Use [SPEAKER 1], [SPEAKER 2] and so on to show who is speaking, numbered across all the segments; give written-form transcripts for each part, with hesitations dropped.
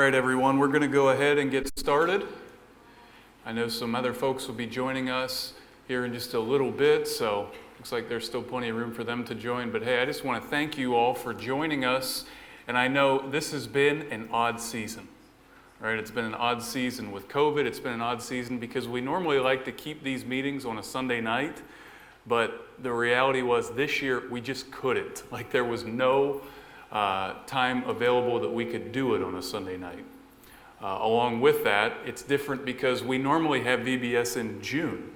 [SPEAKER 1] right, everyone, we're going to go ahead and get started. I know some other folks will be joining us here in just a little bit, so looks like there's still plenty of room for them to join. But hey, I just want to thank you all for joining us. And I know this has been an odd season, right? It's been an odd season with COVID. It's been an odd season because we normally like to keep these meetings on a Sunday night, but the reality was this year we just couldn't. Like there was no time available that we could do it on a Sunday night. Along with that, it's different because we normally have VBS in June.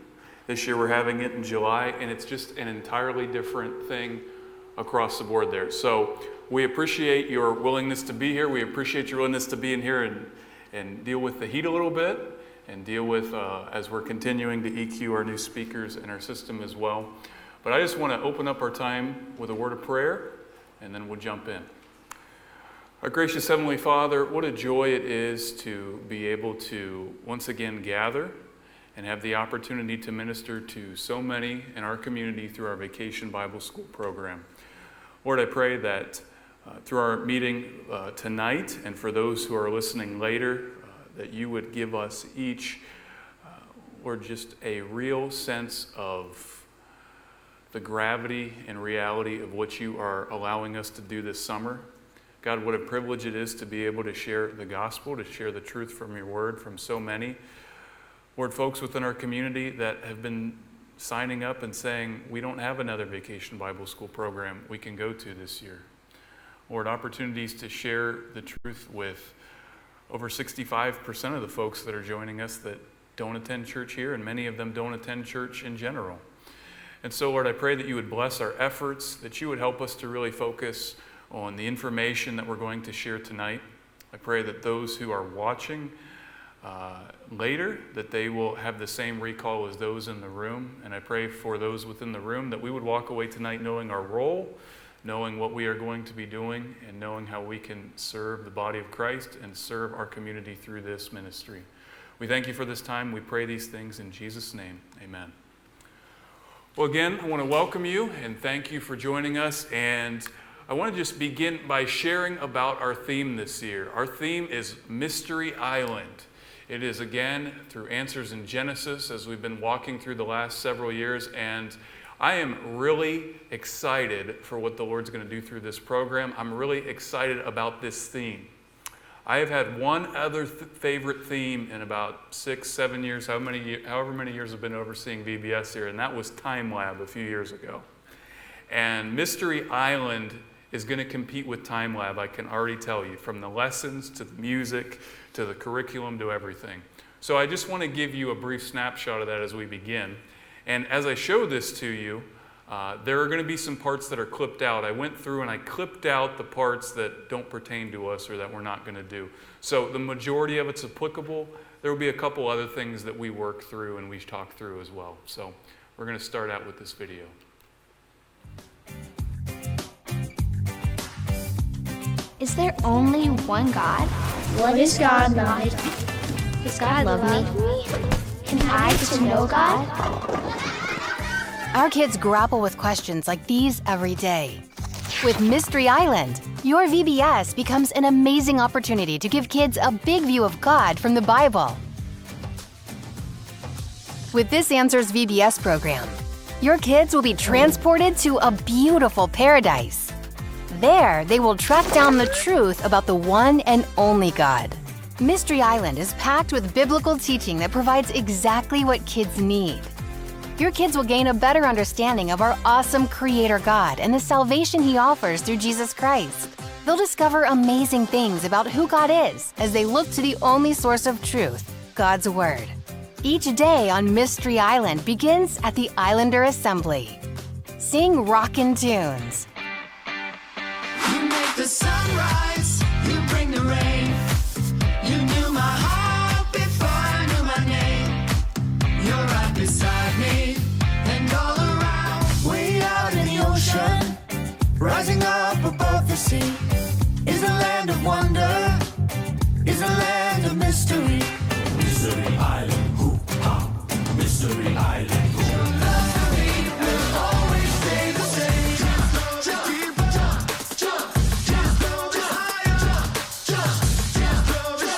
[SPEAKER 1] This year we're having it in July, and it's just an entirely different thing across the board there. So we appreciate your willingness to be here. We appreciate your willingness to be in here and deal with the heat a little bit and deal with, as we're continuing to EQ our new speakers in our system as well. But I just want to open up our time with a word of prayer, and then we'll jump in. Our gracious Heavenly Father, what a joy it is to be able to once again gather and have the opportunity to minister to so many in our community through our Vacation Bible School program. Lord, I pray that through our meeting tonight, and for those who are listening later, that you would give us each, Lord, just a real sense of the gravity and reality of what you are allowing us to do this summer. God, what a privilege it is to be able to share the gospel, to share the truth from your word from so many. Lord, folks within our community that have been signing up and saying, we don't have another Vacation Bible School program we can go to this year. Lord, opportunities to share the truth with over 65% of the folks that are joining us that don't attend church here, and many of them don't attend church in general. And so, Lord, I pray that you would bless our efforts, that you would help us to really focus on the information that we're going to share tonight. I pray that those who are watching later, that they will have the same recall as those in the room. And I pray for those within the room that we would walk away tonight knowing our role, knowing what we are going to be doing, and knowing how we can serve the body of Christ and serve our community through this ministry. We thank you for this time. We pray these things in Jesus' name. Amen. Well, again, I want to welcome you and thank you for joining us. And I want to just begin by sharing about our theme this year. Our theme is Mystery Island. It is, again, through Answers in Genesis, as we've been walking through the last several years. And I am really excited for what the Lord's going to do through this program. I'm really excited about this theme. I have had one other favorite theme in about 6-7 years, however many years I've been overseeing VBS here, and that was Time Lab a few years ago. And Mystery Island is going to compete with Time Lab, I can already tell you, from the lessons to the music to the curriculum to everything. So I just want to give you a brief snapshot of that as we begin. And as I show this to you, there are going to be some parts that are clipped out. I went through and I clipped out the parts that don't pertain to us or that we're not going to do. So the majority of it's applicable. There will be a couple other things that we work through and we talk through as well. So we're going to start out with this video.
[SPEAKER 2] Is there only one God?
[SPEAKER 3] What is God like?
[SPEAKER 2] Does God love me? Can I get to know God?
[SPEAKER 4] Our kids grapple with questions like these every day. With Mystery Island, your VBS becomes an amazing opportunity to give kids a big view of God from the Bible. With this Answers VBS program, your kids will be transported to a beautiful paradise. There, they will track down the truth about the one and only God. Mystery Island is packed with biblical teaching that provides exactly what kids need. Your kids will gain a better understanding of our awesome Creator God and the salvation He offers through Jesus Christ. They'll discover amazing things about who God is as they look to the only source of truth, God's Word. Each day on Mystery Island begins at the Islander Assembly. Sing rockin' tunes.
[SPEAKER 5] You make the sunrise, you bring the rain. You knew my heart before I knew my name. You're right beside me and all around. Way out in the ocean, rising up above the sea, is a land of wonder, is a land of mystery. Mystery Island, hoo-ha, Mystery Island, hoo-ha. Will always stay the same. Jump deeper, jump, jump, jump, jump higher, jump, jump, jump, jump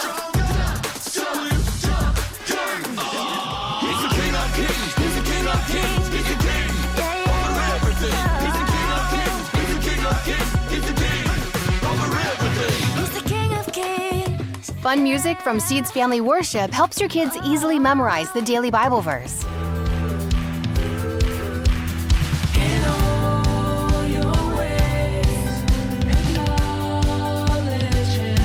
[SPEAKER 4] Fun music from Seeds Family Worship helps your kids easily memorize the daily Bible verse.
[SPEAKER 5] In all your ways, acknowledge Him,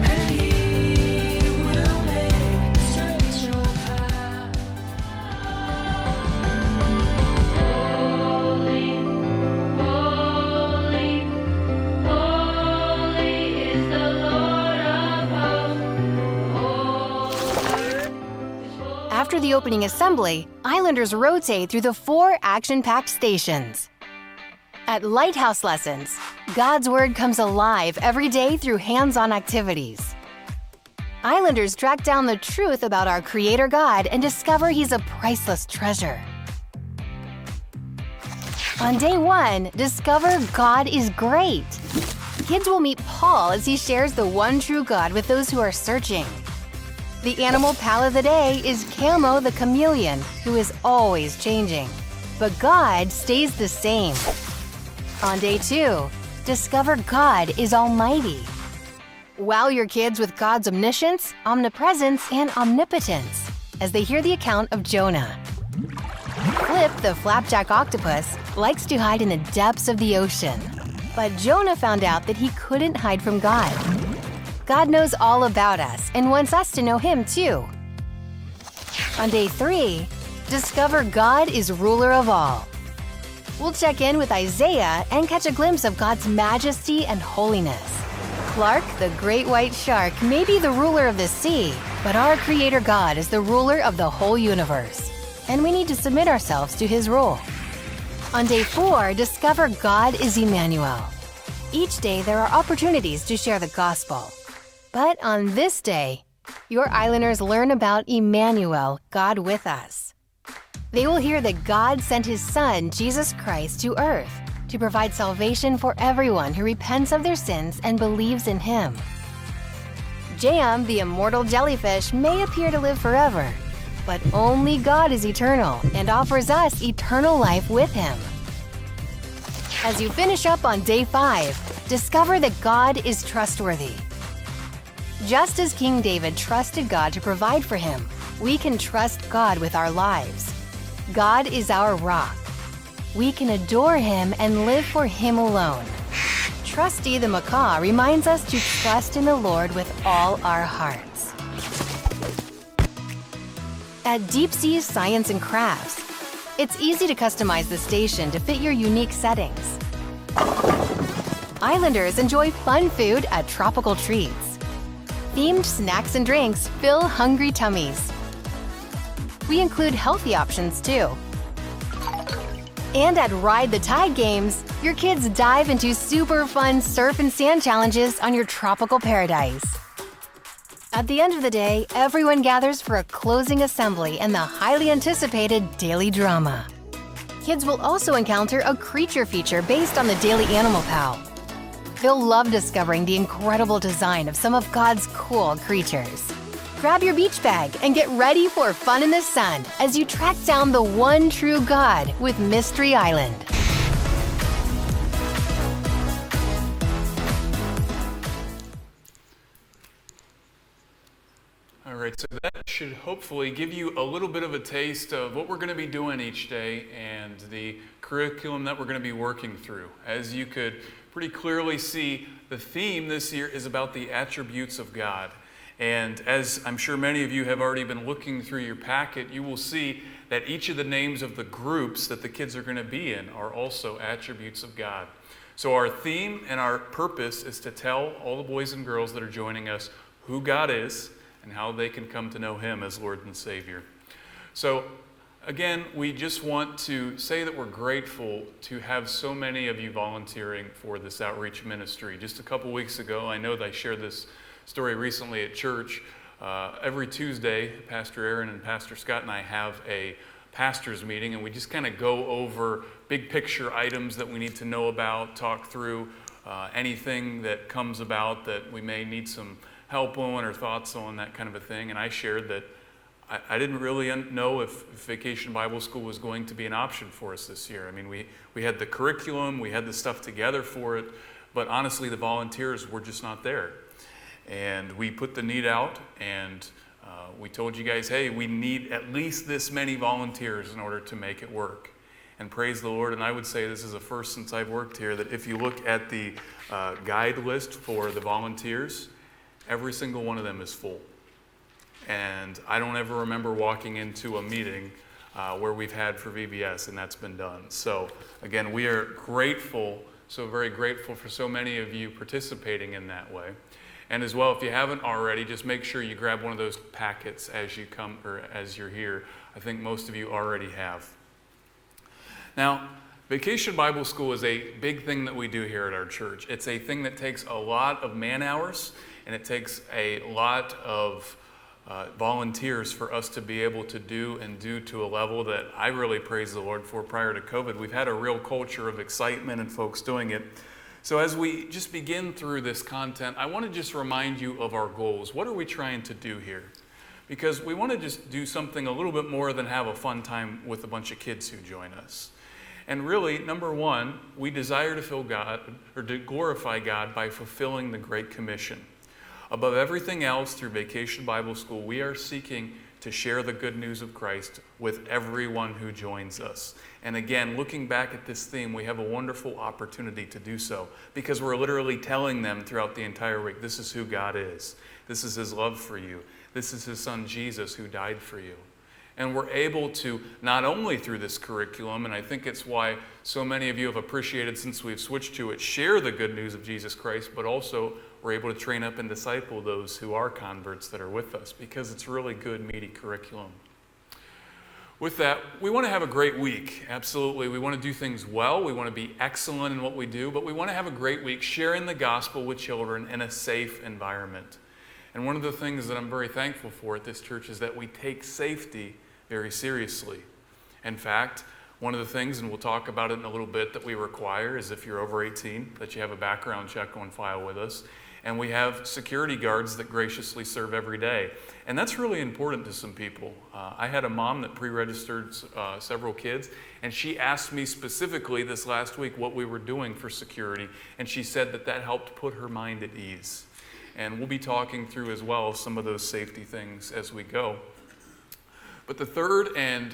[SPEAKER 5] and He will make straight your path. Holy, holy, holy is the Lord of hosts.
[SPEAKER 4] After the opening assembly, Islanders rotate through the 4 action-packed stations. At Lighthouse Lessons, God's Word comes alive every day through hands-on activities. Islanders track down the truth about our Creator God and discover He's a priceless treasure. On day 1, discover God is great. Kids will meet Paul as he shares the one true God with those who are searching. The animal pal of the day is Camo the chameleon, who is always changing. But God stays the same. On day 2, discover God is almighty. Wow your kids with God's omniscience, omnipresence, and omnipotence as they hear the account of Jonah. Flip the flapjack octopus likes to hide in the depths of the ocean. But Jonah found out that he couldn't hide from God. God knows all about us and wants us to know Him too. On day 3, discover God is ruler of all. We'll check in with Isaiah and catch a glimpse of God's majesty and holiness. Clark, the great white shark, may be the ruler of the sea, but our Creator God is the ruler of the whole universe, and we need to submit ourselves to His rule. On day 4, discover God is Emmanuel. Each day there are opportunities to share the gospel. But on this day, your Islanders learn about Emmanuel, God with us. They will hear that God sent His Son, Jesus Christ, to earth to provide salvation for everyone who repents of their sins and believes in Him. Jam, the immortal jellyfish, may appear to live forever, but only God is eternal and offers us eternal life with Him. As you finish up on day 5, discover that God is trustworthy. Just as King David trusted God to provide for him, we can trust God with our lives. God is our rock. We can adore Him and live for Him alone. Trusty the macaw reminds us to trust in the Lord with all our hearts. At Deep Sea Science and Crafts, it's easy to customize the station to fit your unique settings. Islanders enjoy fun food at Tropical Treats. Themed snacks and drinks fill hungry tummies. We include healthy options too. And at Ride the Tide Games, your kids dive into super fun surf and sand challenges on your tropical paradise. At the end of the day, everyone gathers for a closing assembly and the highly anticipated daily drama. Kids will also encounter a creature feature based on the Daily Animal Pal. They'll love discovering the incredible design of some of God's cool creatures. Grab your beach bag and get ready for fun in the sun as you track down the one true God with Mystery Island.
[SPEAKER 1] All right, so that should hopefully give you a little bit of a taste of what we're going to be doing each day and the curriculum that we're going to be working through. As you could pretty clearly see, the theme this year is about the attributes of God. And as I'm sure many of you have already been looking through your packet, you will see that each of the names of the groups that the kids are going to be in are also attributes of God. So our theme and our purpose is to tell all the boys and girls that are joining us who God is and how they can come to know Him as Lord and Savior. So again, we just want to say that we're grateful to have so many of you volunteering for this outreach ministry. Just a couple weeks ago, I know that I shared this story recently at church. Every Tuesday, Pastor Aaron and Pastor Scott and I have a pastor's meeting, and we just kind of go over big picture items that we need to know about, talk through anything that comes about that we may need some help on or thoughts on, that kind of a thing. And I shared that I didn't really know if Vacation Bible School was going to be an option for us this year. I mean, we had the curriculum, we had the stuff together for it, but honestly, the volunteers were just not there. And we put the need out, and we told you guys, hey, we need at least this many volunteers in order to make it work. And praise the Lord, and I would say this is a first since I've worked here, that if you look at the guide list for the volunteers, every single one of them is full. And I don't ever remember walking into a meeting where we've had for VBS, and that's been done. So again, we are grateful, so very grateful for so many of you participating in that way. And as well, if you haven't already, just make sure you grab one of those packets as you come or as you're here. I think most of you already have. Now, Vacation Bible School is a big thing that we do here at our church. It's a thing that takes a lot of man hours, and it takes a lot of volunteers for us to be able to do and do to a level that I really praise the Lord for. Prior to COVID, we've had a real culture of excitement and folks doing it. So as we just begin through this content, I want to just remind you of our goals. What are we trying to do here? Because we want to just do something a little bit more than have a fun time with a bunch of kids who join us. And really, number one, we desire to feel God, or to glorify God by fulfilling the Great Commission. Above everything else, through Vacation Bible School, we are seeking to share the good news of Christ with everyone who joins us. And again, looking back at this theme, we have a wonderful opportunity to do so because we're literally telling them throughout the entire week, this is who God is. This is His love for you. This is His Son, Jesus, who died for you. And we're able to, not only through this curriculum, and I think it's why so many of you have appreciated since we've switched to it, share the good news of Jesus Christ, but also we're able to train up and disciple those who are converts that are with us because it's really good, meaty curriculum. With that, we want to have a great week. Absolutely. We want to do things well. We want to be excellent in what we do, but we want to have a great week sharing the gospel with children in a safe environment. And one of the things that I'm very thankful for at this church is that we take safety very seriously. In fact, one of the things, and we'll talk about it in a little bit, that we require is if you're over 18, that you have a background check on file with us. And we have security guards that graciously serve every day. And that's really important to some people. I had a mom that pre-registered several kids, and she asked me specifically this last week what we were doing for security, and she said that that helped put her mind at ease. And we'll be talking through as well some of those safety things as we go. But the third and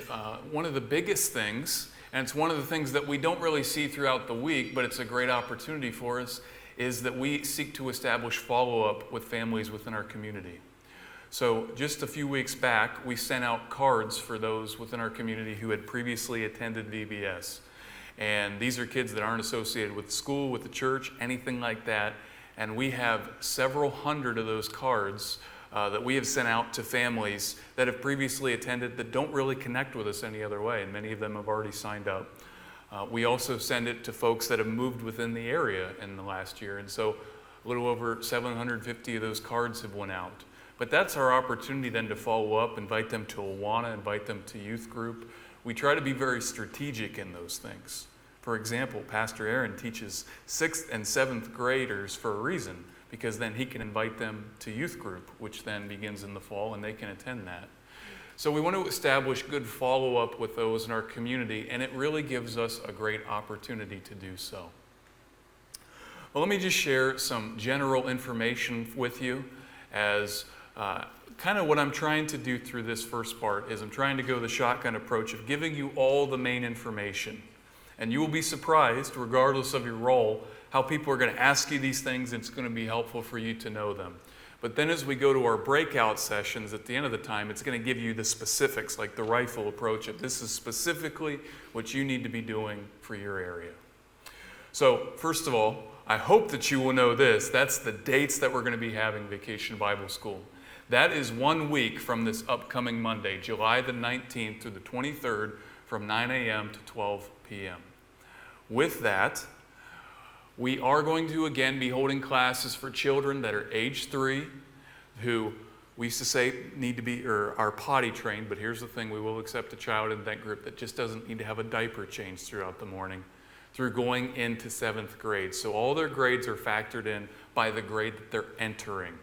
[SPEAKER 1] one of the biggest things, and it's one of the things that we don't really see throughout the week, but it's a great opportunity for us, is that we seek to establish follow-up with families within our community. So just a few weeks back, we sent out cards for those within our community who had previously attended VBS. And these are kids that aren't associated with school, with the church, anything like that. And we have several hundred of those cards that we have sent out to families that have previously attended that don't really connect with us any other way, and many of them have already signed up. We also send it to folks that have moved within the area in the last year, and so a little over 750 of those cards have went out. But that's our opportunity then to follow up, invite them to Awana, invite them to youth group. We try to be very strategic in those things. For example, Pastor Aaron teaches 6th and 7th graders for a reason, because then he can invite them to youth group, which then begins in the fall, and they can attend that. So we want to establish good follow-up with those in our community, and it really gives us a great opportunity to do so. Well, let me just share some general information with you as kind of what I'm trying to do through this first part is I'm trying to go the shotgun approach of giving you all the main information. And you will be surprised, regardless of your role, how people are going to ask you these things, and it's going to be helpful for you to know them. But then as we go to our breakout sessions at the end of the time, it's going to give you the specifics, like the rifle approach of this is specifically what you need to be doing for your area. So first of all, I hope that you will know this. That's the dates that we're going to be having Vacation Bible School. That is 1 week from this upcoming Monday, July the 19th through the 23rd, from 9 a.m. to 12 p.m. With that, we are going to again be holding classes for children that are age 3 who we used to say need to be or are potty trained, but here's the thing, we will accept a child in that group that just doesn't need to have a diaper change throughout the morning through going into 7th grade. So all their grades are factored in by the grade that they're entering.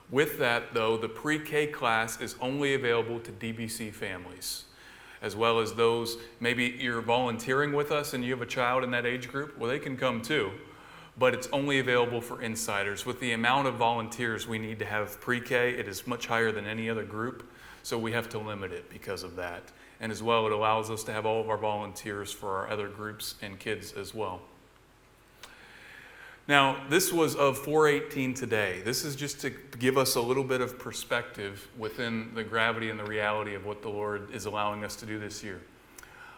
[SPEAKER 1] With that though, the pre-K class is only available to DBC families, as well as those, maybe you're volunteering with us and you have a child in that age group, well, they can come too. but it's only available for insiders. With the amount of volunteers we need to have pre-K, it is much higher than any other group, so we have to limit it because of that. And as well, it allows us to have all of our volunteers for our other groups and kids as well. Now, this was of 418 today. This is just to give us a little bit of perspective within the gravity and the reality of what the Lord is allowing us to do this year.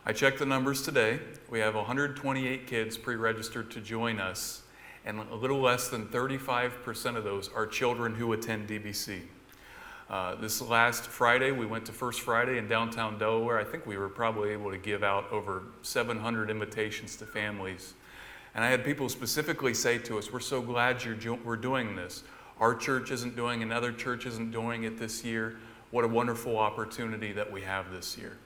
[SPEAKER 1] I checked the numbers today. We have 128 kids pre-registered to join us, and a little less than 35% of those are children who attend DBC. This last Friday, we went to First Friday in downtown Delaware. I think we were probably able to give out over 700 invitations to families. And I had people specifically say to us, we're so glad we're doing this. Our church isn't doing it, another church isn't doing it this year. What a wonderful opportunity that we have this year.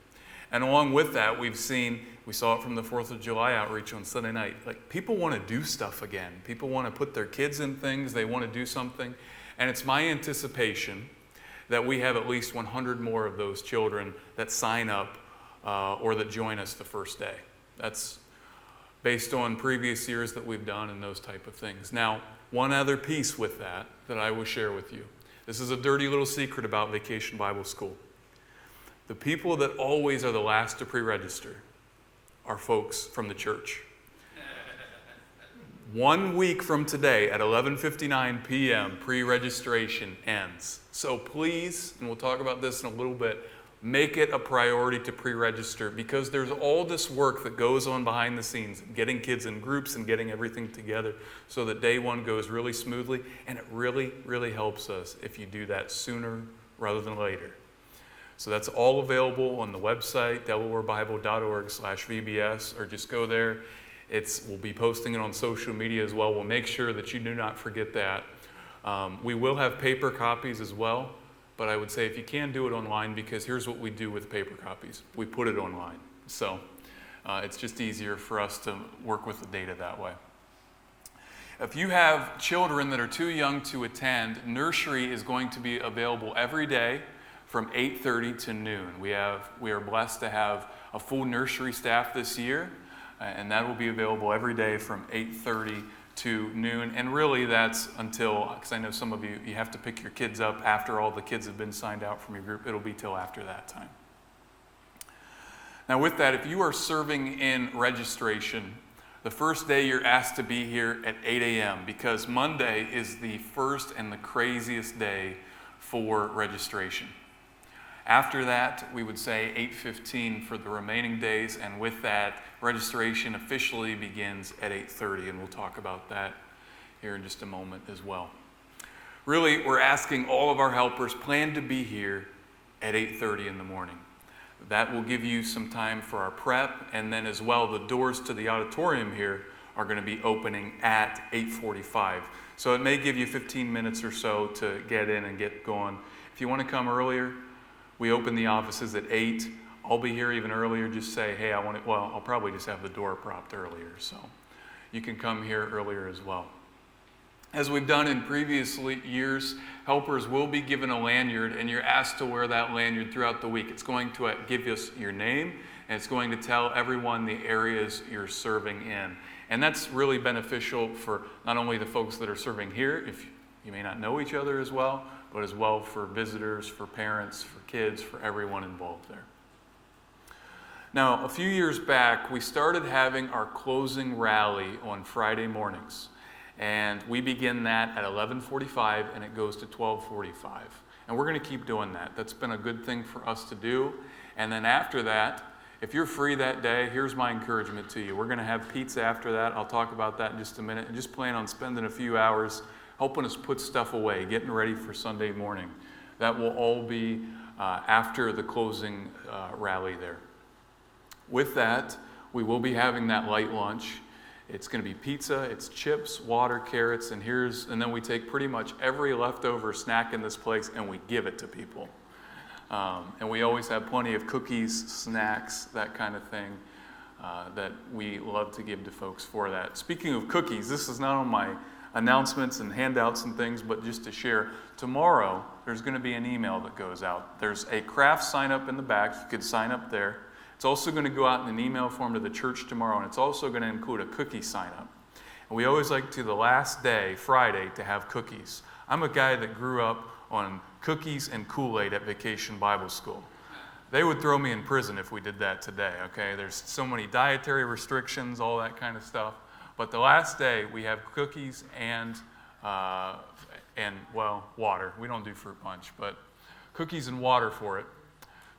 [SPEAKER 1] And along with that, we saw it from the 4th of July outreach on Sunday night. Like, people want to do stuff again. People want to put their kids in things. They want to do something. And it's my anticipation that we have at least 100 more of those children that sign up or that join us the first day. That's based on previous years that we've done and those type of things. Now, one other piece with that I will share with you. This is a dirty little secret about Vacation Bible School. The people that always are the last to pre-register are folks from the church. 1 week from today at 11:59 p.m., pre-registration ends. So please, and we'll talk about this in a little bit, make it a priority to pre-register, because there's all this work that goes on behind the scenes, getting kids in groups and getting everything together so that day one goes really smoothly, and it really, really helps us if you do that sooner rather than later. So that's all available on the website, delawarebible.org/VBS, or just go there. We'll be posting it on social media as well. We'll make sure that you do not forget that. We will have paper copies as well. But I would say if you can do it online, because here's what we do with paper copies. We put it online. So it's just easier for us to work with the data that way. If you have children that are too young to attend, nursery is going to be available every day from 8:30 to noon. We are blessed to have a full nursery staff this year, and that will be available every day from 8:30 to noon, and really that's until, because I know some of you have to pick your kids up after all the kids have been signed out from your group. It'll be till after that time. Now with that, if you are serving in registration, the first day you're asked to be here at 8 a.m. because Monday is the first and the craziest day for registration. After that, we would say 8:15 for the remaining days, and with that, registration officially begins at 8:30, and we'll talk about that here in just a moment as well. Really, we're asking all of our helpers plan to be here at 8:30 in the morning. That will give you some time for our prep, and then as well, the doors to the auditorium here are going to be opening at 8:45. So it may give you 15 minutes or so to get in and get going. If you want to come earlier, we open the offices at 8. I'll be here even earlier. Just say, hey, I'll probably just have the door propped earlier. So you can come here earlier as well. As we've done in previous years, helpers will be given a lanyard, and you're asked to wear that lanyard throughout the week. It's going to give us your name, and it's going to tell everyone the areas you're serving in. And that's really beneficial for not only the folks that are serving here, if you may not know each other as well, but as well for visitors, for parents, for kids, for everyone involved there. Now, a few years back, we started having our closing rally on Friday mornings. And we begin that at 11:45 and it goes to 12:45. And we're going to keep doing that. That's been a good thing for us to do. And then after that, if you're free that day, here's my encouragement to you. We're going to have pizza after that. I'll talk about that in just a minute. And just plan on spending a few hours helping us put stuff away, getting ready for Sunday morning. That will all be after the closing rally there. With that, we will be having that light lunch. It's going to be pizza, it's chips, water, carrots, and then we take pretty much every leftover snack in this place and we give it to people. And we always have plenty of cookies, snacks, that kind of thing that we love to give to folks for that. Speaking of cookies, this is not on my announcements and handouts and things, but just to share, tomorrow there's going to be an email that goes out. There's a craft sign up in the back. You could sign up there. It's also going to go out in an email form to the church tomorrow, and it's also going to include a cookie sign up. And we always like to the last day, Friday, to have cookies. I'm a guy that grew up on cookies and Kool-Aid at Vacation Bible School. They would throw me in prison if we did that today, okay? There's so many dietary restrictions, all that kind of stuff. But the last day, we have cookies and water. We don't do fruit punch, but cookies and water for it.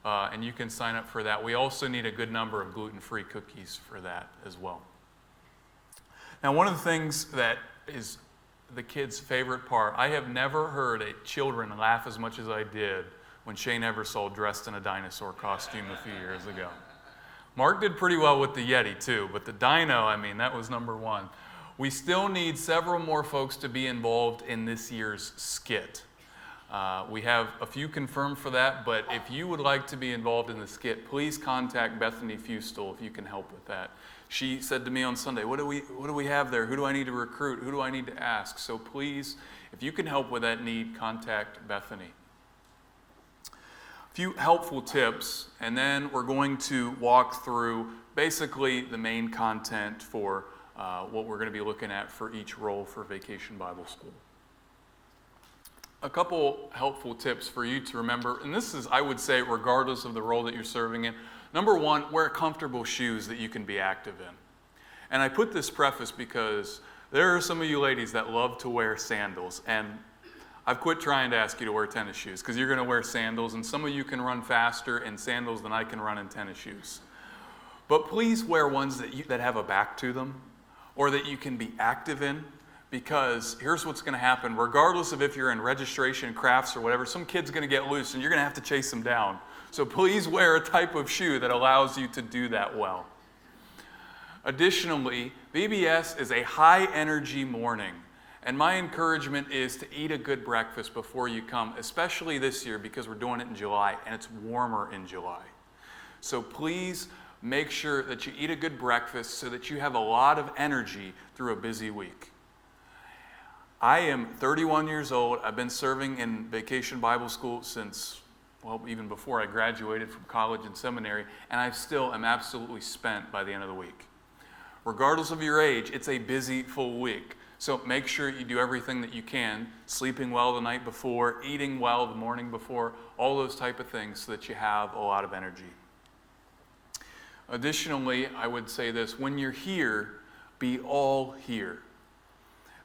[SPEAKER 1] And you can sign up for that. We also need a good number of gluten-free cookies for that as well. Now, one of the things that is the kids' favorite part, I have never heard children laugh as much as I did when Shane Eversole dressed in a dinosaur costume a few years ago. Mark did pretty well with the Yeti too, but the dino, I mean, that was number one. We still need several more folks to be involved in this year's skit. We have a few confirmed for that, but if you would like to be involved in the skit, please contact Bethany Fustel if you can help with that. She said to me on Sunday, what do we have there? Who do I need to recruit? Who do I need to ask? So please, if you can help with that need, contact Bethany. A few helpful tips, and then we're going to walk through basically the main content for what we're going to be looking at for each role for Vacation Bible School. A couple helpful tips for you to remember, and this is, I would say, regardless of the role that you're serving in. Number one, wear comfortable shoes that you can be active in. And I put this preface because there are some of you ladies that love to wear sandals, and I've quit trying to ask you to wear tennis shoes because you're going to wear sandals, and some of you can run faster in sandals than I can run in tennis shoes. But please wear ones that have a back to them or that you can be active in, because here's what's going to happen. Regardless of if you're in registration, crafts, or whatever, some kid's going to get loose and you're going to have to chase them down. So please wear a type of shoe that allows you to do that well. Additionally, VBS is a high-energy morning, and my encouragement is to eat a good breakfast before you come, especially this year because we're doing it in July, and it's warmer in July. So please make sure that you eat a good breakfast so that you have a lot of energy through a busy week. I am 31 years old. I've been serving in Vacation Bible School since, well, even before I graduated from college and seminary, and I still am absolutely spent by the end of the week. Regardless of your age, it's a busy, full week. So make sure you do everything that you can, sleeping well the night before, eating well the morning before, all those type of things so that you have a lot of energy. Additionally, I would say this, when you're here, be all here.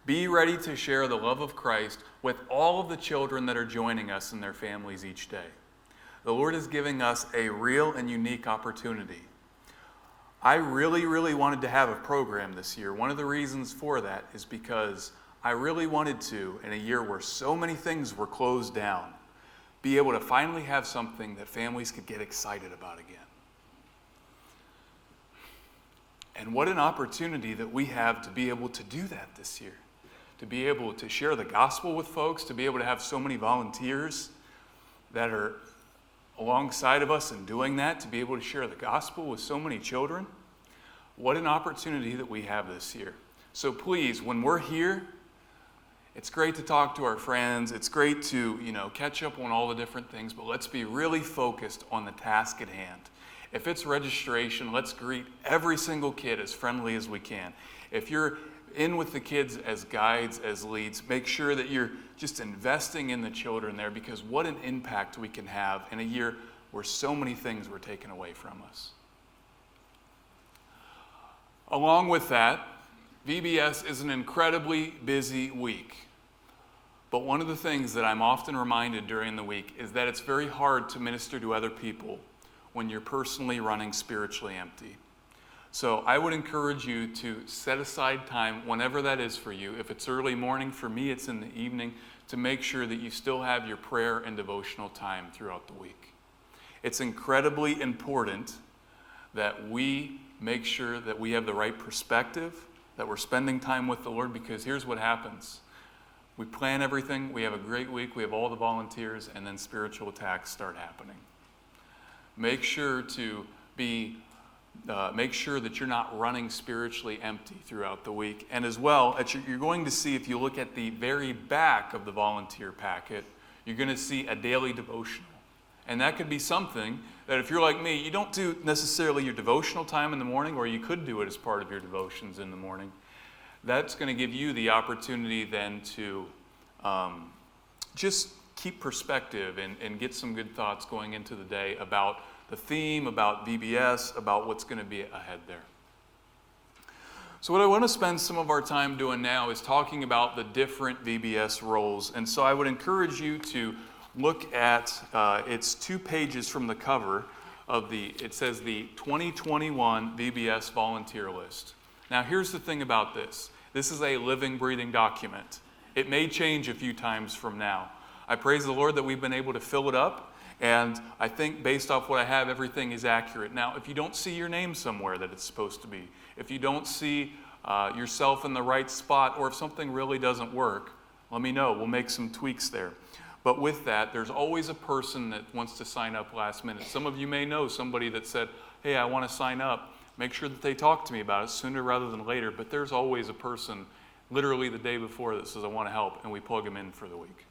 [SPEAKER 1] Be ready to share the love of Christ with all of the children that are joining us and their families each day. The Lord is giving us a real and unique opportunity. I really, really wanted to have a program this year. One of the reasons for that is because I really wanted to, in a year where so many things were closed down, be able to finally have something that families could get excited about again. And what an opportunity that we have to be able to do that this year. To be able to share the gospel with folks, to be able to have so many volunteers that are alongside of us in doing that, to be able to share the gospel with so many children. What an opportunity that we have this year. So please, when we're here, it's great to talk to our friends. It's great to, catch up on all the different things, but let's be really focused on the task at hand. If it's registration, let's greet every single kid as friendly as we can. If you're in with the kids as guides, as leads, make sure that you're just investing in the children there, because what an impact we can have in a year where so many things were taken away from us. Along with that, VBS is an incredibly busy week. But one of the things that I'm often reminded during the week is that it's very hard to minister to other people when you're personally running spiritually empty. So I would encourage you to set aside time, whenever that is for you. If it's early morning, for me it's in the evening, to make sure that you still have your prayer and devotional time throughout the week. It's incredibly important that we make sure that we have the right perspective, that we're spending time with the Lord, because here's what happens. We plan everything, we have a great week, we have all the volunteers, and then spiritual attacks start happening. Make sure that you're not running spiritually empty throughout the week. And as well, you're going to see, if you look at the very back of the volunteer packet, you're going to see a daily devotional. And that could be something that, if you're like me, you don't do necessarily your devotional time in the morning, or you could do it as part of your devotions in the morning. that's going to give you the opportunity then to just keep perspective and get some good thoughts going into the day about the theme, about VBS, about what's going to be ahead there. So what I want to spend some of our time doing now is talking about the different VBS roles. And so I would encourage you to look at, it's 2 pages from the cover of it says the 2021 VBS Volunteer List. Now here's the thing about this. This is a living, breathing document. It may change a few times from now. I praise the Lord that we've been able to fill it up, and I think based off what I have, everything is accurate. Now, if you don't see your name somewhere that it's supposed to be, if you don't see yourself in the right spot, or if something really doesn't work, let me know. We'll make some tweaks there. But with that, there's always a person that wants to sign up last minute. Some of you may know somebody that said, hey, I want to sign up. Make sure that they talk to me about it sooner rather than later. But there's always a person literally the day before that says, I want to help, and we plug them in for the week.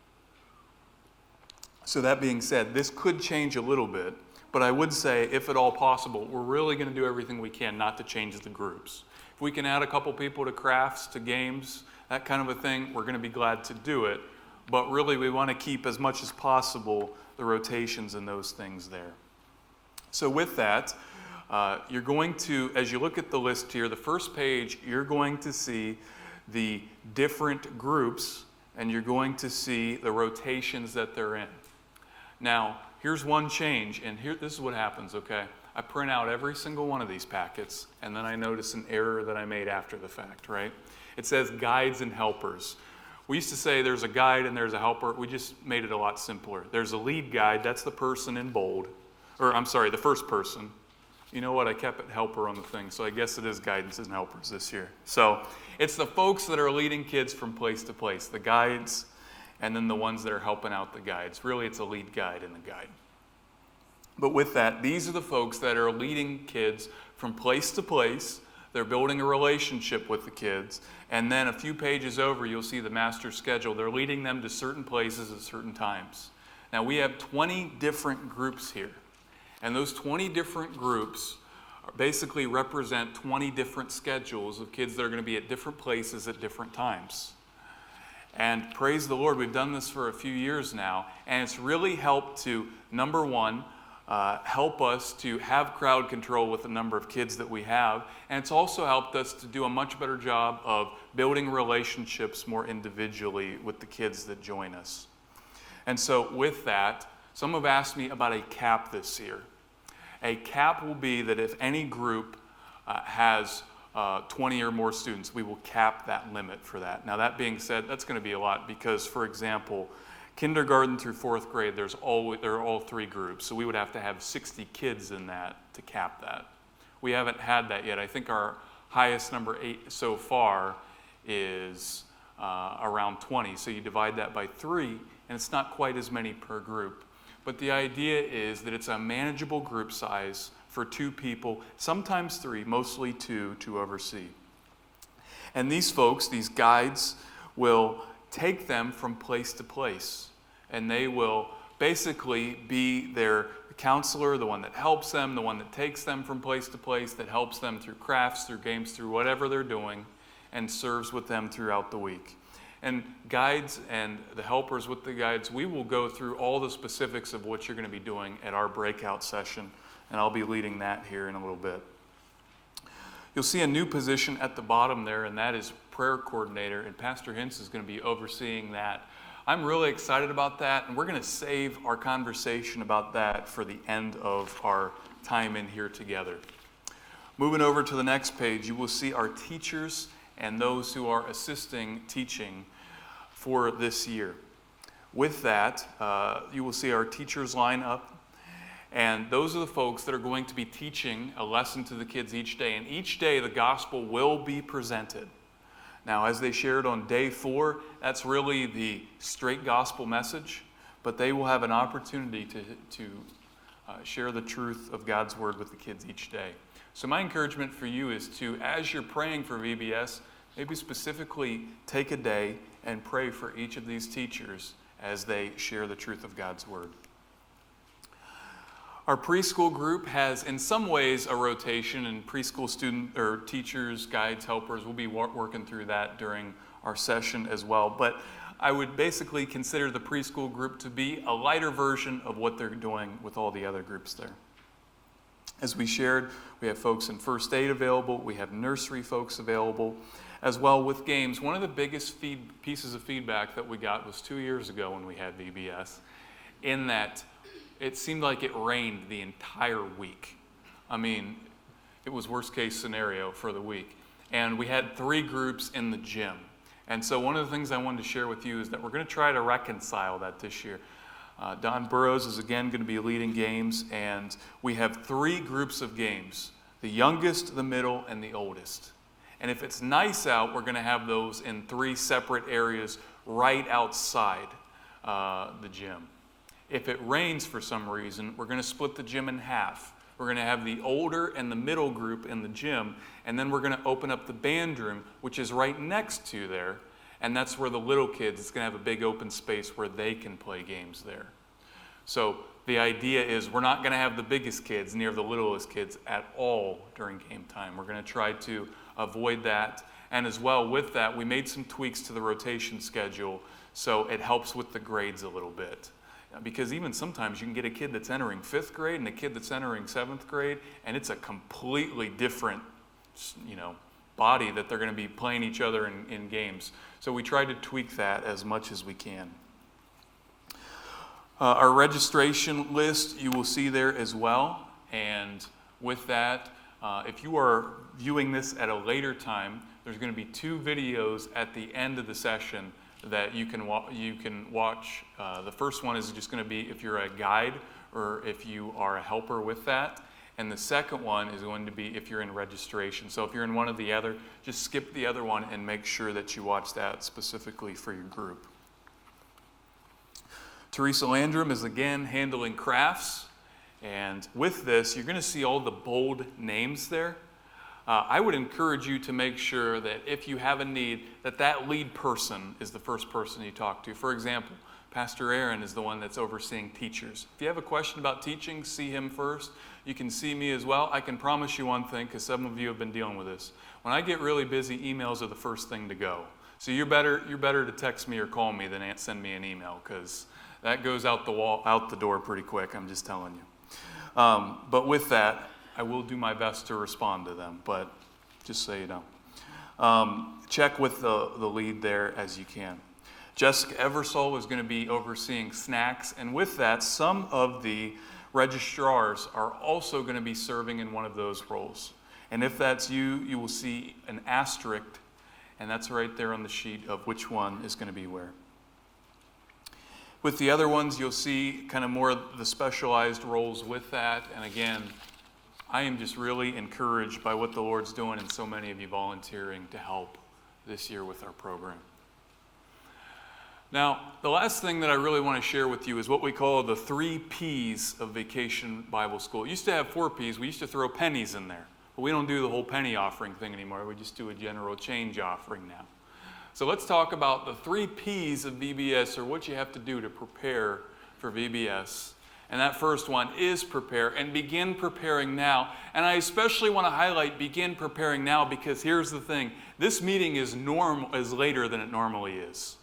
[SPEAKER 1] So that being said, this could change a little bit, but I would say, if at all possible, we're really going to do everything we can not to change the groups. If we can add a couple people to crafts, to games, that kind of a thing, we're going to be glad to do it. But really, we want to keep as much as possible the rotations and those things there. So with that, you're going to, as you look at the list here, the first page, you're going to see the different groups, and you're going to see the rotations that they're in. Now, here's one change, and this is what happens, okay? I print out every single one of these packets, and then I notice an error that I made after the fact, right? It says guides and helpers. We used to say there's a guide and there's a helper. We just made it a lot simpler. There's a lead guide, that's the person in bold, or I'm sorry, the first person. You know what, I kept it helper on the thing, so I guess it is guidance and helpers this year. So it's the folks that are leading kids from place to place, the guides, and then the ones that are helping out the guides. Really, it's a lead guide and a guide. But with that, these are the folks that are leading kids from place to place. They're building a relationship with the kids. And then a few pages over, you'll see the master schedule. They're leading them to certain places at certain times. Now, we have 20 different groups here. And those 20 different groups basically represent 20 different schedules of kids that are going to be at different places at different times. And praise the Lord, we've done this for a few years now, and it's really helped to, number one, help us to have crowd control with the number of kids that we have, and it's also helped us to do a much better job of building relationships more individually with the kids that join us. And so with that, some have asked me about a cap this year. A cap will be that if any group has 20 or more students, we will cap that limit for that. Now that being said, that's going to be a lot because, for example, kindergarten through 4th grade, there are all 3 groups, so we would have to have 60 kids in that to cap that. We haven't had that yet. I think our highest number 8 so far is around 20, so you divide that by 3, and it's not quite as many per group. But the idea is that it's a manageable group size for 2 people, sometimes 3, mostly 2 to oversee. And these folks, these guides, will take them from place to place. And they will basically be their counselor, the one that helps them, the one that takes them from place to place, that helps them through crafts, through games, through whatever they're doing, and serves with them throughout the week. And guides and the helpers with the guides, we will go through all the specifics of what you're going to be doing at our breakout session, and I'll be leading that here in a little bit. You'll see a new position at the bottom there, and that is prayer coordinator, and Pastor Hintz is going to be overseeing that. I'm really excited about that, and we're going to save our conversation about that for the end of our time in here together. Moving over to the next page, you will see our teachers and those who are assisting teaching for this year. With that, you will see our teachers line up, and those are the folks that are going to be teaching a lesson to the kids each day, and each day the gospel will be presented. Now, as they shared on day 4, that's really the straight gospel message, but they will have an opportunity to share the truth of God's word with the kids each day. So my encouragement for you is to, as you're praying for VBS, maybe specifically take a day and pray for each of these teachers as they share the truth of God's word. Our preschool group has, in some ways, a rotation, and preschool student or teachers, guides, helpers will be working through that during our session as well. But I would basically consider the preschool group to be a lighter version of what they're doing with all the other groups there. As we shared, we have folks in first aid available, we have nursery folks available, as well with games. One of the biggest pieces of feedback that we got was 2 years ago when we had VBS, in that it seemed like it rained the entire week. I mean, it was worst case scenario for the week. And we had 3 groups in the gym. And so one of the things I wanted to share with you is that we're going to try to reconcile that this year. Don Burrows is again going to be leading games, and we have 3 groups of games, the youngest, the middle, and the oldest. And if it's nice out, we're going to have those in 3 separate areas right outside the gym. If it rains for some reason, we're going to split the gym in half. We're going to have the older and the middle group in the gym, and then we're going to open up the band room, which is right next to there, and that's where the little kids, it's going to have a big open space where they can play games there. So the idea is we're not going to have the biggest kids near the littlest kids at all during game time. We're going to try to avoid that, and as well with that, we made some tweaks to the rotation schedule so it helps with the grades a little bit. Because even sometimes you can get a kid that's entering 5th grade and a kid that's entering 7th grade, and it's a completely different, body that they're going to be playing each other in games. So we try to tweak that as much as we can. Our registration list you will see there as well. And with that, if you are viewing this at a later time, there's going to be 2 videos at the end of the session that you can watch. The first one is just going to be if you're a guide or if you are a helper with that. And the second one is going to be if you're in registration. So if you're in one or the other, just skip the other one and make sure that you watch that specifically for your group. Teresa Landrum is again handling crafts. And with this, you're going to see all the bold names there. I would encourage you to make sure that if you have a need, that lead person is the first person you talk to. For example, Pastor Aaron is the one that's overseeing teachers. If you have a question about teaching, see him first. You can see me as well. I can promise you one thing, because some of you have been dealing with this. When I get really busy, emails are the first thing to go. So you're better to text me or call me than send me an email, because that goes out the door pretty quick, I'm just telling you. But with that, I will do my best to respond to them, but just so you know. Check with the lead there as you can. Jessica Eversole is going to be overseeing snacks, and with that, some of the registrars are also going to be serving in one of those roles. And if that's you, you will see an asterisk, and that's right there on the sheet of which one is going to be where. With the other ones, you'll see kind of more of the specialized roles with that, and again, I am just really encouraged by what the Lord's doing and so many of you volunteering to help this year with our program. Now, the last thing that I really want to share with you is what we call the 3 P's of Vacation Bible School. It used to have 4 P's. We used to throw pennies in there. But we don't do the whole penny offering thing anymore. We just do a general change offering now. So let's talk about the 3 P's of VBS, or what you have to do to prepare for VBS. And that first one is prepare, and begin preparing now. And I especially want to highlight begin preparing now, because here's the thing. This meeting is later than it normally is.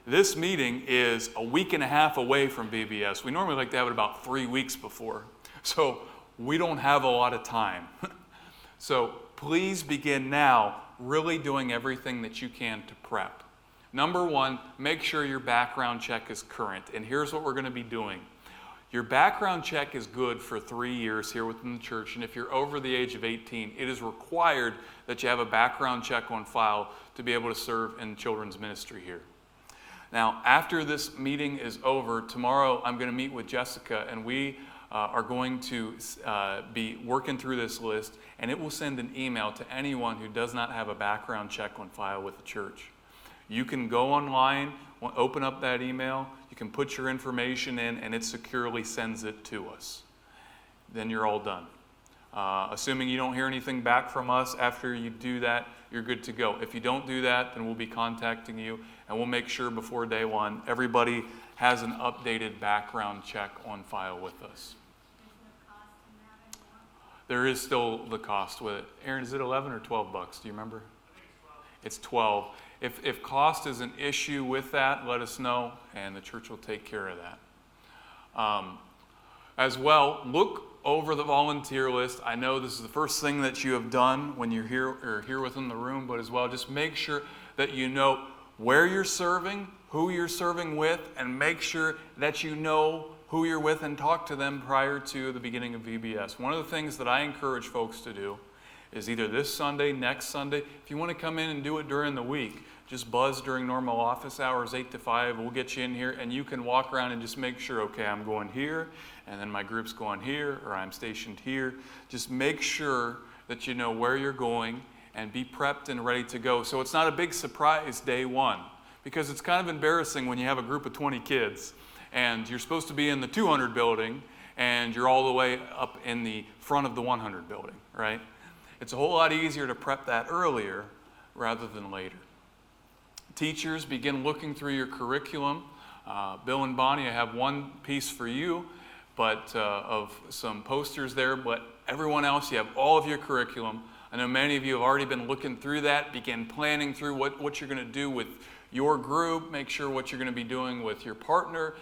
[SPEAKER 1] This meeting is a week and a half away from VBS. We normally like to have it about 3 weeks before. So we don't have a lot of time. So please begin now, really doing everything that you can to prep. Number 1, make sure your background check is current. And here's what we're going to be doing. Your background check is good for 3 years here within the church, and if you're over the age of 18, it is required that you have a background check on file to be able to serve in children's ministry here. Now, after this meeting is over, tomorrow I'm going to meet with Jessica, and we are going to be working through this list, and it will send an email to anyone who does not have a background check on file with the church. You can go online, open up that email, you can put your information in, and it securely sends it to us. Then you're all done. Assuming you don't hear anything back from us after you do that, you're good to go. If you don't do that, then we'll be contacting you, and we'll make sure before day 1, everybody has an updated background check on file with us. there is still the cost with it. Aaron, is it 11 or 12 bucks? Do you remember? It's 12. If cost is an issue with that, let us know, and the church will take care of that. As well, look over the volunteer list. I know this is the first thing that you have done when you're here or here within the room, but as well, just make sure that you know where you're serving, who you're serving with, and make sure that you know who you're with and talk to them prior to the beginning of VBS. One of the things that I encourage folks to do is either this Sunday, next Sunday, if you want to come in and do it during the week, just buzz during normal office hours, 8 to 5, we'll get you in here, and you can walk around and just make sure, okay, I'm going here, and then my group's going here, or I'm stationed here. Just make sure that you know where you're going and be prepped and ready to go. So it's not a big surprise day one, because it's kind of embarrassing when you have a group of 20 kids, and you're supposed to be in the 200 building, and you're all the way up in the front of the 100 building, right? It's a whole lot easier to prep that earlier rather than later. Teachers, begin looking through your curriculum. Bill and Bonnie, I have one piece for you, but of some posters there, but everyone else, you have all of your curriculum. I know many of you have already been looking through that, begin planning through what you're going to do with your group, make sure what you're going to be doing with your partner.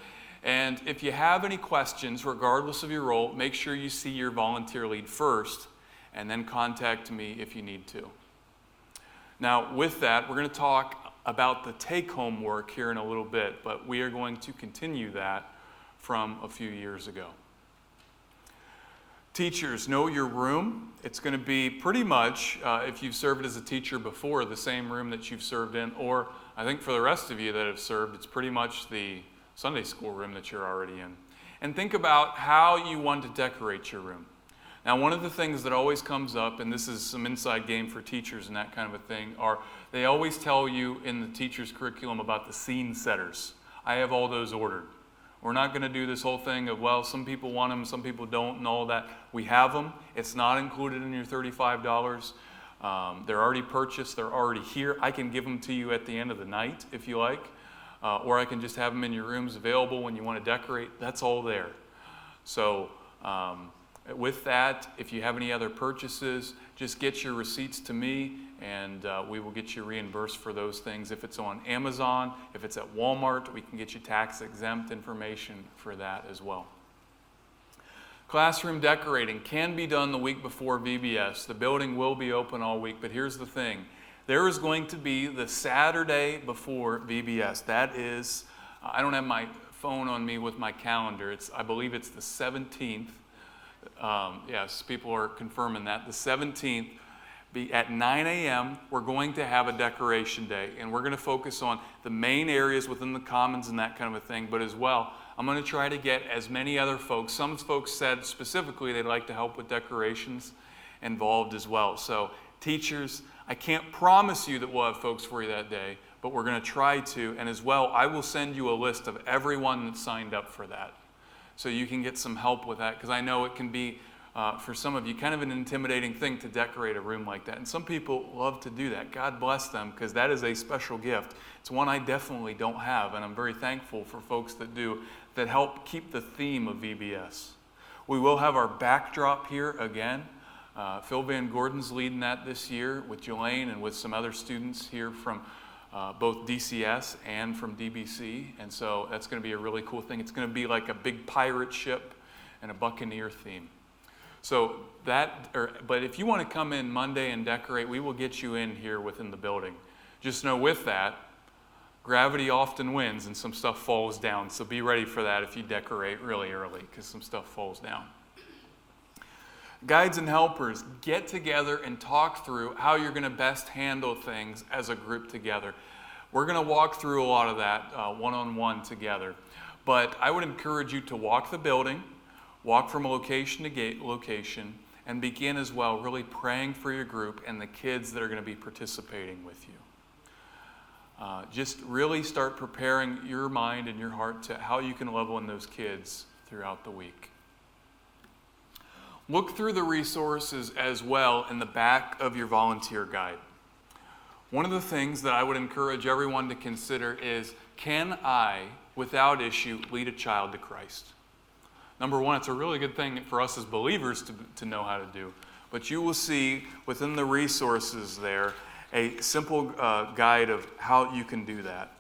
[SPEAKER 1] And if you have any questions, regardless of your role, make sure you see your volunteer lead first, and then contact me if you need to. Now, with that, we're going to talk about the take-home work here in a little bit, but we are going to continue that from a few years ago. Teachers, know your room. It's going to be pretty much, if you've served as a teacher before, the same room that you've served in, or I think for the rest of you that have served, it's pretty much the Sunday school room that you're already in. And think about how you want to decorate your room. Now, one of the things that always comes up, and this is some inside game for teachers and that kind of a thing, are they always tell you in the teacher's curriculum about the scene setters. I have all those ordered. We're not going to do this whole thing of, well, some people want them, some people don't, and all that. We have them. It's not included in your $35. They're already purchased. They're already here. I can give them to you at the end of the night if you like, or I can just have them in your rooms available when you want to decorate. That's all there. So with that, if you have any other purchases, just get your receipts to me, and we will get you reimbursed for those things. If it's on Amazon, if it's at Walmart, we can get you tax-exempt information for that as well. Classroom decorating can be done the week before VBS. The building will be open all week, but here's the thing. There is going to be the Saturday before VBS. That is, I don't have my phone on me with my calendar. I believe it's the 17th. Yes, people are confirming that. The 17th, at 9 a.m., we're going to have a decoration day, and we're going to focus on the main areas within the commons and that kind of a thing, but as well, I'm going to try to get as many other folks. Some folks said specifically they'd like to help with decorations involved as well. So teachers, I can't promise you that we'll have folks for you that day, but we're going to try to, and as well, I will send you a list of everyone that signed up for that, so you can get some help with that, because I know it can be, for some of you, kind of an intimidating thing to decorate a room like that. And some people love to do that. God bless them, because that is a special gift. It's one I definitely don't have, and I'm very thankful for folks that do, that help keep the theme of VBS. We will have our backdrop here again. Phil Van Gordon's leading that this year with Jelaine and with some other students here from both DCS and from DBC, and so that's going to be a really cool thing. It's going to be like a big pirate ship and a buccaneer theme. So but if you want to come in Monday and decorate, we will get you in here within the building. Just know with that, gravity often wins and some stuff falls down, so be ready for that if you decorate really early, because some stuff falls down. Guides and helpers, get together and talk through how you're going to best handle things as a group together. We're going to walk through a lot of that one-on-one together. But I would encourage you to walk the building, walk from location to location, and begin as well really praying for your group and the kids that are going to be participating with you. Just really start preparing your mind and your heart to how you can level in those kids throughout the week. Look through the resources as well in the back of your volunteer guide. One of the things that I would encourage everyone to consider is, can I, without issue, lead a child to Christ? Number one, it's a really good thing for us as believers to know how to do. But you will see within the resources there a simple guide of how you can do that.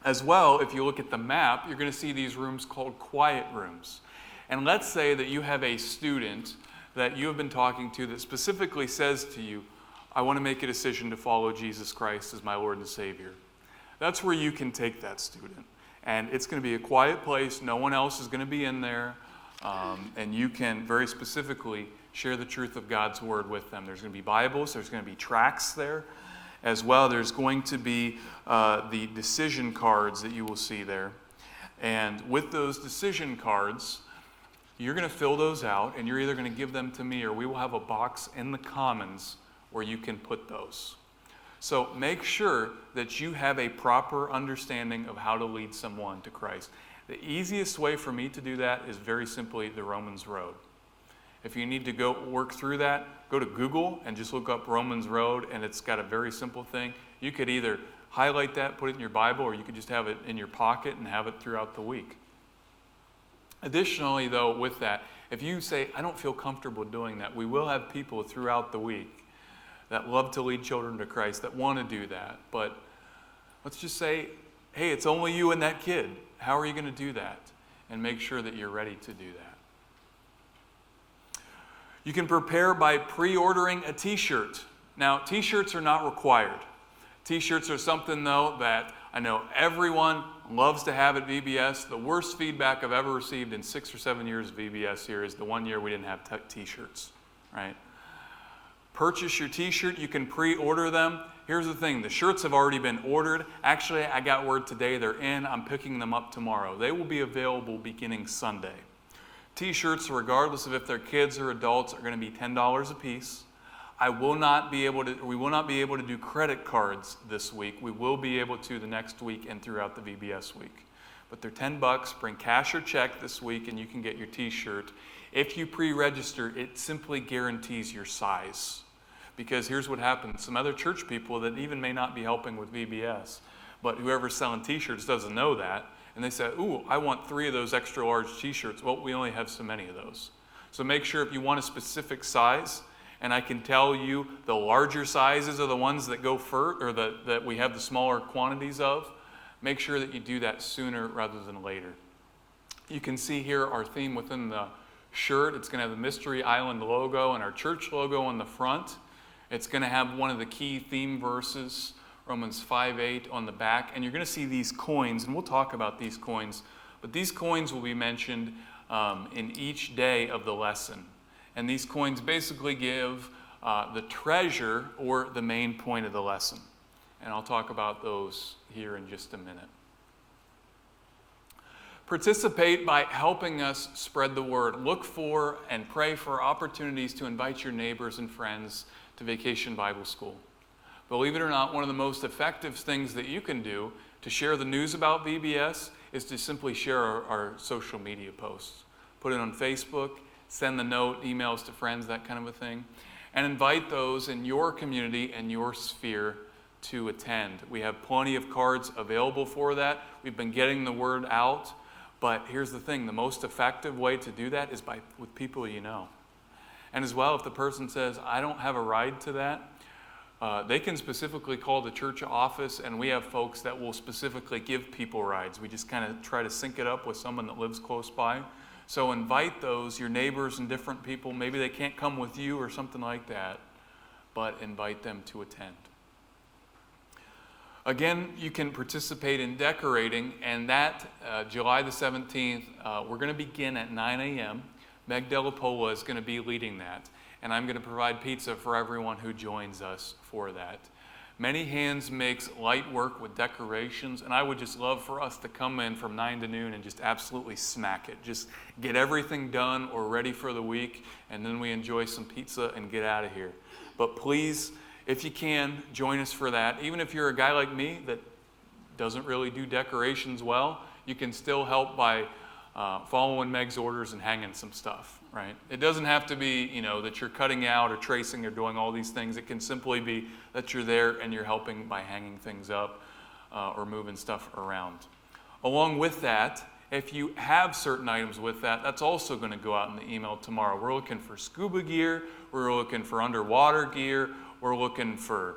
[SPEAKER 1] As well, if you look at the map, you're going to see these rooms called quiet rooms. And let's say that you have a student that you have been talking to that specifically says to you, I want to make a decision to follow Jesus Christ as my Lord and Savior. That's where you can take that student. And it's going to be a quiet place. No one else is going to be in there. And you can very specifically share the truth of God's Word with them. There's going to be Bibles. There's going to be tracts there. As well, there's going to be the decision cards that you will see there. And with those decision cards, you're going to fill those out, and you're either going to give them to me, or we will have a box in the Commons where you can put those. So make sure that you have a proper understanding of how to lead someone to Christ. The easiest way for me to do that is very simply the Romans Road. If you need to go work through that, go to Google and just look up Romans Road, and it's got a very simple thing. You could either highlight that, put it in your Bible, or you could just have it in your pocket and have it throughout the week. Additionally, though, with that, if you say, I don't feel comfortable doing that, we will have people throughout the week that love to lead children to Christ that want to do that. But let's just say, hey, it's only you and that kid. How are you going to do that? And make sure that you're ready to do that. You can prepare by pre-ordering a t-shirt. Now, t-shirts are not required. T-shirts are something, though, that I know everyone loves to have at VBS. The worst feedback I've ever received in 6 or 7 years of VBS here is the one year we didn't have t-shirts, right? Purchase your t-shirt. You can pre-order them. Here's the thing. The shirts have already been ordered. Actually, I got word today they're in. I'm picking them up tomorrow. They will be available beginning Sunday. T-shirts, regardless of if they're kids or adults, are going to be $10 a piece. We will not be able to do credit cards this week. We will be able to the next week and throughout the VBS week. But they're $10. Bring cash or check this week and you can get your t-shirt. If you pre-register, it simply guarantees your size. Because here's what happens. Some other church people that even may not be helping with VBS, but whoever's selling t-shirts doesn't know that. And they say, ooh, I want 3 of those extra large t-shirts. Well, we only have so many of those. So make sure if you want a specific size, and I can tell you the larger sizes are the ones that go first, or that we have the smaller quantities of, make sure that you do that sooner rather than later. You can see here our theme within the shirt. It's going to have the Mystery Island logo and our church logo on the front. It's going to have one of the key theme verses, Romans 5:8 on the back, and you're going to see these coins, and we'll talk about these coins, but these coins will be mentioned in each day of the lesson. And these coins basically give the treasure or the main point of the lesson. And I'll talk about those here in just a minute. Participate by helping us spread the word. Look for and pray for opportunities to invite your neighbors and friends to Vacation Bible School. Believe it or not, one of the most effective things that you can do to share the news about VBS is to simply share our social media posts. Put it on Facebook, send the note, emails to friends, that kind of a thing, and invite those in your community and your sphere to attend. We have plenty of cards available for that. We've been getting the word out, but here's the thing, the most effective way to do that is with people you know. And as well, if the person says, I don't have a ride to that, they can specifically call the church office, and we have folks that will specifically give people rides. We just kind of try to sync it up with someone that lives close by. So invite those, your neighbors and different people. Maybe they can't come with you or something like that, but invite them to attend. Again, you can participate in decorating, and that July the 17th, we're going to begin at 9 a.m. Meg Delapola is going to be leading that. And I'm going to provide pizza for everyone who joins us for that. Many Hands makes light work with decorations, and I would just love for us to come in from 9 to noon and just absolutely smack it. Just get everything done or ready for the week, and then we enjoy some pizza and get out of here. But please, if you can, join us for that. Even if you're a guy like me that doesn't really do decorations well, you can still help by following Meg's orders and hanging some stuff, right? It doesn't have to be, that you're cutting out or tracing or doing all these things. It can simply be that you're there and you're helping by hanging things up or moving stuff around. Along with that, If you have certain items with that, that's also going to go out in the email tomorrow. We're looking for scuba gear. We're looking for underwater gear. We're looking for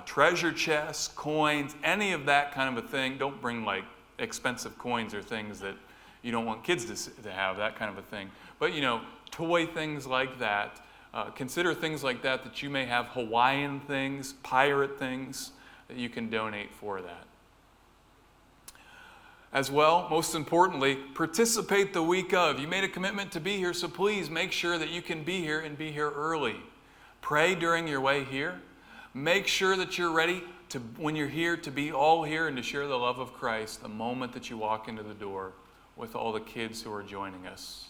[SPEAKER 1] treasure chests, coins, any of that kind of a thing. Don't bring like expensive coins or things that you don't want kids to have, that kind of a thing. But toy things like that. Consider things like that you may have, Hawaiian things, pirate things that you can donate for that. As well, most importantly, participate the week of. You made a commitment to be here, so please make sure that you can be here and be here early. Pray during your way here. Make sure that you're ready to, when you're here, to be all here and to share the love of Christ the moment that you walk into the door with all the kids who are joining us.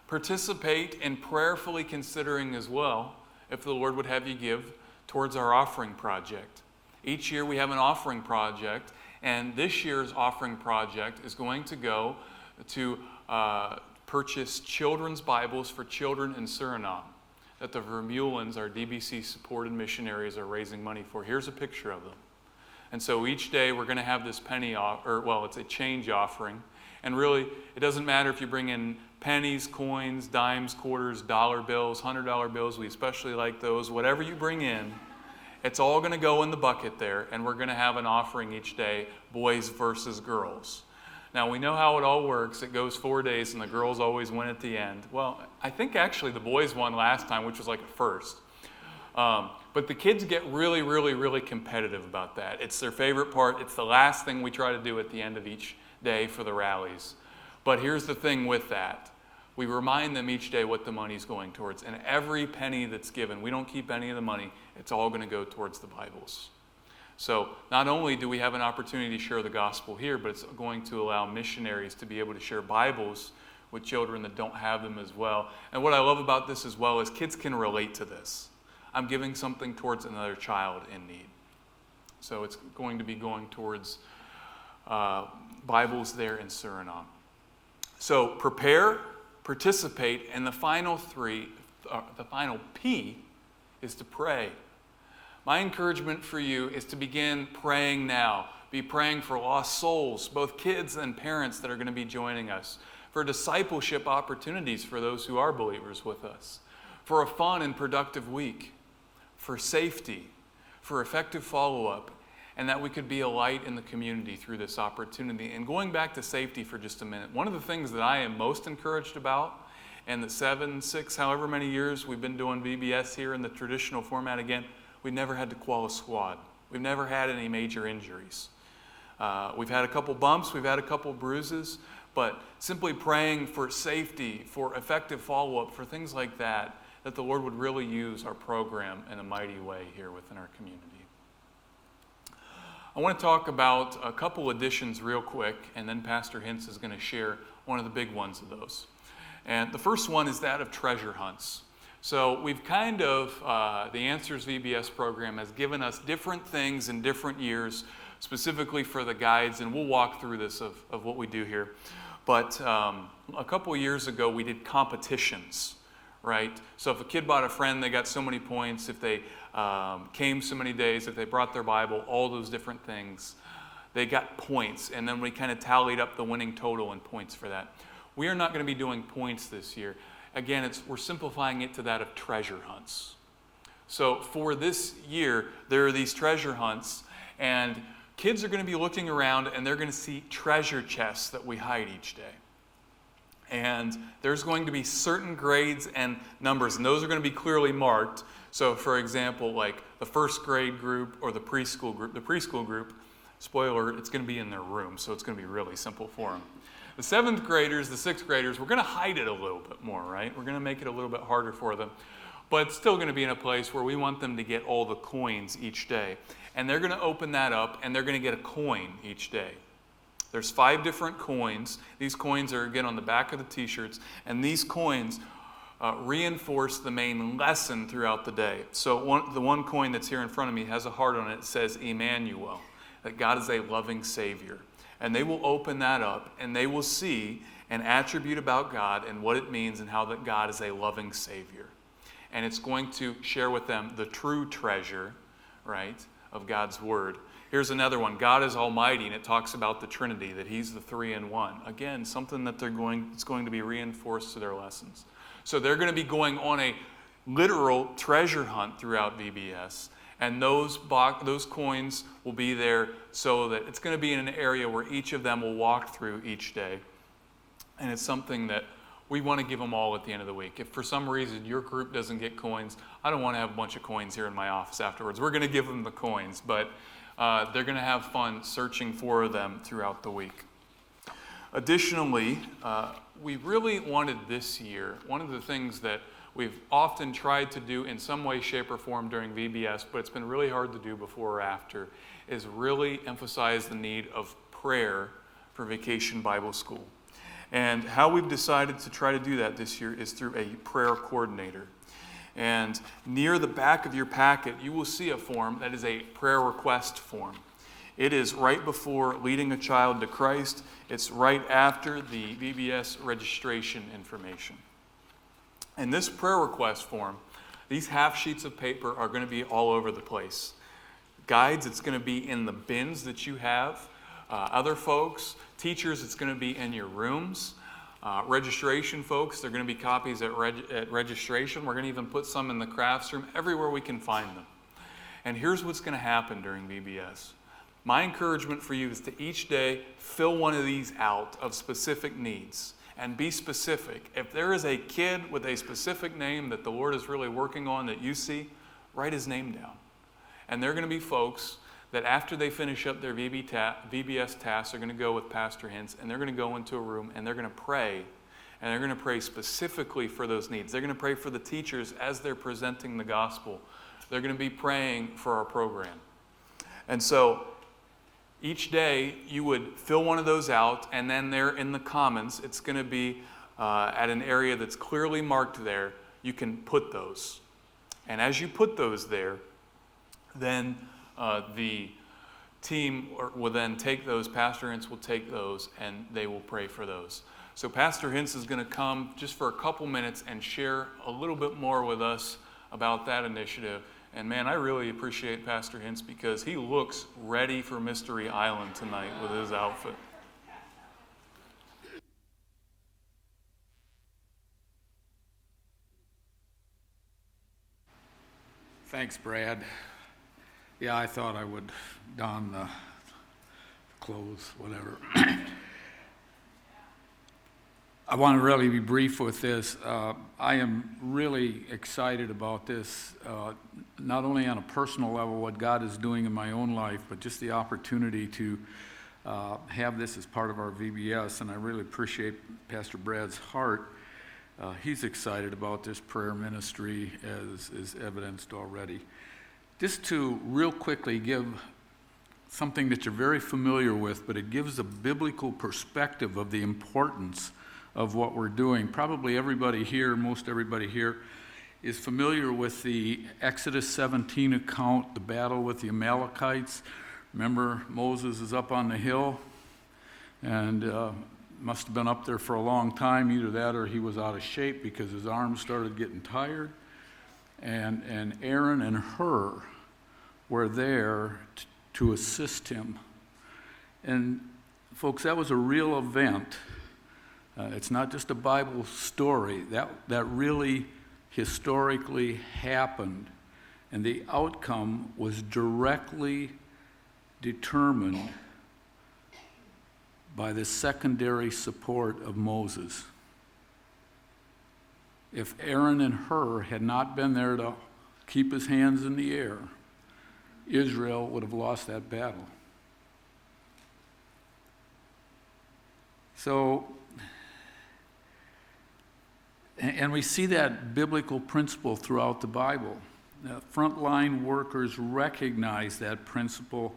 [SPEAKER 1] Participate in prayerfully considering as well, if the Lord would have you give, towards our offering project. Each year we have an offering project, and this year's offering project is going to go to purchase children's Bibles for children in Suriname that the Vermeulens, our DBC-supported missionaries, are raising money for. Here's a picture of them. And so each day we're going to have this it's a change offering. And really, it doesn't matter if you bring in pennies, coins, dimes, quarters, dollar bills, $100 bills. We especially like those. Whatever you bring in, it's all going to go in the bucket there, and we're going to have an offering each day, boys versus girls. Now, we know how it all works. It goes 4 days, and the girls always win at the end. Well, I think actually the boys won last time, which was like a first. But the kids get really, really, really competitive about that. It's their favorite part. It's the last thing we try to do at the end of each day for the rallies. But here's the thing with that. We remind them each day what the money's going towards. And every penny that's given, we don't keep any of the money. It's all going to go towards the Bibles. So not only do we have an opportunity to share the gospel here, but it's going to allow missionaries to be able to share Bibles with children that don't have them as well. And what I love about this as well is kids can relate to this. I'm giving something towards another child in need. So it's going to be going towards Bibles there in Suriname. So prepare, participate, and the final P is to pray. My encouragement for you is to begin praying now. Be praying for lost souls, both kids and parents that are going to be joining us, for discipleship opportunities for those who are believers with us, for a fun and productive week, for safety, for effective follow-up, and that we could be a light in the community through this opportunity. And going back to safety for just a minute, one of the things that I am most encouraged about in the 7, 6, however many years we've been doing VBS here in the traditional format again, we never had to call a squad. We've never had any major injuries. We've had a couple bumps, we've had a couple bruises, but simply praying for safety, for effective follow-up, for things like that, that the Lord would really use our program in a mighty way here within our community. I want to talk about a couple additions real quick, and then Pastor Hintz is going to share one of the big ones of those. And the first one is that of treasure hunts. So we've kind of, the Answers VBS program has given us different things in different years, specifically for the guides, and we'll walk through this of what we do here. But a couple of years ago, we did competitions, right? So if a kid bought a friend, they got so many points. If they came so many days, if they brought their Bible, all those different things, they got points. And then we kind of tallied up the winning total and points for that. We are not going to be doing points this year. Again, we're simplifying it to that of treasure hunts. So for this year, there are these treasure hunts, and kids are going to be looking around, and they're going to see treasure chests that we hide each day. And there's going to be certain grades and numbers, and those are going to be clearly marked. So for example, like the first grade group or the preschool group, spoiler alert, it's going to be in their room, so it's going to be really simple for them. The 7th graders, the 6th graders, we're going to hide it a little bit more, right? We're going to make it a little bit harder for them. But it's still going to be in a place where we want them to get all the coins each day. And they're going to open that up, and they're going to get a coin each day. There's 5 different coins. These coins are, again, on the back of the t-shirts. And these coins reinforce the main lesson throughout the day. So the one coin that's here in front of me has a heart on it. It says Emmanuel, that God is a loving Savior. And they will open that up, and they will see an attribute about God and what it means and how that God is a loving Savior. And it's going to share with them the true treasure, right, of God's Word. Here's another one. God is Almighty, and it talks about the Trinity, that He's the three in one. Again, something that it's going to be reinforced to their lessons. So they're going to be going on a literal treasure hunt throughout VBS, and those coins will be there so that it's going to be in an area where each of them will walk through each day. And it's something that we want to give them all at the end of the week. If for some reason your group doesn't get coins, I don't want to have a bunch of coins here in my office afterwards. We're going to give them the coins, but they're going to have fun searching for them throughout the week. Additionally, we really wanted this year, one of the things that we've often tried to do in some way, shape, or form during VBS, but it's been really hard to do before or after, is really emphasize the need of prayer for Vacation Bible School. And how we've decided to try to do that this year is through a prayer coordinator. And near the back of your packet, you will see a form that is a prayer request form. It is right before leading a child to Christ. It's right after the VBS registration information. And this prayer request form, these half sheets of paper are going to be all over the place. Guides, it's going to be in the bins that you have. Other folks, teachers, it's going to be in your rooms. Registration folks, they're going to be copies at registration. We're going to even put some in the crafts room, everywhere we can find them. And here's what's going to happen during VBS. My encouragement for you is to each day fill one of these out of specific needs and be specific. If there is a kid with a specific name that the Lord is really working on that you see, write his name down. And there are going to be folks that after they finish up their VBS tasks, they're going to go with Pastor Hintz, and they're going to go into a room and they're going to pray. And they're going to pray specifically for those needs. They're going to pray for the teachers as they're presenting the gospel. They're going to be praying for our program. And so each day you would fill one of those out, and then there in the commons, it's going to be at an area that's clearly marked there. You can put those. And as you put those there, then the team will then take those, Pastor Hintz will take those, and they will pray for those. So Pastor Hintz is going to come just for a couple minutes and share a little bit more with us about that initiative. And man, I really appreciate Pastor Hintz because he looks ready for Mystery Island tonight with his outfit.
[SPEAKER 6] Thanks, Brad. Yeah, I thought I would don the clothes, whatever. I want to really be brief with this. I am really excited about this, not only on a personal level, what God is doing in my own life, but just the opportunity to have this as part of our VBS, and I really appreciate Pastor Brad's heart. He's excited about this prayer ministry, as is evidenced already. Just to real quickly give something that you're very familiar with, but it gives a biblical perspective of the importance of what we're doing. Probably everybody here, most everybody here, is familiar with the Exodus 17 account, the battle with the Amalekites. Remember, Moses is up on the hill, and must have been up there for a long time. Either that or he was out of shape because his arms started getting tired. And Aaron and Hur were there to assist him. And folks, that was a real event. It's not just a Bible story. That really historically happened. And the outcome was directly determined by the secondary support of Moses. If Aaron and Hur had not been there to keep his hands in the air, Israel would have lost that battle. So, and we see that biblical principle throughout the Bible. Frontline workers recognize that principle,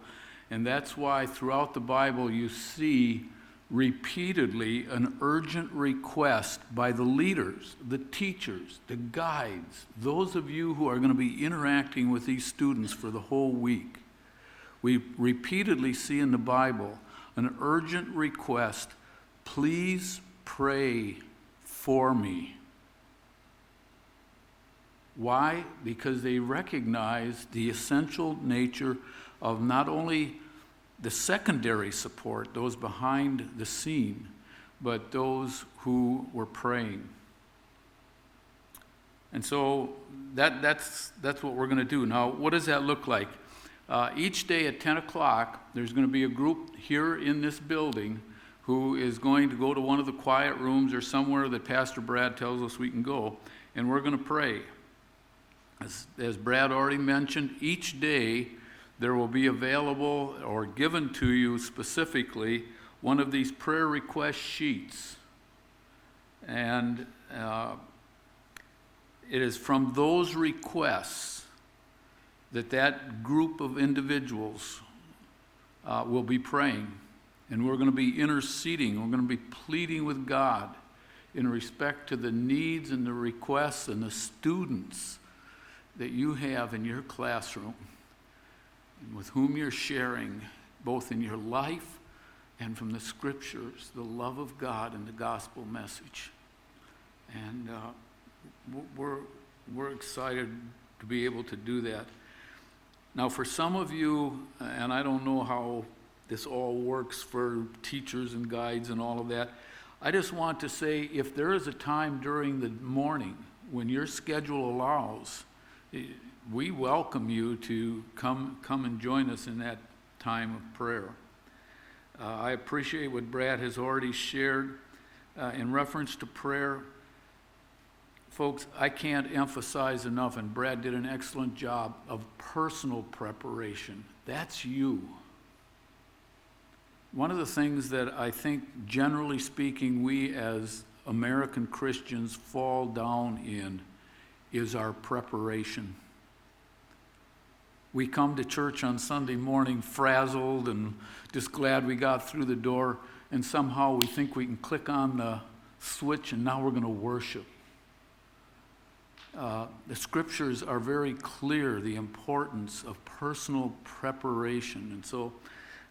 [SPEAKER 6] and that's why throughout the Bible you see repeatedly an urgent request by the leaders, the teachers, the guides, those of you who are going to be interacting with these students for the whole week. We repeatedly see in the Bible an urgent request, please pray for me. Why? Because they recognize the essential nature of not only the secondary support, those behind the scene, but those who were praying. And so that's what we're going to do. Now, what does that look like? Each day at 10 o'clock, there's going to be a group here in this building who is going to go to one of the quiet rooms or somewhere that Pastor Brad tells us we can go, and we're going to pray. As Brad already mentioned, each day there will be available or given to you specifically one of these prayer request sheets. And it is from those requests that group of individuals will be praying. And we're going to be interceding. We're going to be pleading with God in respect to the needs and the requests and the students that you have in your classroom and with whom you're sharing, both in your life and from the scriptures, the love of God and the gospel message. And we're excited to be able to do that. Now, for some of you, and I don't know how this all works for teachers and guides and all of that, I just want to say, if there is a time during the morning when your schedule allows, we welcome you to come and join us in that time of prayer. I appreciate what Brad has already shared in reference to prayer. Folks, I can't emphasize enough, and Brad did an excellent job of personal preparation. That's you. One of the things that I think, generally speaking, we as American Christians fall down in is our preparation. We come to church on Sunday morning frazzled and just glad we got through the door, and somehow we think we can click on the switch and now we're going to worship. The scriptures are very clear, the importance of personal preparation, and so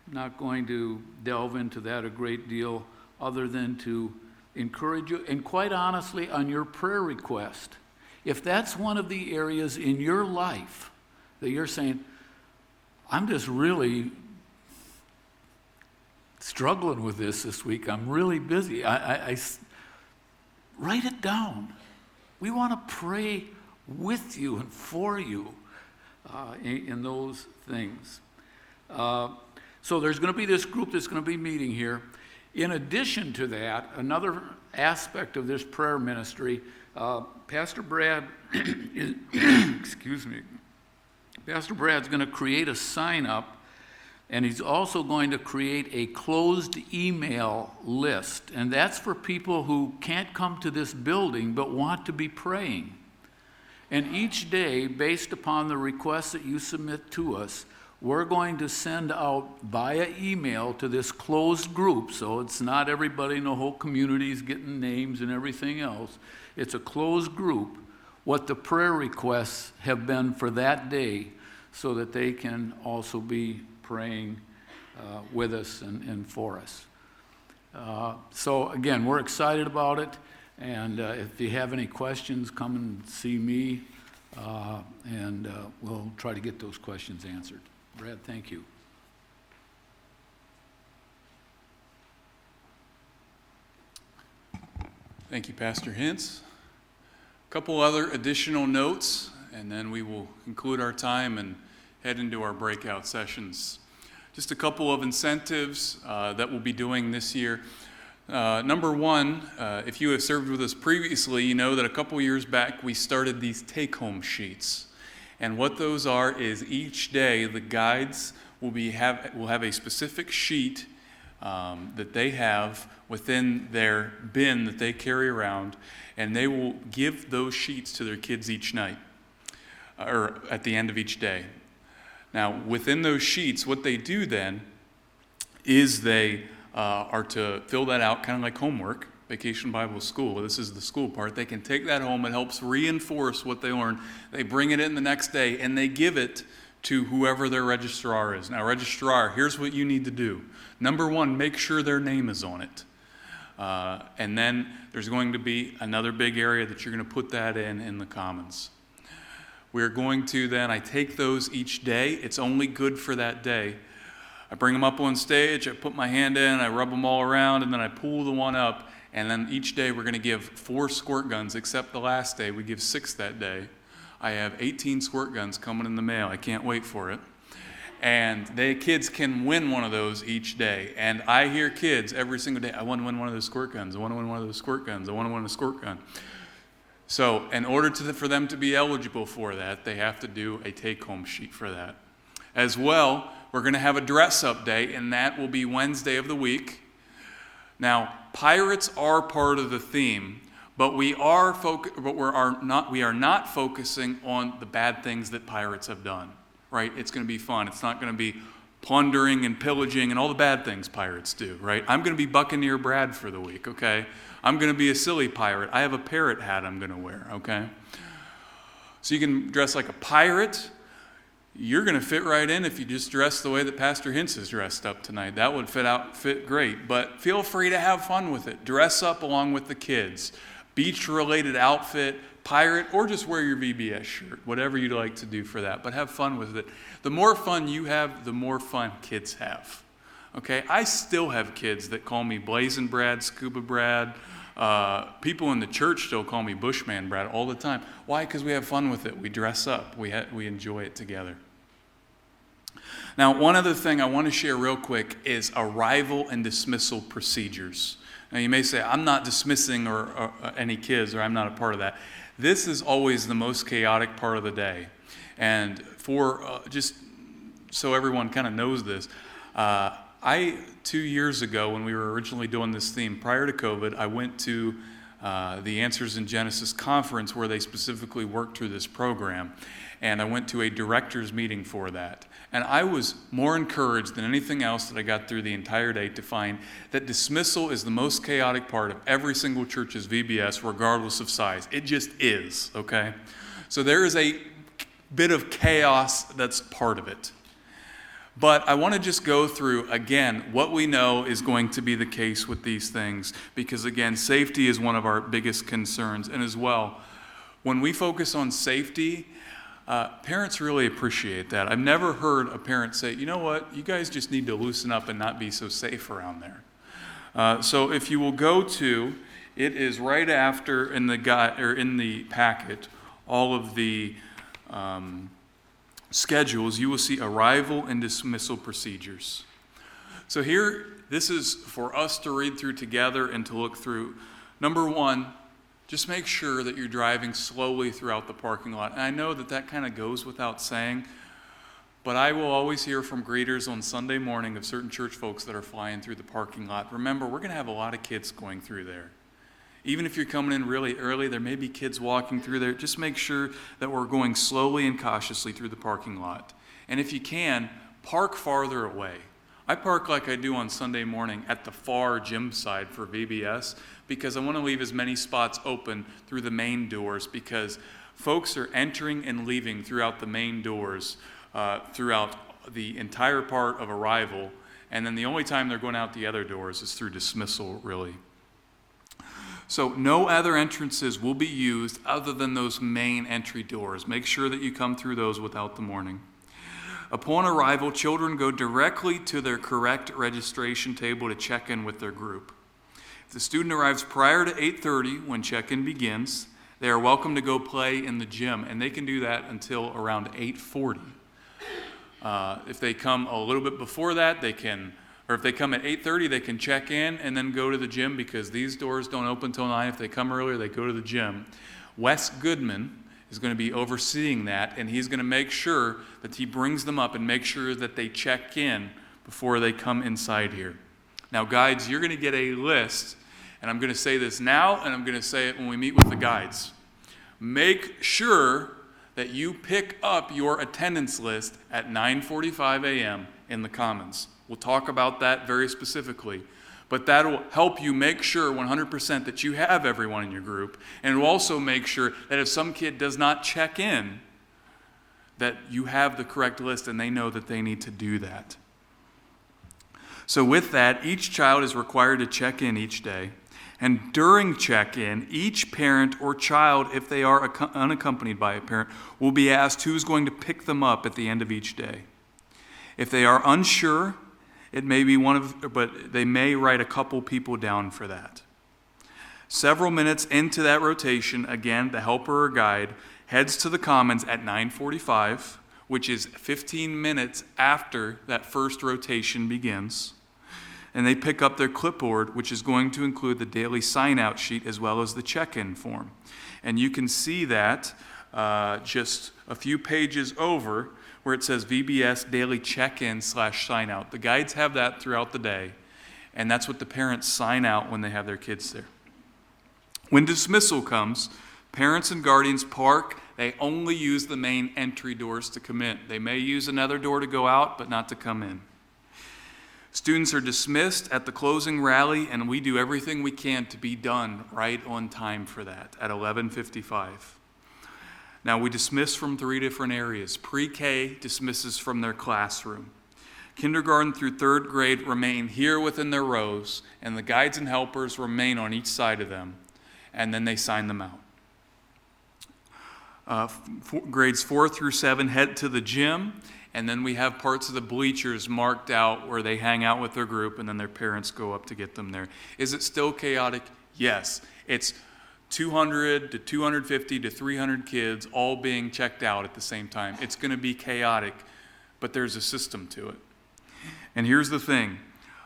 [SPEAKER 6] I'm not going to delve into that a great deal other than to encourage you, and quite honestly, on your prayer request, if that's one of the areas in your life that you're saying, I'm just really struggling with this week, I'm really busy, I write it down. We want to pray with you and for you in those things. So there's going to be this group that's going to be meeting here. In addition to that, another aspect of this prayer ministry, Pastor Brad, Pastor Brad's going to create a sign-up, and he's also going to create a closed email list. And that's for people who can't come to this building but want to be praying. And each day, based upon the requests that you submit to us, we're going to send out via email to this closed group. So it's not everybody in the whole community is getting names and everything else. It's a closed group, what the prayer requests have been for that day, so that they can also be praying with us and for us. So again, we're excited about it, and if you have any questions, come and see me, and we'll try to get those questions answered. Brad, thank you.
[SPEAKER 1] Thank you, Pastor Hintz. A couple other additional notes, and then we will conclude our time and head into our breakout sessions. Just a couple of incentives that we'll be doing this year. Number one, if you have served with us previously, you know that a couple years back we started these take-home sheets. And what those are is each day the guides will have a specific sheet that they have within their bin that they carry around, and they will give those sheets to their kids each night, or at the end of each day. Now, within those sheets, what they do then is they are to fill that out kind of like homework, Vacation Bible School. This is the school part. They can take that home. It helps reinforce what they learned. They bring it in the next day, and they give it to whoever their registrar is. Now, registrar, here's what you need to do. Number one, make sure their name is on it. And then there's going to be another big area that you're going to put that in the Commons. we're going to then, I take those each day. It's only good for that day. I bring them up on stage, I put my hand in, I rub them all around, and then I pull the one up, and then each day we're going to give 4 squirt guns, except the last day, we give 6 that day. I have 18 squirt guns coming in the mail. I can't wait for it. And kids can win one of those each day. And I hear kids every single day, I want to win one of those squirt guns, I want to win one of those squirt guns, I want to win a squirt gun. So in order for them to be eligible for that, they have to do a take-home sheet for that. As well, we're going to have a dress-up day, and that will be Wednesday of the week. Now, pirates are part of the theme, but we are not focusing on the bad things that pirates have done, right? It's going to be fun. It's not going to be plundering and pillaging and all the bad things pirates do, right? I'm going to be Buccaneer Brad for the week, okay? I'm going to be a silly pirate. I have a parrot hat I'm going to wear, okay? So you can dress like a pirate. You're going to fit right in if you just dress the way that Pastor Hintz is dressed up tonight. That would fit great. But feel free to have fun with it. Dress up along with the kids. Beach-related outfit, pirate, or just wear your VBS shirt. Whatever you'd like to do for that. But have fun with it. The more fun you have, the more fun kids have. Okay? I still have kids that call me Blazing Brad, Scuba Brad. People in the church still call me Bushman Brad all the time. Why? Because we have fun with it. We dress up. We enjoy it together. Now, one other thing I want to share real quick is arrival and dismissal procedures. Now, you may say, I'm not dismissing or any kids, or I'm not a part of that. This is always the most chaotic part of the day. And for just so everyone kind of knows this, 2 years ago, when we were originally doing this theme, prior to COVID, I went to the Answers in Genesis conference where they specifically worked through this program. And I went to a director's meeting for that. And I was more encouraged than anything else that I got through the entire day to find that dismissal is the most chaotic part of every single church's VBS, regardless of size. It just is, okay? So there is a bit of chaos that's part of it. But I want to just go through, again, what we know is going to be the case with these things. Because, again, safety is one of our biggest concerns. And as well, when we focus on safety, parents really appreciate that. I've never heard a parent say, you know what, you guys just need to loosen up and not be so safe around there. So if you will go to, it is right after in the packet, all of the schedules, you will see arrival and dismissal procedures. So here, this is for us to read through together and to look through. Number 1, just make sure that you're driving slowly throughout the parking lot. And I know that kind of goes without saying, but I will always hear from greeters on Sunday morning of certain church folks that are flying through the parking lot. Remember, we're going to have a lot of kids going through there. Even if you're coming in really early, there may be kids walking through there. Just make sure that we're going slowly and cautiously through the parking lot. And if you can, park farther away. I park like I do on Sunday morning at the far gym side for VBS because I want to leave as many spots open through the main doors because folks are entering and leaving throughout the main doors throughout the entire part of arrival. And then the only time they're going out the other doors is through dismissal, really. So no other entrances will be used other than those main entry doors. Make sure that you come through those without the mourning. Upon arrival, children go directly to their correct registration table to check in with their group. If the student arrives prior to 8:30 when check-in begins, they are welcome to go play in the gym, and they can do that until around 8:40. If they come a little bit before that, they can, or if they come at 8:30, they can check in and then go to the gym because these doors don't open until 9. If they come earlier, they go to the gym. Wes Goodman is going to be overseeing that, and he's going to make sure that he brings them up and make sure that they check in before they come inside here. Now, guides, you're going to get a list, and I'm going to say this now, and I'm going to say it when we meet with the guides. Make sure that you pick up your attendance list at 9:45 a.m. in the Commons. We'll talk about that very specifically. But that will help you make sure 100% that you have everyone in your group. And it will also make sure that if some kid does not check in, that you have the correct list and they know that they need to do that. So with that, each child is required to check in each day. And during check-in, each parent or child, if they are unaccompanied by a parent, will be asked who's going to pick them up at the end of each day. If they are unsure, it may be but they may write a couple people down for that. Several minutes into that rotation, again, the helper or guide heads to the commons at 9:45, which is 15 minutes after that first rotation begins. And they pick up their clipboard, which is going to include the daily sign-out sheet as well as the check-in form. And you can see that just a few pages over where it says VBS Daily Check-in /sign-out. The guides have that throughout the day, and that's what the parents sign out when they have their kids there. When dismissal comes, parents and guardians park. They only use the main entry doors to come in. They may use another door to go out, but not to come in. Students are dismissed at the closing rally, and we do everything we can to be done right on time for that at 11:55. Now, we dismiss from 3 different areas. Pre-K dismisses from their classroom. Kindergarten through 3rd grade remain here within their rows, and the guides and helpers remain on each side of them, and then they sign them out. Grades 4 through 7 head to the gym, and then we have parts of the bleachers marked out where they hang out with their group, and then their parents go up to get them there. Is it still chaotic? Yes. It's 200 to 250 to 300 kids all being checked out at the same time. It's going to be chaotic, but there's a system to it. And here's the thing.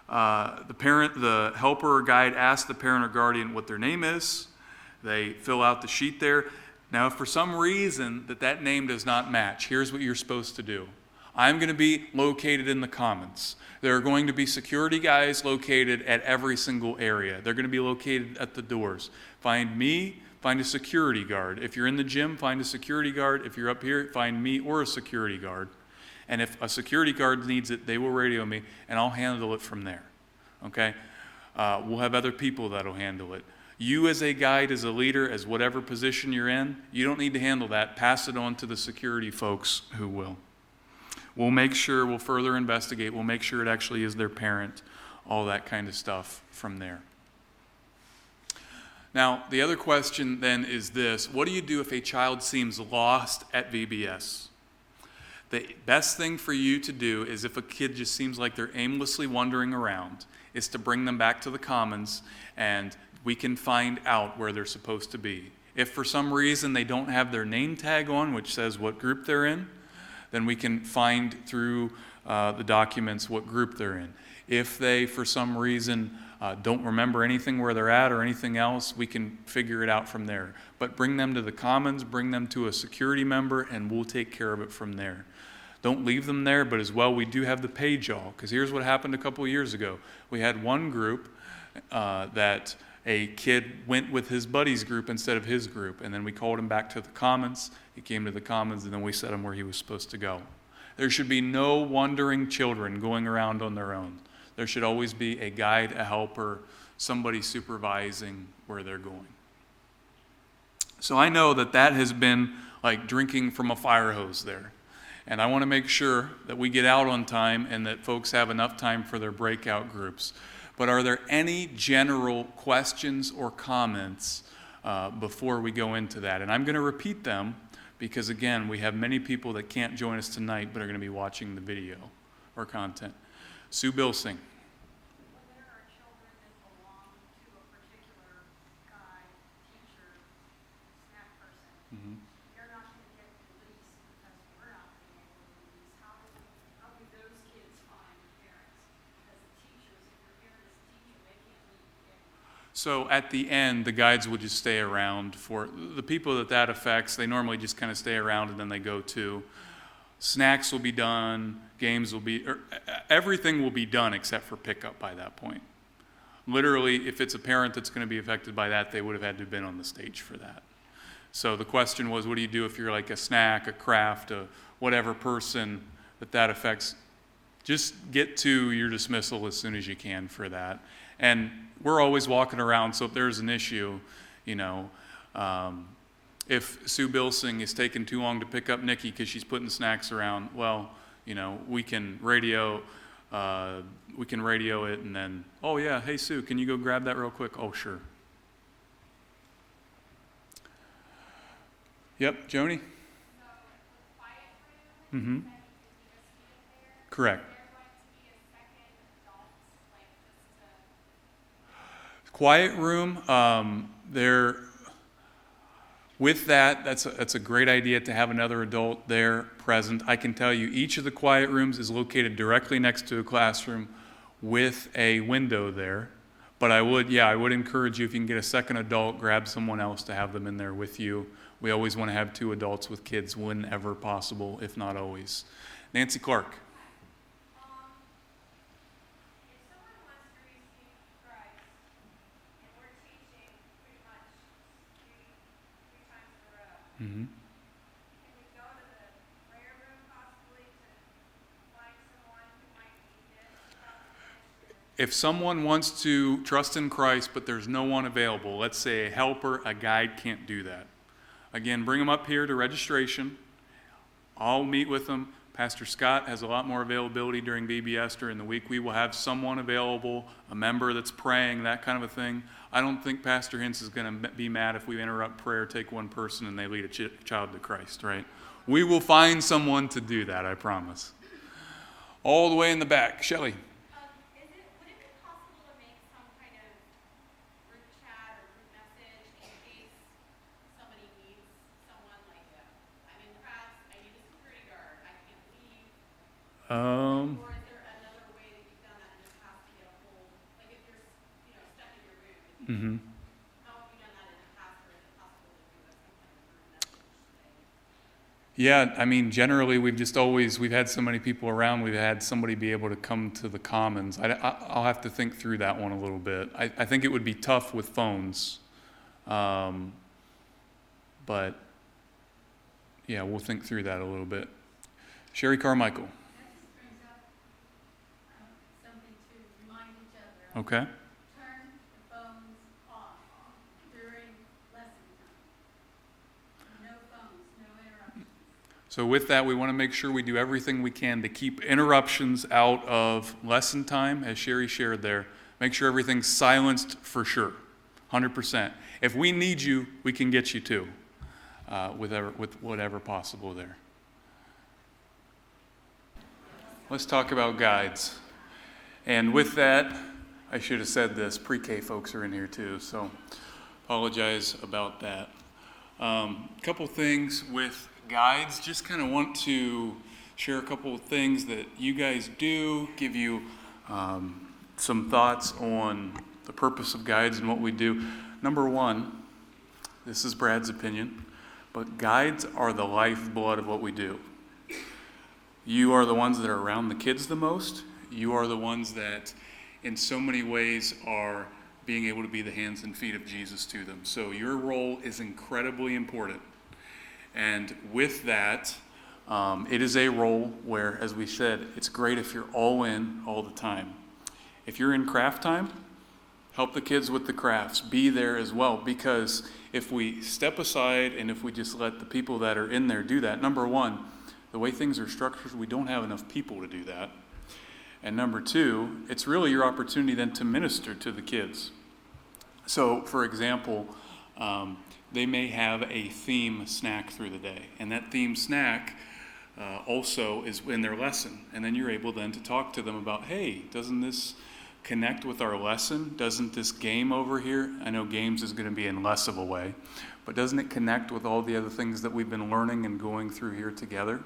[SPEAKER 1] The helper or guide asks the parent or guardian what their name is. They fill out the sheet there. Now, if for some reason that name does not match, here's what you're supposed to do. I'm going to be located in the commons. There are going to be security guys located at every single area. They're going to be located at the doors. Find me, find a security guard. If you're in the gym, find a security guard. If you're up here, find me or a security guard. And if a security guard needs it, they will radio me, and I'll handle it from there. Okay? We'll have other people that'll handle it. You as a guide, as a leader, as whatever position you're in, you don't need to handle that. Pass it on to the security folks who will. We'll make sure, we'll further investigate, we'll make sure it actually is their parent, all that kind of stuff from there. Now, the other question then is this: what do you do if a child seems lost at VBS? The best thing for you to do is, if a kid just seems like they're aimlessly wandering around, is to bring them back to the commons, and we can find out where they're supposed to be. If for some reason they don't have their name tag on, which says what group they're in, then we can find through the documents what group they're in. If they, for some reason, don't remember anything where they're at or anything else, we can figure it out from there. But bring them to the commons, bring them to a security member, and we'll take care of it from there. Don't leave them there, but as well, we do have the page all, because here's what happened a couple of years ago. We had one group that a kid went with his buddy's group instead of his group, and then we called him back to the commons. He came to the commons, and then we set him where he was supposed to go. There should be no wandering children going around on their own. There should always be a guide, a helper, somebody supervising where they're going. So I know that has been like drinking from a fire hose there. And I want to make sure that we get out on time and that folks have enough time for their breakout groups. But are there any general questions or comments before we go into that? And I'm going to repeat them because, again, we have many people that can't join us tonight but are going to be watching the video or content. Sue Bilsing.
[SPEAKER 7] When there are children that belong to a particular guide, teacher, snack person, they're not going to get released because we're not being able to release. How do those kids find parents? Because the teachers, if your parent is a teacher, they can't leave anyway.
[SPEAKER 1] So at the end, the guides will just stay around for the people that affects. They normally just kind of stay around and then they go to. Snacks will be done, games will be, everything will be done except for pickup by that point. Literally, if it's a parent that's going to be affected by that, they would have had to have been on the stage for that. So the question was, what do you do if you're like a snack, a craft, a whatever person that affects? Just get to your dismissal as soon as you can for that. And we're always walking around, so if there's an issue, if Sue Bilsing is taking too long to pick up Nikki because she's putting snacks around, well, we can radio it and then, oh yeah, hey Sue, can you go grab that real quick? Oh, sure. Yep, Joni? Mm-hmm. Correct. Quiet room, there, with that, that's a great idea to have another adult there present. I can tell you each of the quiet rooms is located directly next to a classroom with a window there. But I would encourage you, if you can get a second adult, grab someone else to have them in there with you. We always want to have 2 adults with kids whenever possible, if not always. Nancy Clark. Mm-hmm.
[SPEAKER 7] Can we go to the prayer room possibly to find someone who might need this?
[SPEAKER 1] If someone wants to trust in Christ, but there's no one available, let's say a helper, a guide can't do that. Again, bring them up here to registration. I'll meet with them. Pastor Scott has a lot more availability during VBS during the week. We will have someone available, a member that's praying, that kind of a thing. I don't think Pastor Hintz is going to be mad if we interrupt prayer, take one person, and they lead a child to Christ, right? We will find someone to do that, I promise. All the way in the back. Shelley.
[SPEAKER 7] Would it be possible to make some kind of group chat or group message in case somebody needs someone like that? I'm in class, I need a security guard, I can't leave. Or is there another way that you've done that in the past to get a hold? Like if you're, stuck in your room,
[SPEAKER 1] Mm-hmm.
[SPEAKER 7] how have you done that in the past, or is it possible to do some kind of group message thing?
[SPEAKER 1] Yeah, I mean, generally, we've had so many people around, we've had somebody be able to come to the Commons. I'll have to think through that one a little bit. I think it would be tough with phones. But, yeah, we'll think through that a little bit. Sherry Carmichael.
[SPEAKER 7] That just brings up something to remind each other of.
[SPEAKER 1] Okay.
[SPEAKER 7] Turn the phones off during lesson time. No phones, no interruptions.
[SPEAKER 1] So with that, we want to make sure we do everything we can to keep interruptions out of lesson time, as Sherry shared there. Make sure everything's silenced for sure, 100%. If we need you, we can get you too, with whatever possible there. Let's talk about guides. And with that, I should have said this, pre-K folks are in here too, so apologize about that. Couple things with guides, just kind of want to share a couple of things that you guys do, give you some thoughts on the purpose of guides and what we do. Number one, this is Brad's opinion, but guides are the lifeblood of what we do. You are the ones that are around the kids the most. You are the ones that in so many ways are being able to be the hands and feet of Jesus to them. So your role is incredibly important. And with that, it is a role where, as we said, it's great if you're all in all the time. If you're in craft time, help the kids with the crafts. Be there as well, because if we step aside and if we just let the people that are in there do that, number one, the way things are structured, we don't have enough people to do that. And number two, it's really your opportunity then to minister to the kids. So, for example, they may have a theme snack through the day, and that theme snack also is in their lesson. And then you're able then to talk to them about, hey, doesn't this connect with our lesson? Doesn't this game over here, I know games is going to be in less of a way, but doesn't it connect with all the other things that we've been learning and going through here together?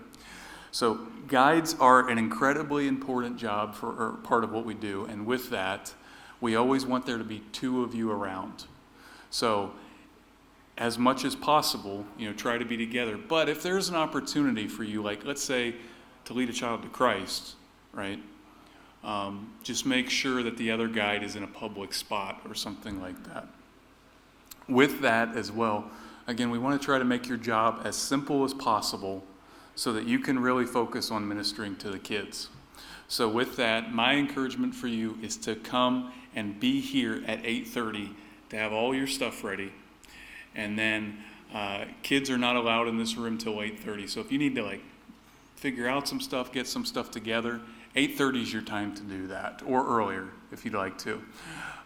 [SPEAKER 1] So guides are an incredibly important job or part of what we do, and with that, we always want there to be two of you around. So as much as possible, try to be together. But if there's an opportunity for you, like let's say to lead a child to Christ, right? Just make sure that the other guide is in a public spot or something like that. With that as well, again, we want to try to make your job as simple as possible so that you can really focus on ministering to the kids. So with that, my encouragement for you is to come and be here at 8:30 to have all your stuff ready. And then kids are not allowed in this room till 8:30. So if you need to figure out some stuff, get some stuff together, 8:30 is your time to do that, or earlier if you'd like to.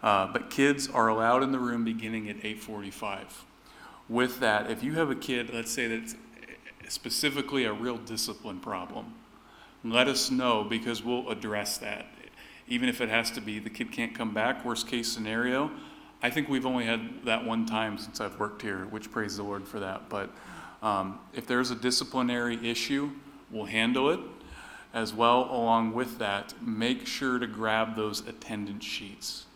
[SPEAKER 1] But kids are allowed in the room beginning at 8:45. with that, if you have a kid, let's say that's specifically a real discipline problem, let us know because we'll address that. Even if it has to be the kid can't come back, worst case scenario. I think we've only had that one time since I've worked here, which praise the Lord for that. But if there's a disciplinary issue, we'll handle it. As well, along with that, make sure to grab those attendance sheets.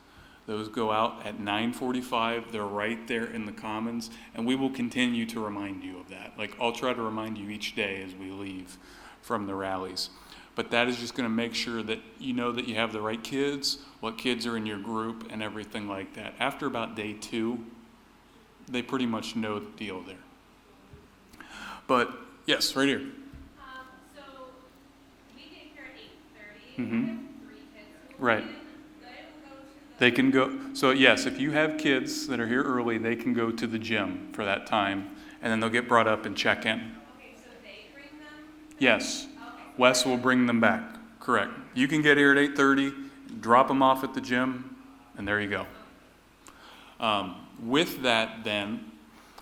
[SPEAKER 1] Those go out at 9:45. They're right there in the Commons, and we will continue to remind you of that. Like, I'll try to remind you each day as we leave from the rallies. But that is just going to make sure that you know that you have the right kids, what kids are in your group, and everything like that. After about day 2, they pretty much know the deal there. But, yes, right here.
[SPEAKER 7] So we get here at 8:30.
[SPEAKER 1] Mm-hmm.
[SPEAKER 7] I have 3 kids.
[SPEAKER 1] Right. They can go, so yes, if you have kids that are here early, they can go to the gym for that time, and then they'll get brought up and check in.
[SPEAKER 7] Okay, so they bring them?
[SPEAKER 1] Yes.
[SPEAKER 7] Okay.
[SPEAKER 1] Wes will bring them back, correct. You can get here at 8:30, drop them off at the gym, and there you go. With that then,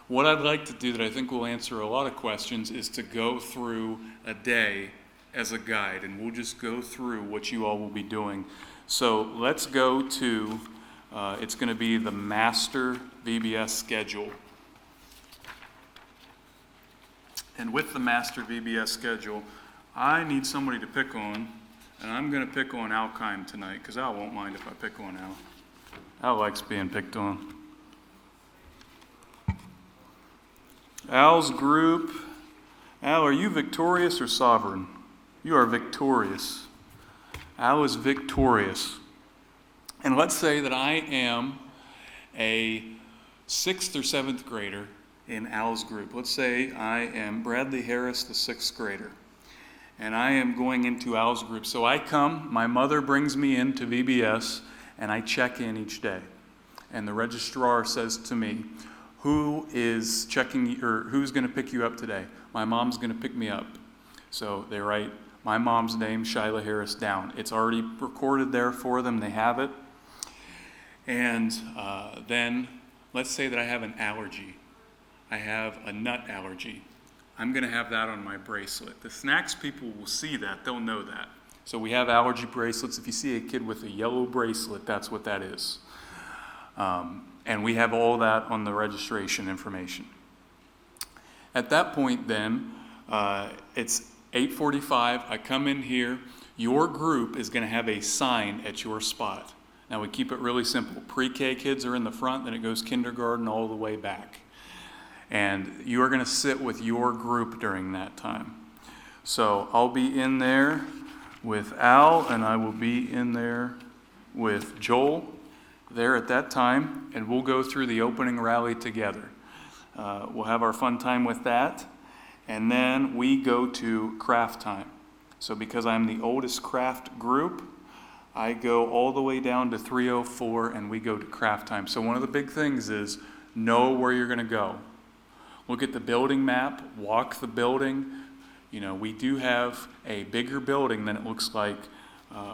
[SPEAKER 1] what I'd like to do that I think will answer a lot of questions is to go through a day as a guide, and we'll just go through what you all will be doing. So let's go to, it's going to be the master VBS schedule. And with the master VBS schedule, I need somebody to pick on, and I'm going to pick on Al Kime tonight, because Al won't mind if I pick on Al. Al likes being picked on. Al's group. Al, are you victorious or sovereign? You are victorious. Al is victorious. And let's say that I am a 6th or 7th grader in Al's group. Let's say I am Bradley Harris, the 6th grader. And I am going into Al's group. So I come, my mother brings me into VBS, and I check in each day. And the registrar says to me, who is checking, or who's going to pick you up today? My mom's going to pick me up. So they write my mom's name, Shyla Harris, down. It's already recorded there for them. They have it. And then let's say that I have an allergy. I have a nut allergy. I'm going to have that on my bracelet. The snacks people will see that. They'll know that. So we have allergy bracelets. If you see a kid with a yellow bracelet, that's what that is. And we have all that on the registration information. At that point then, it's 8:45. I come in here. Your group is going to have a sign at your spot. Now we keep it really simple. Pre-K kids are in the front, then it goes kindergarten all the way back. And you are going to sit with your group during that time. So I'll be in there with Al, and I will be in there with Joel there at that time, and we'll go through the opening rally together. We'll have our fun time with that, and then we go to craft time. So because I'm the oldest craft group, I go all the way down to 3:04, and we go to craft time. So one of the big things is know where you're going to go. Look at the building map, walk the building. You know, we do have a bigger building than it looks like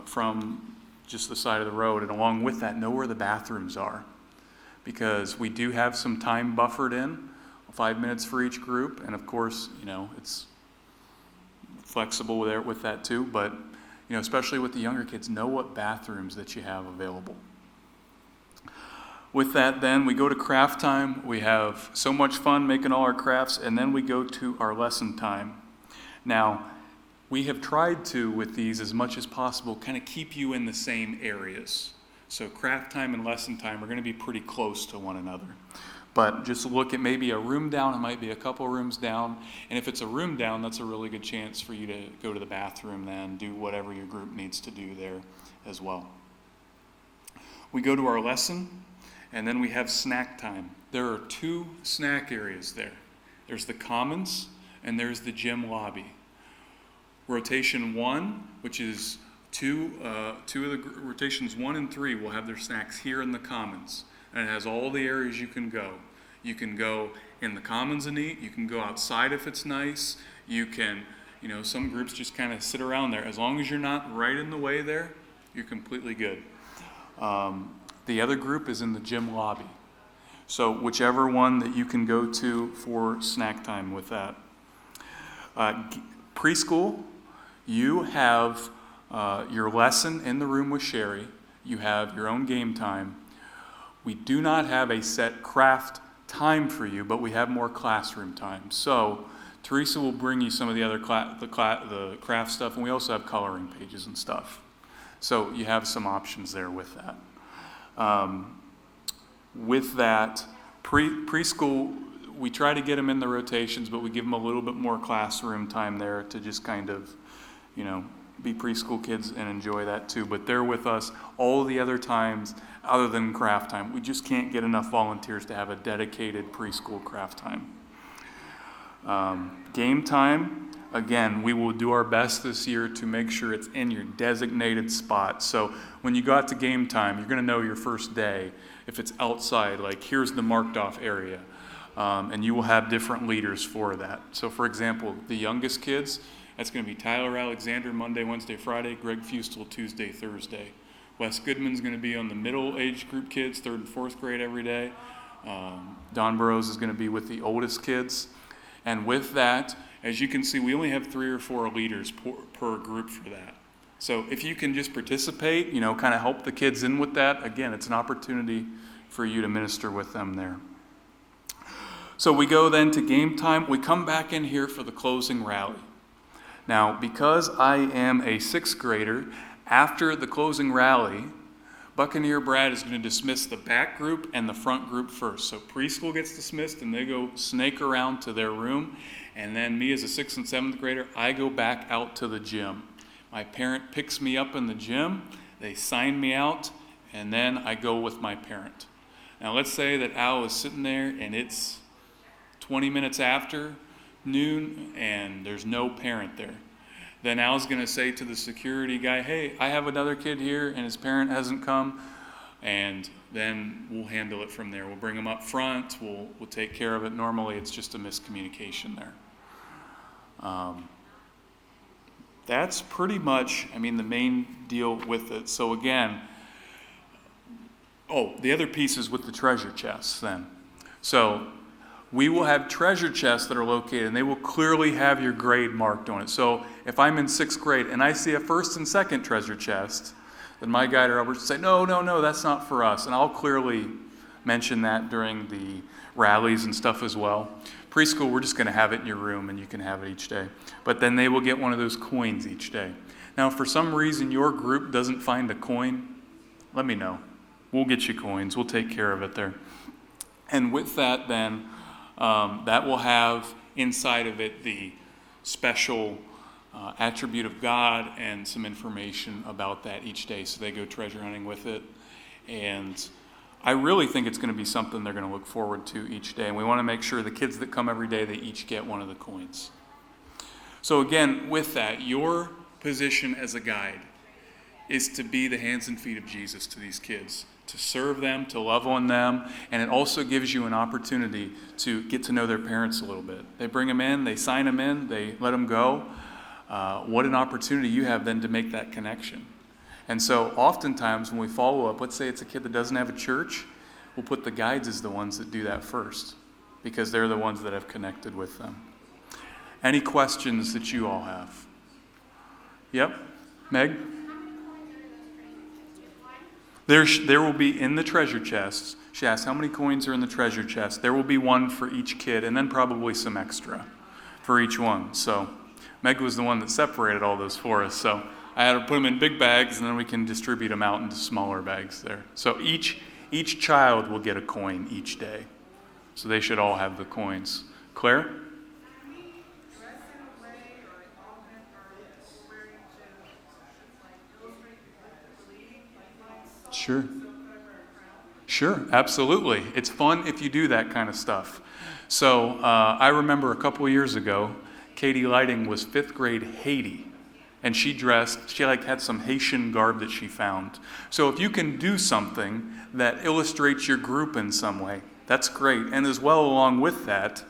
[SPEAKER 1] from just the side of the road. And along with that, know where the bathrooms are. Because we do have some time buffered in, 5 minutes for each group. And of course, you know, it's flexible there with that too. But, you know, especially with the younger kids, know what bathrooms that you have available. With that, then, we go to craft time. We have so much fun making all our crafts, and then we go to our lesson time. Now, we have tried to, with these, as much as possible, kind of keep you in the same areas. So craft time and lesson time are going to be pretty close to one another. But just look at maybe a room down. It might be a couple rooms down. And if it's a room down, that's a really good chance for you to go to the bathroom then, do whatever your group needs to do there as well. We go to our lesson. And then we have snack time. There are 2 snack areas there. There's the commons and there's the gym lobby. Rotation 1, which is two of the rotations 1 and 3 will have their snacks here in the commons. And it has all the areas you can go. You can go in the commons and eat. You can go outside if it's nice. You can, you know, some groups just kind of sit around there. As long as you're not right in the way there, you're completely good. The other group is in the gym lobby. So whichever one that you can go to for snack time with that. Preschool, you have your lesson in the room with Sherry. You have your own game time. We do not have a set craft time for you, but we have more classroom time. So Teresa will bring you some of the other the craft stuff, and we also have coloring pages and stuff. So you have some options there with that. Preschool, we try to get them in the rotations, but we give them a little bit more classroom time there to just kind of, be preschool kids and enjoy that too. But they're with us all the other times other than craft time. We just can't get enough volunteers to have a dedicated preschool craft time. Game time, again, we will do our best this year to make sure it's in your designated spot. So when you go out to game time, you're going to know your first day. If it's outside, like here's the marked off area. And you will have different leaders for that. So for example, the youngest kids, that's going to be Tyler Alexander Monday, Wednesday, Friday, Greg Fustel Tuesday, Thursday. Wes Goodman's going to be on the middle age group kids, 3rd and 4th grade every day. Don Burrows is going to be with the oldest kids. And with that, as you can see, we only have 3 or 4 leaders per group for that. So if you can just participate, kind of help the kids in with that, again, it's an opportunity for you to minister with them there. So we go then to game time. We come back in here for the closing rally. Now, because I am a 6th grader, after the closing rally, Buccaneer Brad is going to dismiss the back group and the front group first. So preschool gets dismissed and they go snake around to their room. And then me as a 6th and 7th grader, I go back out to the gym. My parent picks me up in the gym, they sign me out, and then I go with my parent. Now let's say that Al is sitting there and it's 20 minutes after noon and there's no parent there. Then Al's going to say to the security guy, hey, I have another kid here and his parent hasn't come, and then we'll handle it from there. We'll bring him up front, we'll take care of it. Normally it's just a miscommunication there. That's pretty much, the main deal with it. So again, the other piece is with the treasure chests then. So we will have treasure chests that are located, and they will clearly have your grade marked on it. So if I'm in 6th grade and I see a 1st and 2nd treasure chest, then my guide or elder will say, no, that's not for us. And I'll clearly mention that during the rallies and stuff as well. Preschool, we're just going to have it in your room, and you can have it each day. But then they will get one of those coins each day. Now, if for some reason your group doesn't find a coin, let me know. We'll get you coins. We'll take care of it there. And with that, then, that will have inside of it the special attribute of God and some information about that each day. So they go treasure hunting with it. And I really think it's going to be something they're going to look forward to each day. And we want to make sure the kids that come every day, they each get one of the coins. So again, with that, your position as a guide is to be the hands and feet of Jesus to these kids, to serve them, to love on them, and it also gives you an opportunity to get to know their parents a little bit. They bring them in, they sign them in, they let them go. What an opportunity you have then to make that connection. And so oftentimes when we follow up, let's say it's a kid that doesn't have a church, we'll put the guides as the ones that do that first, because they're the ones that have connected with them. Any questions that you all have? Yep, Meg? There will be in the treasure chests. She asked how many coins are in the treasure chest. There will be one for each kid, and then probably some extra for each one. So Meg was the one that separated all those for us. So I had to put them in big bags, and then we can distribute them out into smaller bags there. So each child will get a coin each day. So they should all have the coins. Claire? Sure, absolutely. It's fun if you do that kind of stuff. So I remember a couple of years ago, Katie Lighting was 5th grade Haiti, and she had some Haitian garb that she found. So if you can do something that illustrates your group in some way, that's great. And as well, along with that,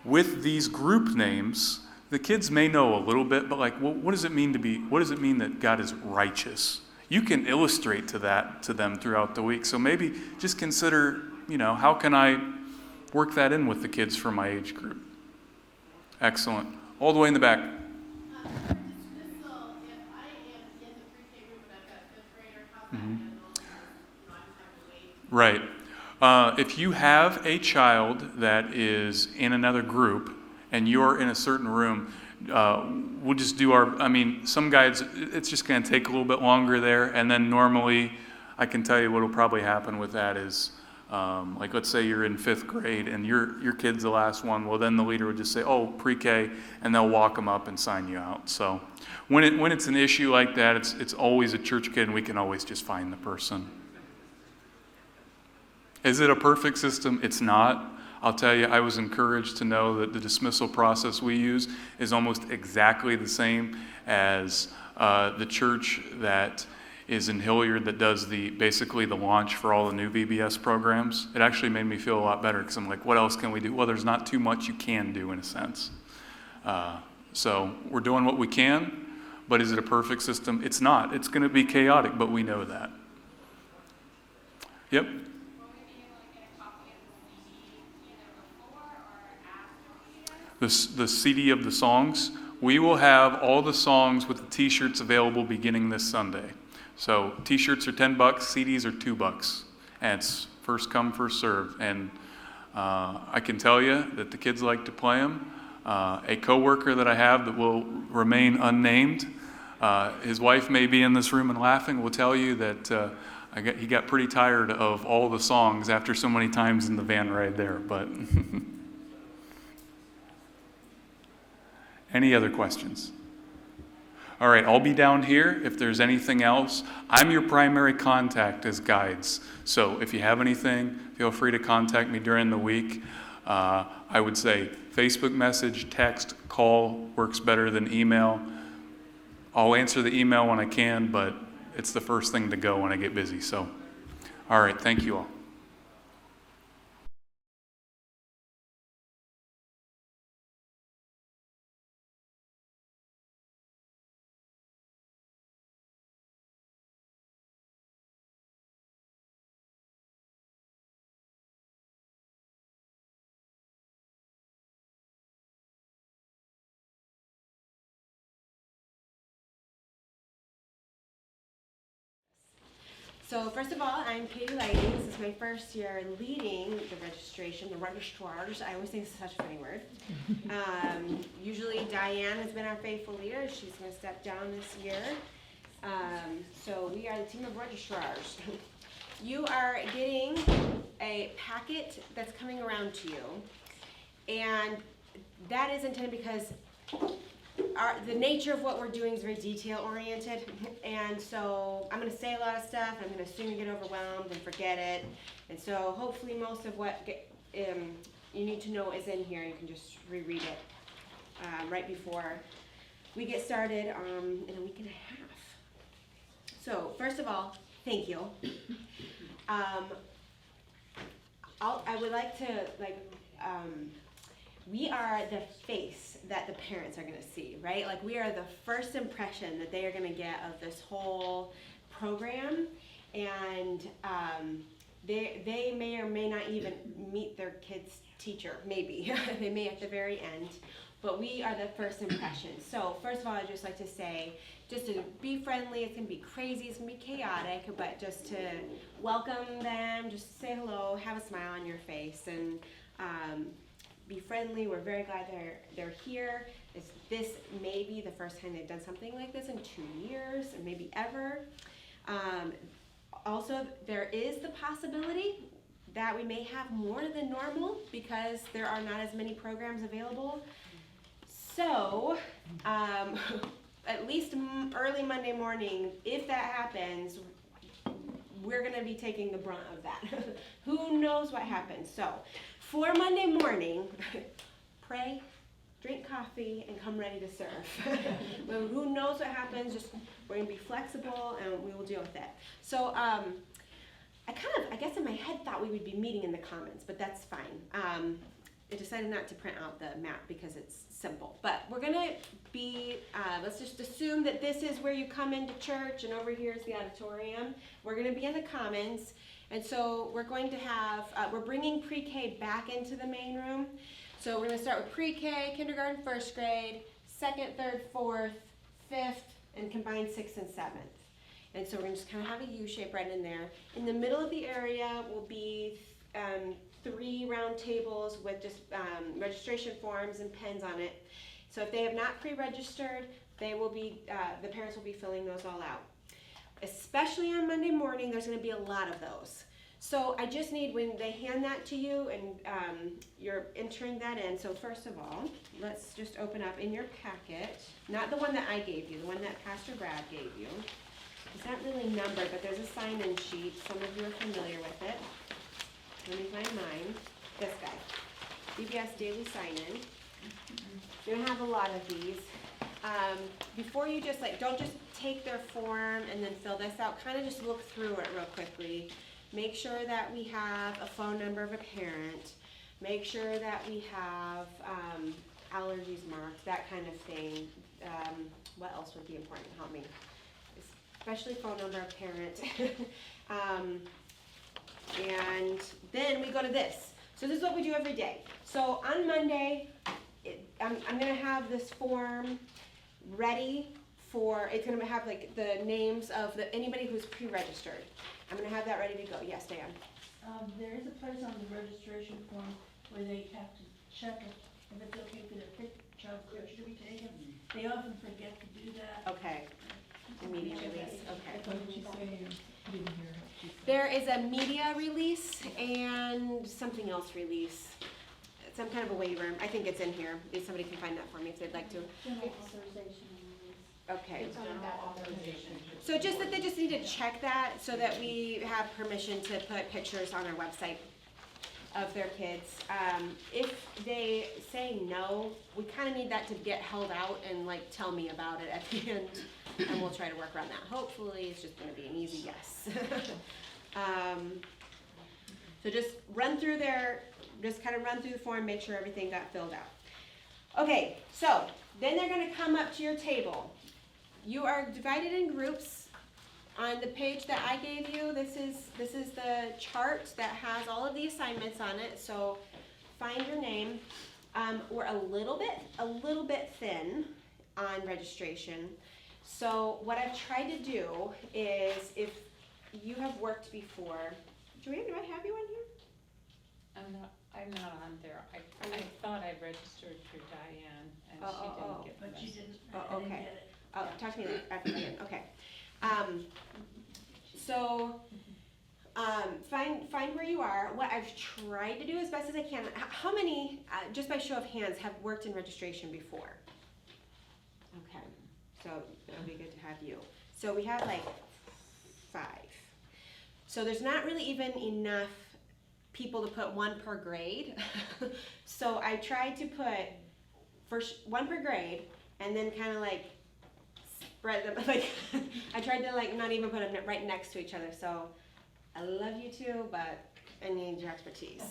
[SPEAKER 1] with these group names, the kids may know a little bit, but what does it mean that God is righteous? You can illustrate to them throughout the week. So maybe just consider how can I work that in with the kids from my age group? Excellent. All the way in the back. Right. If you have a child that is in another group and you're in a certain room, we'll just do some guides, it's just going to take a little bit longer there. And then normally, I can tell you what will probably happen with that is, like let's say you're in 5th grade and your kid's the last one. Well, then the leader would just say, oh, pre-K, and they'll walk them up and sign you out. So when it's an issue like that, it's always a church kid and we can always just find the person. Is it a perfect system? It's not. I'll tell you, I was encouraged to know that the dismissal process we use is almost exactly the same as the church that is in Hilliard that does basically the launch for all the new VBS programs. It actually made me feel a lot better because I'm like, what else can we do? Well, there's not too much you can do in a sense. So we're doing what we can, but is it a perfect system? It's not. It's going to be chaotic, but we know that. Yep. The CD of the songs, we will have all the songs with the t-shirts available beginning this Sunday. So t-shirts are $10, CDs are $2, and it's first come, first served. And I can tell you that the kids like to play them. A coworker that I have that will remain unnamed, his wife may be in this room and laughing, will tell you that he got pretty tired of all the songs after so many times in the van ride there, but... Any other questions? All right, I'll be down here if there's anything else. I'm your primary contact as guides. So if you have anything, feel free to contact me during the week. I would say Facebook message, text, call works better than email. I'll answer the email when I can, but it's the first thing to go when I get busy. So, all right, thank you all.
[SPEAKER 8] So first of all, I'm Katie Lighting. This is my first year leading the registration, the registrars. I always think it's such a funny word. Usually Diane has been our faithful leader. She's going to step down this year. So we are the team of registrars. You are getting a packet that's coming around to you. And that is intended because the nature of what we're doing is very detail oriented, and so I'm going to say a lot of stuff. I'm going to assume you get overwhelmed and forget it, and so hopefully most of what you need to know is in here. You can just reread it right before we get started in a week and a half. So first of all, thank you. I would like to we are the face that the parents are going to see, right? Like we are the first impression that they are going to get of this whole program, and they may or may not even meet their kid's teacher, maybe. They may at the very end, but we are the first impression. So first of all, I'd just like to say, just to be friendly. It's going to be crazy, it's going to be chaotic, but just to welcome them, just say hello, have a smile on your face, and be friendly. We're very glad they're here. This may be the first time they've done something like this in 2 years, or maybe ever. Also, there is the possibility that we may have more than normal because there are not as many programs available. So, at least early Monday morning, if that happens, we're going to be taking the brunt of that. Who knows what happens? So, for Monday morning, pray, drink coffee, and come ready to serve. Well, who knows what happens? Just we're going to be flexible, and we will deal with that. So, I guess in my head thought we would be meeting in the Commons, but that's fine. I decided not to print out the map because it's simple. But we're gonna be, let's just assume that this is where you come into church and over here is the auditorium. We're gonna be in the commons. And so we're going to have, we're bringing pre-K back into the main room. So we're gonna start with pre-K, kindergarten, first grade, second, third, fourth, fifth, and combined sixth and seventh. And so we're gonna just kind of have a U shape right in there. In the middle of the area will be 3 round tables with just registration forms and pens on it. So if they have not pre-registered, they will be, the parents will be filling those all out. Especially on Monday morning, there's gonna be a lot of those. So I just need, when they hand that to you and you're entering that in, so first of all, let's just open up in your packet, not the one that I gave you, the one that Pastor Brad gave you. It's not really numbered, but there's a sign-in sheet. Some of you are familiar with it. Let me find mine. This guy. VBS Daily Sign-In. You're gonna have a lot of these. Before you just don't just take their form and then fill this out, kind of just look through it real quickly. Make sure that we have a phone number of a parent. Make sure that we have allergies marked, that kind of thing. What else would be important? Help me. Especially phone number of parent. And then we go to this. So this is what we do every day. So on Monday, I'm gonna have this form ready for, it's gonna have like the names of anybody who's pre-registered. I'm gonna have that ready to go. Yes, Dan?
[SPEAKER 3] There is a place on the registration form where they have to check if it's okay for their child's picture to be taken. They often forget to do that.
[SPEAKER 8] Okay. Immediate release, okay.
[SPEAKER 3] What did you say? I didn't hear what she said.
[SPEAKER 8] There is a media release and something else release. Some kind of a waiver. I think it's in here. If somebody can find that for me if they'd like to.
[SPEAKER 2] General authorization and release.
[SPEAKER 8] Okay.
[SPEAKER 2] It's on the back authorization.
[SPEAKER 8] So just that they just need to check that so that we have permission to put pictures on our website of their kids. If they say no, we kind of need that to get held out and like tell me about it at the end, and we'll try to work around that. Hopefully, it's just going to be an easy yes. So just run through the form, make sure everything got filled out. Okay, so then they're going to come up to your table. You are divided in groups. On the page that I gave you, this is the chart that has all of the assignments on it. So find your name. We're a little bit thin on registration. So what I've tried to do is, if you have worked before, Joanne, do I have you on here?
[SPEAKER 9] I'm not on there. I thought I registered for Diane and she didn't get the
[SPEAKER 3] But she
[SPEAKER 9] message.
[SPEAKER 3] didn't,
[SPEAKER 8] Oh,
[SPEAKER 3] I didn't
[SPEAKER 8] okay.
[SPEAKER 3] get it.
[SPEAKER 8] Oh, talk to me after again. Okay. So find where you are. What I've tried to do as best as I can. How many, just by show of hands, have worked in registration before? Okay. So it'll be good to have you. So we have like 5. So there's not really even enough people to put 1 per grade. So I tried to put first 1 per grade and then kind of like spread them, like I tried to like not even put them right next to each other. So I love you too, but I need your expertise.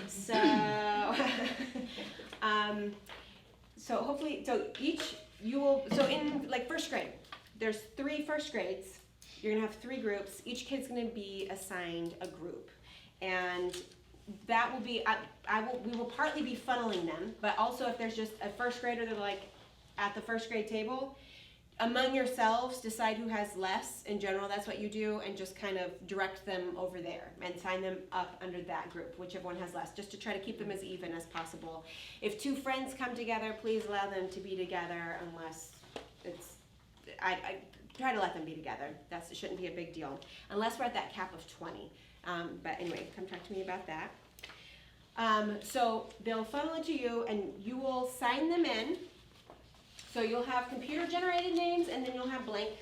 [SPEAKER 8] So hopefully, so in like first grade, there's 3 first grades. You're gonna have 3 groups. Each kid's gonna be assigned a group, and that will be, we will partly be funneling them, but also if there's just a first grader that like at the first grade table, among yourselves, decide who has less. In general, that's what you do, and just kind of direct them over there and sign them up under that group, whichever one has less, just to try to keep them as even as possible. If 2 friends come together, please allow them to be together unless it's, I try to let them be together. It shouldn't be a big deal, unless we're at that cap of 20. But anyway, come talk to me about that. So they'll funnel it to you, and you will sign them in. So you'll have computer-generated names, and then you'll have blank.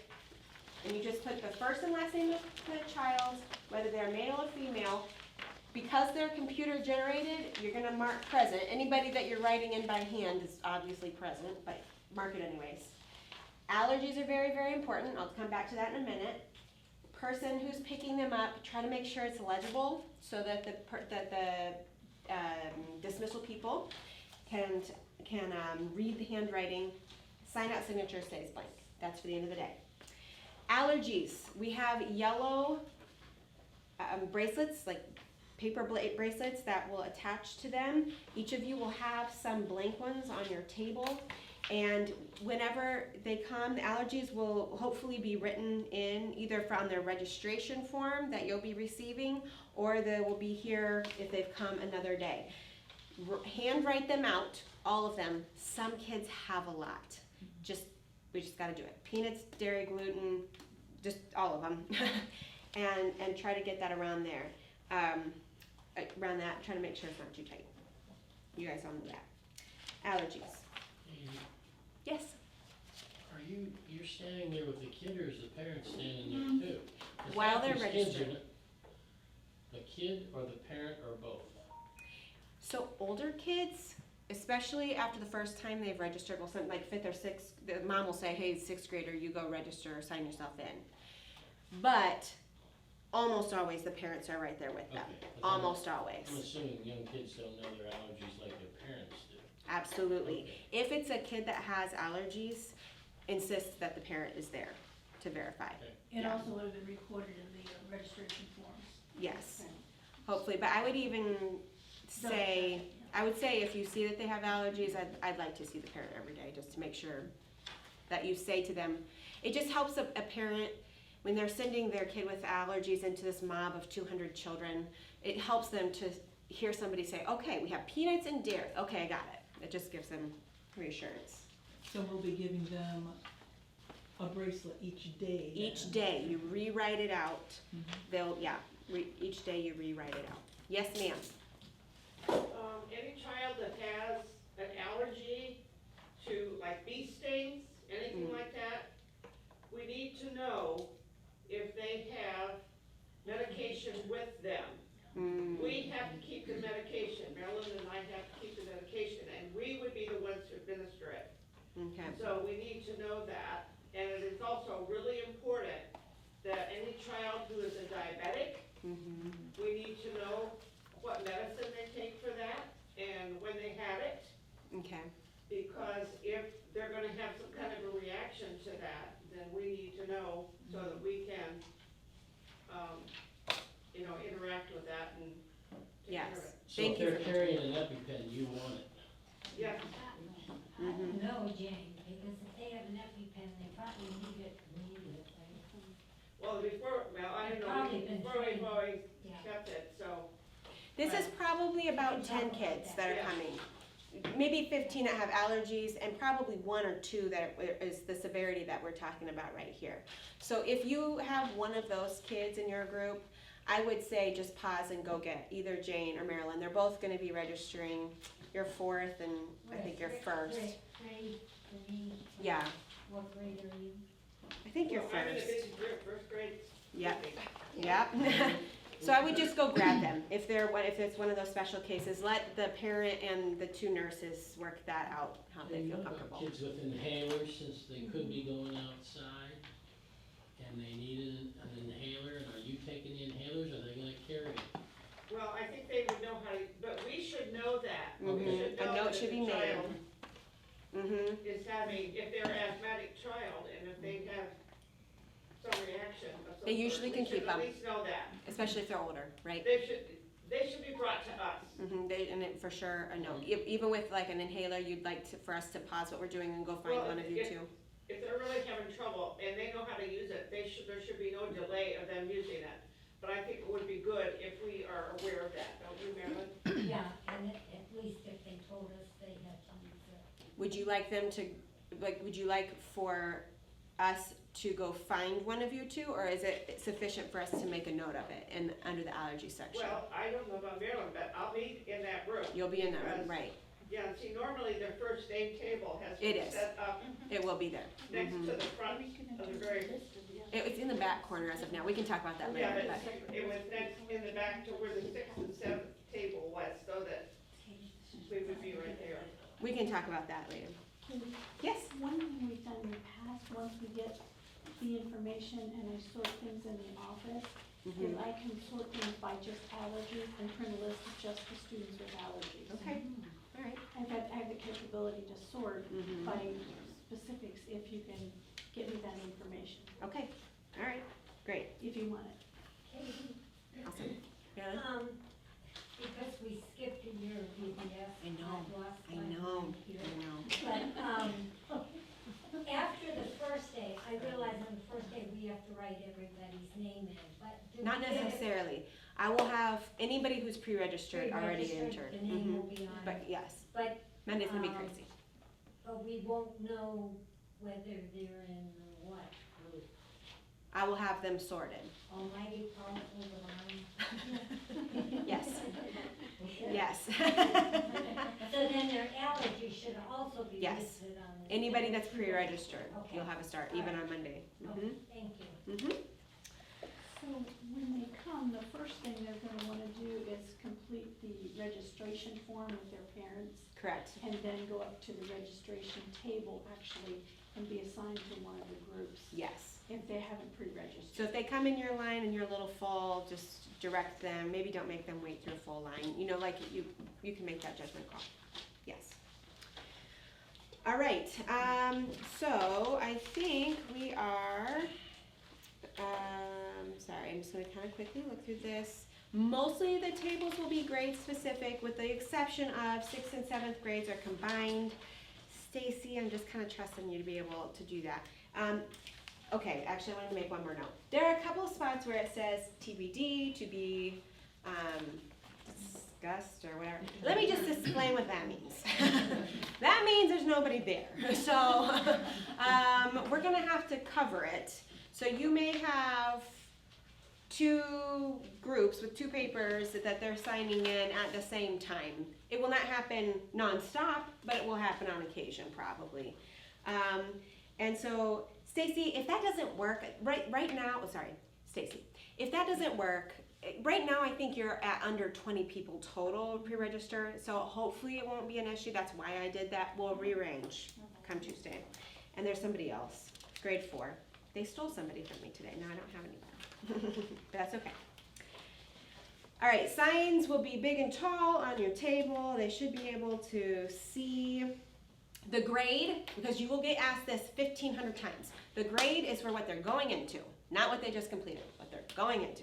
[SPEAKER 8] And you just put the first and last name of the child, whether they're male or female. Because they're computer-generated, you're going to mark present. Anybody that you're writing in by hand is obviously present, but mark it anyways. Allergies are very, very important. I'll come back to that in a minute. Person who's picking them up, try to make sure it's legible so that the dismissal people can read the handwriting, sign out signature stays blank. That's for the end of the day. Allergies, we have yellow bracelets, like paper bracelets that will attach to them. Each of you will have some blank ones on your table. And whenever they come, the allergies will hopefully be written in either from their registration form that you'll be receiving, or they will be here if they've come another day. Handwrite them out, all of them. Some kids have a lot. We just gotta do it. Peanuts, dairy, gluten, just all of them. and try to get that around there. Around that, try to make sure it's not too tight. You guys all know that. Allergies. Yes?
[SPEAKER 10] You're standing there with the kid, or is the parent standing there too? 'Cause
[SPEAKER 8] While
[SPEAKER 10] half
[SPEAKER 8] they're
[SPEAKER 10] these kids are
[SPEAKER 8] registered.
[SPEAKER 10] The kid or the parent or both?
[SPEAKER 8] So older kids, especially after the first time they've registered, well, something like 5th or 6th, the mom will say, hey, 6th grader, you go register or sign yourself in. But almost always the parents are right there with them.
[SPEAKER 10] Okay, 'cause
[SPEAKER 8] Almost always.
[SPEAKER 10] I'm assuming young kids don't know their allergies like their parents do.
[SPEAKER 8] Absolutely.
[SPEAKER 10] Okay.
[SPEAKER 8] If it's a kid that has allergies, insist that the parent is there to verify.
[SPEAKER 10] Okay.
[SPEAKER 3] It
[SPEAKER 8] Yeah.
[SPEAKER 3] also would have been recorded in the registration forms.
[SPEAKER 8] Yes, hopefully. But I would even say, I would say if you see that they have allergies, I'd like to see the parent every day just to make sure that you say to them. It just helps a parent when they're sending their kid with allergies into this mob of 200 children. It helps them to hear somebody say, okay, we have peanuts and dairy. Okay, I got it. It just gives them reassurance.
[SPEAKER 11] So we'll be giving them a bracelet each day.
[SPEAKER 8] Each day you rewrite it out. Each day you rewrite it out. Yes, ma'am.
[SPEAKER 12] Any child that has an allergy to like bee stings, anything like that, we need to know if they have medication with them. We have to keep the medication, Marilyn and I have to keep the medication, and we would be the ones to administer it.
[SPEAKER 8] Okay.
[SPEAKER 12] So we need to know that, and it is also really important that any child who is a diabetic, we need to know what medicine they take for that and when they had it.
[SPEAKER 8] Okay.
[SPEAKER 12] Because if they're gonna have some kind of a reaction to that, then we need to know so that we can, interact with that and take care of
[SPEAKER 8] Yes.
[SPEAKER 12] it.
[SPEAKER 10] So
[SPEAKER 8] Thank
[SPEAKER 10] if
[SPEAKER 8] you
[SPEAKER 10] they're
[SPEAKER 8] for
[SPEAKER 10] carrying an EpiPen, you want it?
[SPEAKER 12] Yeah,
[SPEAKER 13] No, Jane, because if they have an EpiPen, they probably need it immediately.
[SPEAKER 12] well, I don't know,
[SPEAKER 13] Probably been
[SPEAKER 12] before we've
[SPEAKER 13] trained.
[SPEAKER 12] always
[SPEAKER 13] Yeah.
[SPEAKER 12] kept it, so.
[SPEAKER 8] This is probably about 10 kids that are
[SPEAKER 12] Yeah.
[SPEAKER 8] coming. Maybe 15 that have allergies, and probably 1 or 2 that is the severity that we're talking about right here. So if you have one of those kids in your group, I would say just pause and go get either Jane or Marilyn. They're both going to be registering your 4th and I think your 1st.
[SPEAKER 13] Grade for me.
[SPEAKER 8] Yeah,
[SPEAKER 13] What grade are you?
[SPEAKER 8] I think your
[SPEAKER 12] Well, I'm in a
[SPEAKER 8] 1st.
[SPEAKER 12] busy group, first grade.
[SPEAKER 8] Yep. Yep. So I would just go grab them. If it's one of those special cases, let the parent and the 2 nurses work that out, how they
[SPEAKER 10] And
[SPEAKER 8] feel
[SPEAKER 10] what about
[SPEAKER 8] comfortable.
[SPEAKER 10] kids with inhalers, since they could be going outside and they need an inhaler, and are you taking the inhalers, or are they gonna carry it?
[SPEAKER 12] Well, I think they would know how to, but we should know that. We
[SPEAKER 10] Okay.
[SPEAKER 12] should
[SPEAKER 8] A
[SPEAKER 12] know
[SPEAKER 8] note
[SPEAKER 12] that
[SPEAKER 8] should be
[SPEAKER 12] the
[SPEAKER 8] made.
[SPEAKER 12] child
[SPEAKER 8] Mm-hmm.
[SPEAKER 12] is having, if they're an asthmatic child, and if they have some reaction of some
[SPEAKER 8] They
[SPEAKER 12] sort,
[SPEAKER 8] usually
[SPEAKER 12] we
[SPEAKER 8] can
[SPEAKER 12] should
[SPEAKER 8] keep them.
[SPEAKER 12] At least know that.
[SPEAKER 8] Especially if they're older, right?
[SPEAKER 12] They should be brought to us.
[SPEAKER 8] And it for sure, a note. Even with like an inhaler, you'd like for us to pause what we're doing and go find
[SPEAKER 12] Well,
[SPEAKER 8] one of you too.
[SPEAKER 12] If they're really having trouble and they know how to use it, there should be no delay of them using it. But I think it would be good if we are aware of that, don't you, Marilyn?
[SPEAKER 13] Yeah, and at least if they told us they had to use it.
[SPEAKER 8] Would you like them to, would you like for us to go find one of you two, or is it sufficient for us to make a note of it under the allergy section?
[SPEAKER 12] Well, I don't know about Marilyn, but I'll be in that room.
[SPEAKER 8] You'll be in that room,
[SPEAKER 12] because-
[SPEAKER 8] right?
[SPEAKER 12] Yeah, see, normally the first name table has
[SPEAKER 8] It
[SPEAKER 12] been
[SPEAKER 8] is.
[SPEAKER 12] set up
[SPEAKER 8] It will be there.
[SPEAKER 12] next to the front of the very.
[SPEAKER 8] It's in the back corner as of now. We can talk about that
[SPEAKER 12] Yeah,
[SPEAKER 8] later.
[SPEAKER 12] but it was next in the back to where the 6th and 7th table was, so that we would be right there.
[SPEAKER 8] We can talk about that later. Yes?
[SPEAKER 3] One thing we've done in the past, once we get the information and I sort things in the office, If I can sort things by just allergies and print a list of just the students with allergies.
[SPEAKER 8] Okay, all right.
[SPEAKER 3] I have the capability to sort by specifics if you can get me that information,
[SPEAKER 8] Okay, all right, great,
[SPEAKER 3] if you want it.
[SPEAKER 13] Katie,
[SPEAKER 8] awesome. Yeah.
[SPEAKER 13] because we skipped a year of VBS.
[SPEAKER 8] I know,
[SPEAKER 13] I've lost
[SPEAKER 8] I
[SPEAKER 13] my
[SPEAKER 8] know,
[SPEAKER 13] mind here.
[SPEAKER 8] I know.
[SPEAKER 13] But, after the first day, I realize on the first day we have to write everybody's name in, but. do
[SPEAKER 8] Not
[SPEAKER 13] we get it
[SPEAKER 8] necessarily. I will have anybody who's pre-registered already
[SPEAKER 13] pre-registered?
[SPEAKER 8] entered.
[SPEAKER 13] The name will
[SPEAKER 8] Mhm.
[SPEAKER 13] be on
[SPEAKER 8] But
[SPEAKER 13] it.
[SPEAKER 8] yes,
[SPEAKER 13] But,
[SPEAKER 8] Monday's gonna be
[SPEAKER 13] Um,
[SPEAKER 8] crazy.
[SPEAKER 13] but we won't know whether they're in what group.
[SPEAKER 8] I will have them sorted.
[SPEAKER 13] Almighty powerful divine.
[SPEAKER 8] Yes, yes.
[SPEAKER 13] So then their allergy should also be
[SPEAKER 8] Yes.
[SPEAKER 13] listed on this.
[SPEAKER 8] Anybody that's pre-registered,
[SPEAKER 13] Okay.
[SPEAKER 8] you'll have a start, even on Monday.
[SPEAKER 13] Okay, thank you.
[SPEAKER 3] So when they come, the first thing they're gonna wanna do is complete the registration form with their parents,
[SPEAKER 8] Correct.
[SPEAKER 3] and then go up to the registration table actually and be assigned to one of the groups
[SPEAKER 8] Yes.
[SPEAKER 3] if they haven't pre-registered.
[SPEAKER 8] So if they come in your line and you're a little full, just direct them, maybe don't make them wait through a full line, you know, like you can make that judgment call, yes. All right, so I think we are, sorry, I'm just gonna kind of quickly look through this. Mostly the tables will be grade specific, with the exception of 6th and 7th grades are combined. Stacy, I'm just kind of trusting you to be able to do that. Okay, actually, I wanted to make one more note. There are a couple of spots where it says TBD, to be discussed or whatever. Let me just explain what that means. That means there's nobody there. So we're gonna have to cover it. So you may have 2 groups with 2 papers that they're signing in at the same time. It will not happen nonstop, but it will happen on occasion probably. And so, Stacy, if that doesn't work, right now, Stacy, if that doesn't work, right now I think you're at under 20 people total pre-register, so hopefully it won't be an issue. That's why I did that. We'll rearrange come Tuesday. And there's somebody else, grade 4. They stole somebody from me today. Now I don't have anybody. But that's okay. All right, signs will be big and tall on your table. They should be able to see the grade, because you will get asked this 1,500 times. The grade is for what they're going into, not what they just completed, what they're going into.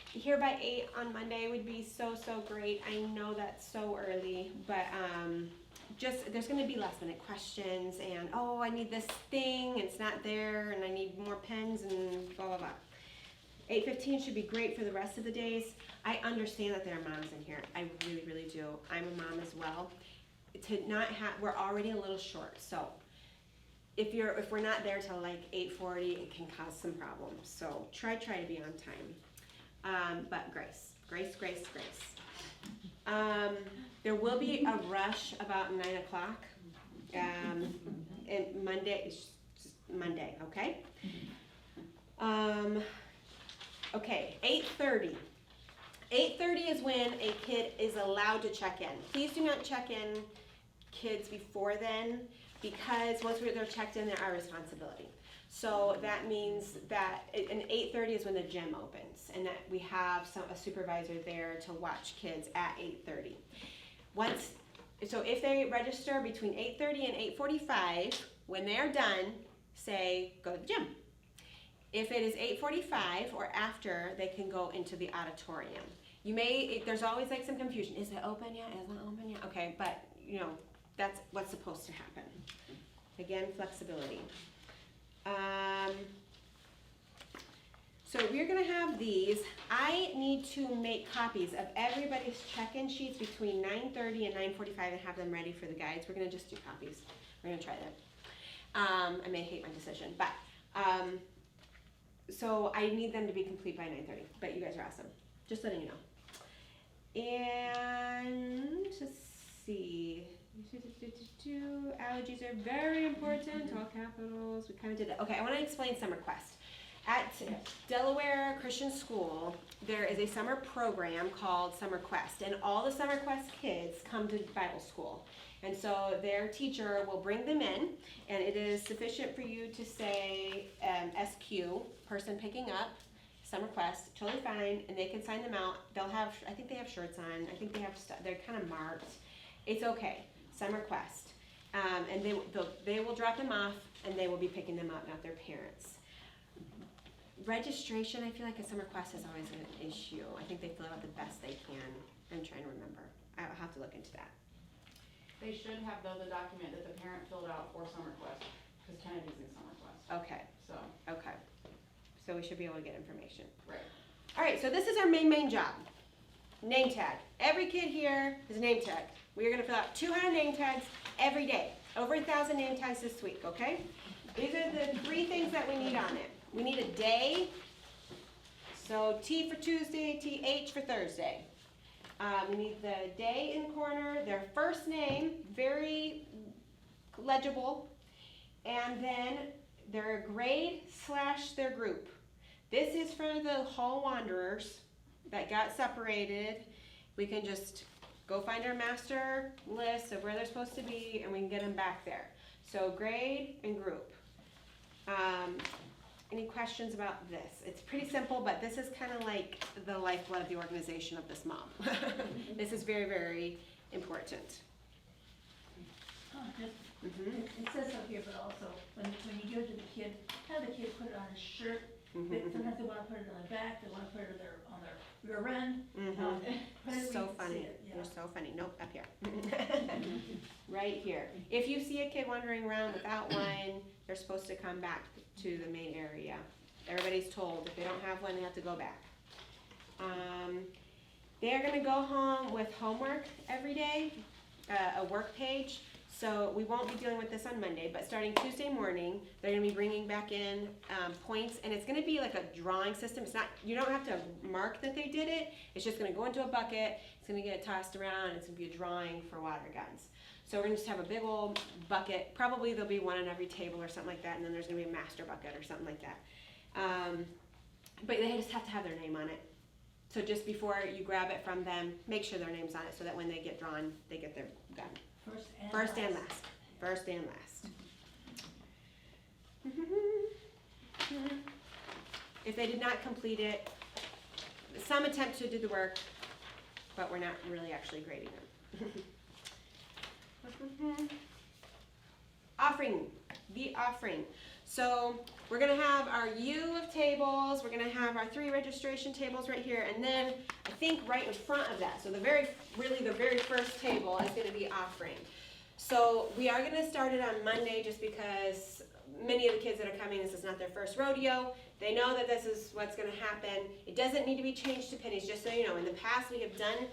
[SPEAKER 8] Here by 8 on Monday would be so great. I know that's so early, but just there's going to be last minute questions and, oh, I need this thing, it's not there, and I need more pens and blah, blah, blah. 8:15 should be great for the rest of the days. I understand that there are moms in here. I really, really do. I'm a mom as well. To not have, we're already a little short, so if we're not there till like 8:40, it can cause some problems. So try to be on time. But grace. There will be a rush about 9 o'clock. And Monday, okay? Okay, 8:30. 8:30 is when a kid is allowed to check in. Please do not check in kids before then, because once they're checked in, they're our responsibility. So that means that, and 8:30 is when the gym opens, and that we have a supervisor there to watch kids at 8:30. So if they register between 8:30 and 8:45, when they're done, say, go to the gym. If it is 8:45 or after, they can go into the auditorium. There's always like some confusion. Is it open yet? Is it not open yet? Okay, but you know, that's what's supposed to happen. Again, flexibility. So we're gonna have these. I need to make copies of everybody's check-in sheets between 9:30 and 9:45 and have them ready for the guides. We're gonna just do copies. We're gonna try that. I may hate my decision, but so I need them to be complete by 9:30, but you guys are awesome. Just letting you know. And let's see. Allergies are very important, all capitals. We kind of did that. Okay, I want to explain Summer Quest. At Delaware Christian School, there is a summer program called Summer Quest, and all the Summer Quest kids come to Bible school. And so their teacher will bring them in, and it is sufficient for you to say SQ, person picking up, some request, totally fine, and they can sign them out. They'll have, I think they have shirts on, I think they have stuff, they're kind of marked. It's okay, some request. And they will drop them off, and they will be picking them up, not their parents. Registration, I feel like a some request is always an issue. I think they fill out the best they can. I'm trying to remember. I'll have to look into that.
[SPEAKER 14] They should have though the document that the parent filled out for some request, because Kennedy's in some request,
[SPEAKER 8] Okay,
[SPEAKER 14] so,
[SPEAKER 8] okay. So we should be able to get information.
[SPEAKER 14] right.
[SPEAKER 8] All right, so this is our main job. Name tag. Every kid here is a name tag. We are gonna fill out 200 name tags every day. Over 1,000 name tags this week, okay? These are the 3 things that we need on it. We need a day. So T for Tuesday, TH for Thursday. We need the day in corner, their first name, very legible, and then their grade / their group. This is for the hall wanderers that got separated. We can just go find our master list of where they're supposed to be, and we can get them back there. So grade and group. Any questions about this? It's pretty simple, but this is kind of like the lifeblood of the organization of this mom. This is very, very important.
[SPEAKER 3] It says up here, but also, when you give it to the kid, have the kid put it on his shirt. Sometimes they wanna put it on their back, they wanna put it on their rear end. Put it where
[SPEAKER 8] So
[SPEAKER 3] you can
[SPEAKER 8] funny.
[SPEAKER 3] see it, yeah.
[SPEAKER 8] You're so funny. Nope, up here. Right here. If you see a kid wandering around without one, they're supposed to come back to the main area. Everybody's told if they don't have one, they have to go back. They're gonna go home with homework every day, a work page. So we won't be dealing with this on Monday, but starting Tuesday morning, they're gonna be bringing back in points, and it's gonna be like a drawing system. It's not, you don't have to mark that they did it. It's just gonna go into a bucket. It's gonna get tossed around. It's gonna be a drawing for water guns. So we're gonna just have a big old bucket. Probably there'll be one on every table or something like that, and then there's gonna be a master bucket or something like that. But they just have to have their name on it. So just before you grab it from them, make sure their name's on it so that when they get drawn, they get their gun. First and last. First and last. If they did not complete it, some attempt to do the work, but we're not really actually grading them. Offering, the offering. So we're gonna have our U of tables, we're gonna have our 3 registration tables right here, and then I think right in front of that, so the very first table is gonna be offering. So we are gonna start it on Monday just because many of the kids that are coming, this is not their first rodeo. They know that this is what's gonna happen. It doesn't need to be changed to pennies, just so you know. In the past, we have done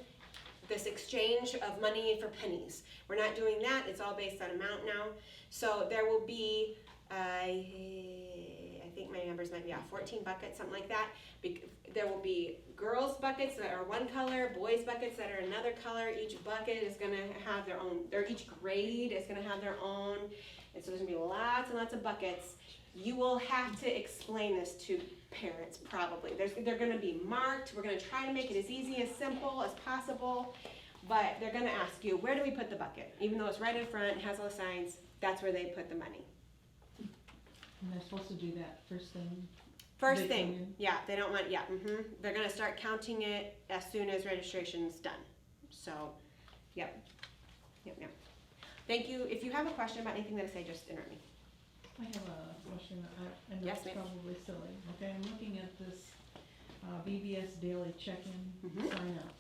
[SPEAKER 8] this exchange of money for pennies. We're not doing that, it's all based on amount now. So there will be, I think my numbers might be off, 14 buckets, something like that. There will be girls' buckets that are one color, boys' buckets that are another color. Each bucket is gonna have their own, each grade is gonna have their own. And so there's gonna be lots and lots of buckets. You will have to explain this to parents, probably. They're gonna be marked. We're gonna try to make it as easy, as simple as possible. But they're gonna ask you, where do we put the bucket? Even though it's right in front, it has all the signs, that's where they put the money.
[SPEAKER 11] And they're supposed to do that first thing?
[SPEAKER 8] First
[SPEAKER 11] they
[SPEAKER 8] thing,
[SPEAKER 11] come in?
[SPEAKER 8] yeah, they don't want, yeah, They're gonna start counting it as soon as registration's done. So, yep. Thank you. If you have a question about anything that I say, just interrupt me.
[SPEAKER 11] I have a question, I know
[SPEAKER 8] Yes,
[SPEAKER 11] it's
[SPEAKER 8] ma'am.
[SPEAKER 11] probably silly. Okay, I'm looking at this VBS daily check-in sign up.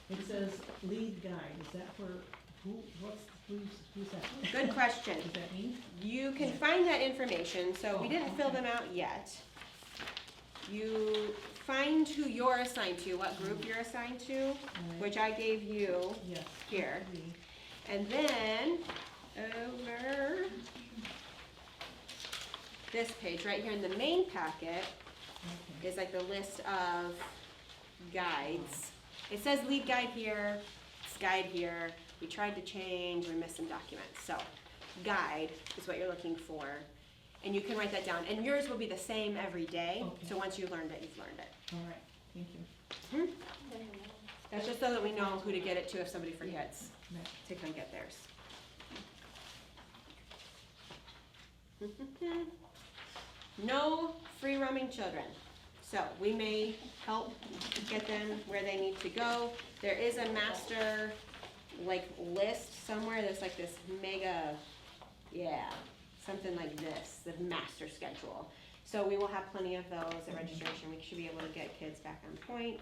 [SPEAKER 11] It says lead guide, is that for, who's that?
[SPEAKER 8] Good question.
[SPEAKER 11] Is that me?
[SPEAKER 8] You can find that information, so we didn't fill them out yet. You find who you're assigned to, what group you're assigned to, which I gave you
[SPEAKER 11] Yes.
[SPEAKER 8] here. And then, over this page, right here in the main packet, is like the list of guides. It says lead guide here, it's guide here. We tried to change, we missed some documents. So, guide is what you're looking for. And you can write that down. And yours will be the same every day.
[SPEAKER 11] Okay.
[SPEAKER 8] So once you've learned it, you've learned it.
[SPEAKER 11] All right, thank you.
[SPEAKER 8] That's just so that we know who to get it to if somebody forgets
[SPEAKER 11] Right.
[SPEAKER 8] to come get theirs. No free roaming children. So we may help get them where they need to go. There is a master list somewhere. There's like this mega, something like this, the master schedule. So we will have plenty of those at registration. We should be able to get kids back on point.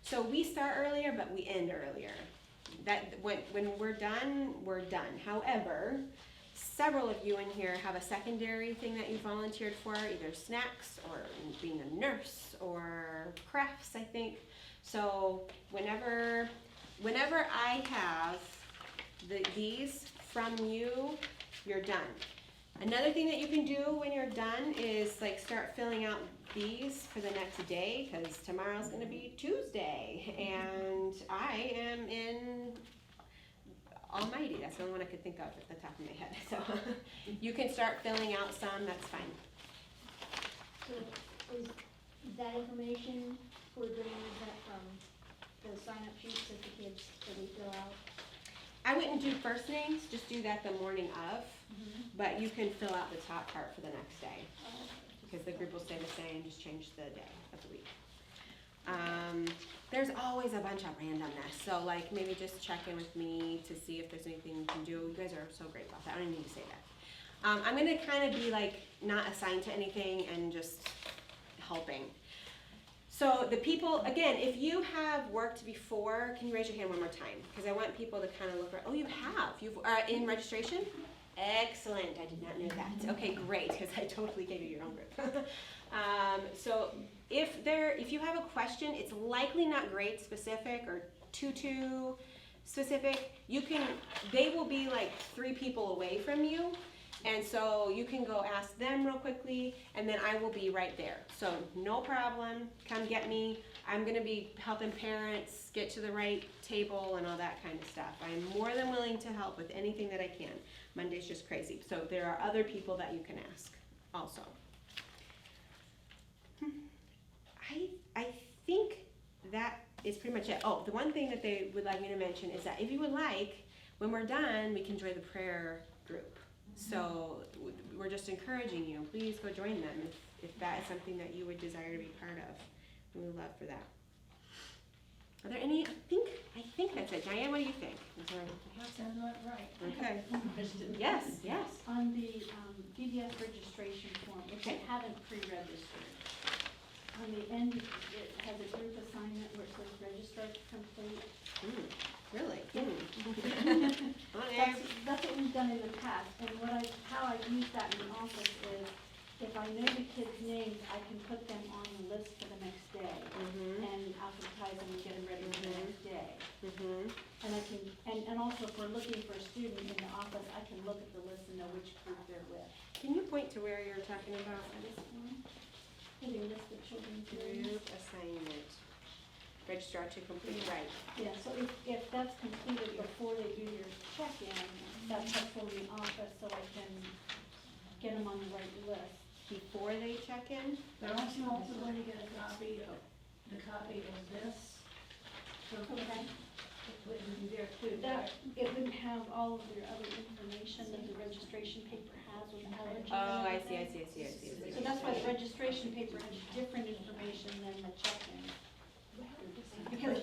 [SPEAKER 8] So we start earlier, but we end earlier. That when we're done, we're done. However, several of you in here have a secondary thing that you volunteered for, either snacks or being a nurse or crafts, I think. So whenever I have these from you, you're done. Another thing that you can do when you're done is start filling out these for the next day, because tomorrow's going to be Tuesday, and I am in Almighty. That's the only one I could think of at the top of my head. So you can start filling out some. That's fine.
[SPEAKER 3] So is that information we're going to use that from the sign-up sheets that the kids that we fill out?
[SPEAKER 8] I wouldn't do first names. Just do that the morning of. But you can fill out the top part for the next day, because the group will stay the same, just change the day of the week. There's always a bunch of randomness, so maybe just check in with me to see if there's anything you can do. You guys are so great about that. I don't even need to say that. I'm gonna kind of be not assigned to anything and just helping. So the people, again, if you have worked before, can you raise your hand one more time? Because I want people to kind of look around. Oh, you have. You've in registration? Excellent. I did not know that. Okay, great, because I totally gave you your own group. So if you have a question, it's likely not grade specific or too specific. They will be 3 people away from you. And so you can go ask them real quickly, and then I will be right there. So no problem, come get me. I'm gonna be helping parents get to the right table and all that kind of stuff. I'm more than willing to help with anything that I can. Monday's just crazy. So there are other people that you can ask also. I think that is pretty much it. Oh, the one thing that they would like me to mention is that if you would like, when we're done, we can join the prayer group. So we're just encouraging you, please go join them if that is something that you would desire to be part of. We would love for that. Are there any, I think that's it. Diane, what do you think?
[SPEAKER 3] Sounds right.
[SPEAKER 8] Okay. Yes.
[SPEAKER 15] On the VBS registration form, if you haven't pre-registered, on the end, it has a group assignment where it says register complete.
[SPEAKER 8] Really?
[SPEAKER 15] That's what we've done in the past, and how I use that in the office is, if I know the kids' names, I can put them on the list for the next day, and alphabetize them and get them ready for the next day. And I can, and also if we're looking for a student in the office, I can look at the list and know which group they're with.
[SPEAKER 8] Can you point to where you're talking about?
[SPEAKER 15] This one, the list of children's names.
[SPEAKER 8] Group assignment. Registrar to complete, right.
[SPEAKER 15] Yeah, so if that's completed before they do your check-in, that's helpful in the office so I can get them on the right list.
[SPEAKER 8] Before they check in?
[SPEAKER 3] They're also going to get a copy of this.
[SPEAKER 15] Okay.
[SPEAKER 3] It wouldn't be there too.
[SPEAKER 15] It wouldn't have all of your other information that the registration paper has with allergies.
[SPEAKER 8] Oh, I see.
[SPEAKER 15] So that's why the registration paper has different information than the check-in. Because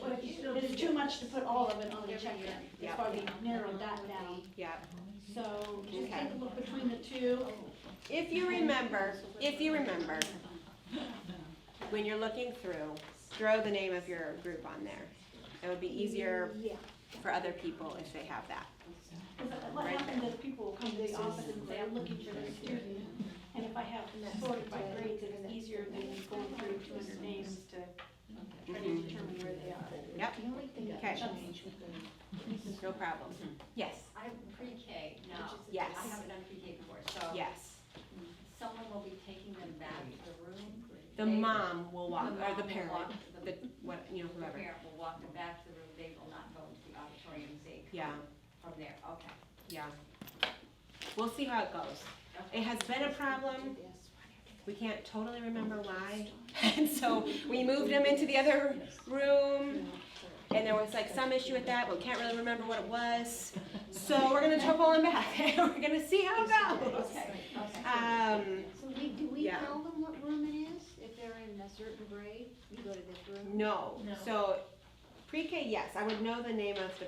[SPEAKER 15] it is too much to put all of it on the check-in. That's why we narrowed that down.
[SPEAKER 8] Yeah.
[SPEAKER 15] So just take a look between the two.
[SPEAKER 8] If you remember, when you're looking through, throw the name of your group on there. It would be easier for other people if they have that.
[SPEAKER 15] What happens is people will come to the office and say, I'm looking for this student, and if I have them sorted by grades, it's easier than going through 200 names to try to determine where they are.
[SPEAKER 8] Yep.
[SPEAKER 13] The only thing that
[SPEAKER 8] Okay.
[SPEAKER 13] changed,
[SPEAKER 8] No problem. Yes.
[SPEAKER 13] I'm pre-K now.
[SPEAKER 8] Yes.
[SPEAKER 13] I haven't done pre-K before, so.
[SPEAKER 8] Yes.
[SPEAKER 13] Someone will be taking them back to the room.
[SPEAKER 8] The mom will walk, or the
[SPEAKER 13] mom will
[SPEAKER 8] parent,
[SPEAKER 13] walk-
[SPEAKER 8] the, whoever.
[SPEAKER 13] The parent will walk them back to the room, they will not go into the auditorium, they
[SPEAKER 8] Yeah.
[SPEAKER 13] come from there, okay.
[SPEAKER 8] Yeah. We'll see how it goes. It has been a problem. We can't totally remember why. And so we moved them into the other room, and there was some issue with that, but we can't really remember what it was. So we're gonna triple them back, we're gonna see how it goes.
[SPEAKER 13] So do we
[SPEAKER 8] yeah.
[SPEAKER 13] tell them what room it is? If they're in a certain grade, you go to this room?
[SPEAKER 8] No,
[SPEAKER 3] No.
[SPEAKER 8] so pre-K, yes, I would know the name of the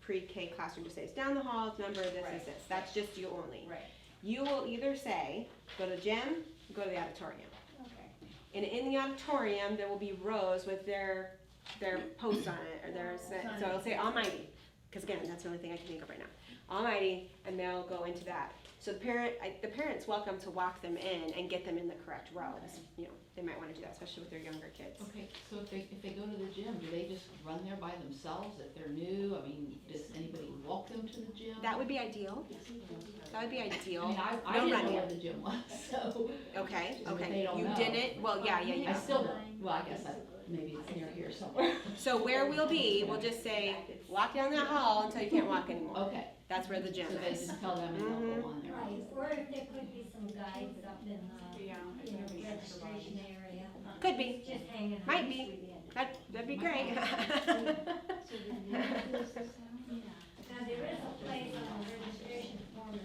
[SPEAKER 8] pre-K classroom to say, it's down the hall, it's number, this is this, that's just you only.
[SPEAKER 3] Right.
[SPEAKER 8] You will either say, go to gym, go to the auditorium.
[SPEAKER 13] Okay.
[SPEAKER 8] And in the auditorium, there will be rows with their posts on it, or so it'll say Almighty, because again, that's the only thing I can think of right now. Almighty, and they'll go into that. So the parent's welcome to walk them in and get them in the correct rows. You know, they might want to do that, especially with their younger kids.
[SPEAKER 14] Okay, so if they go to the gym, do they just run there by themselves if they're new? I mean, does anybody walk them to the gym?
[SPEAKER 8] That would be ideal. That would be ideal.
[SPEAKER 14] I mean, I
[SPEAKER 8] No
[SPEAKER 14] didn't know
[SPEAKER 8] running.
[SPEAKER 14] where the gym was, so.
[SPEAKER 8] Okay,
[SPEAKER 14] If
[SPEAKER 8] okay.
[SPEAKER 14] they don't
[SPEAKER 8] You
[SPEAKER 14] know.
[SPEAKER 8] didn't? Well, yeah.
[SPEAKER 14] I still don't. Well, I guess maybe it's near here somewhere.
[SPEAKER 8] So where we'll be, we'll just say, walk down that hall until you can't walk anymore.
[SPEAKER 14] Okay.
[SPEAKER 8] That's where the gym
[SPEAKER 14] So they
[SPEAKER 8] is.
[SPEAKER 14] just tell them and they'll go on there.
[SPEAKER 13] Right, or if there could be some guides up in the registration area.
[SPEAKER 8] Could be.
[SPEAKER 13] Just hanging out.
[SPEAKER 8] Might be. That'd be great.
[SPEAKER 13] Now, there is a place on the registration form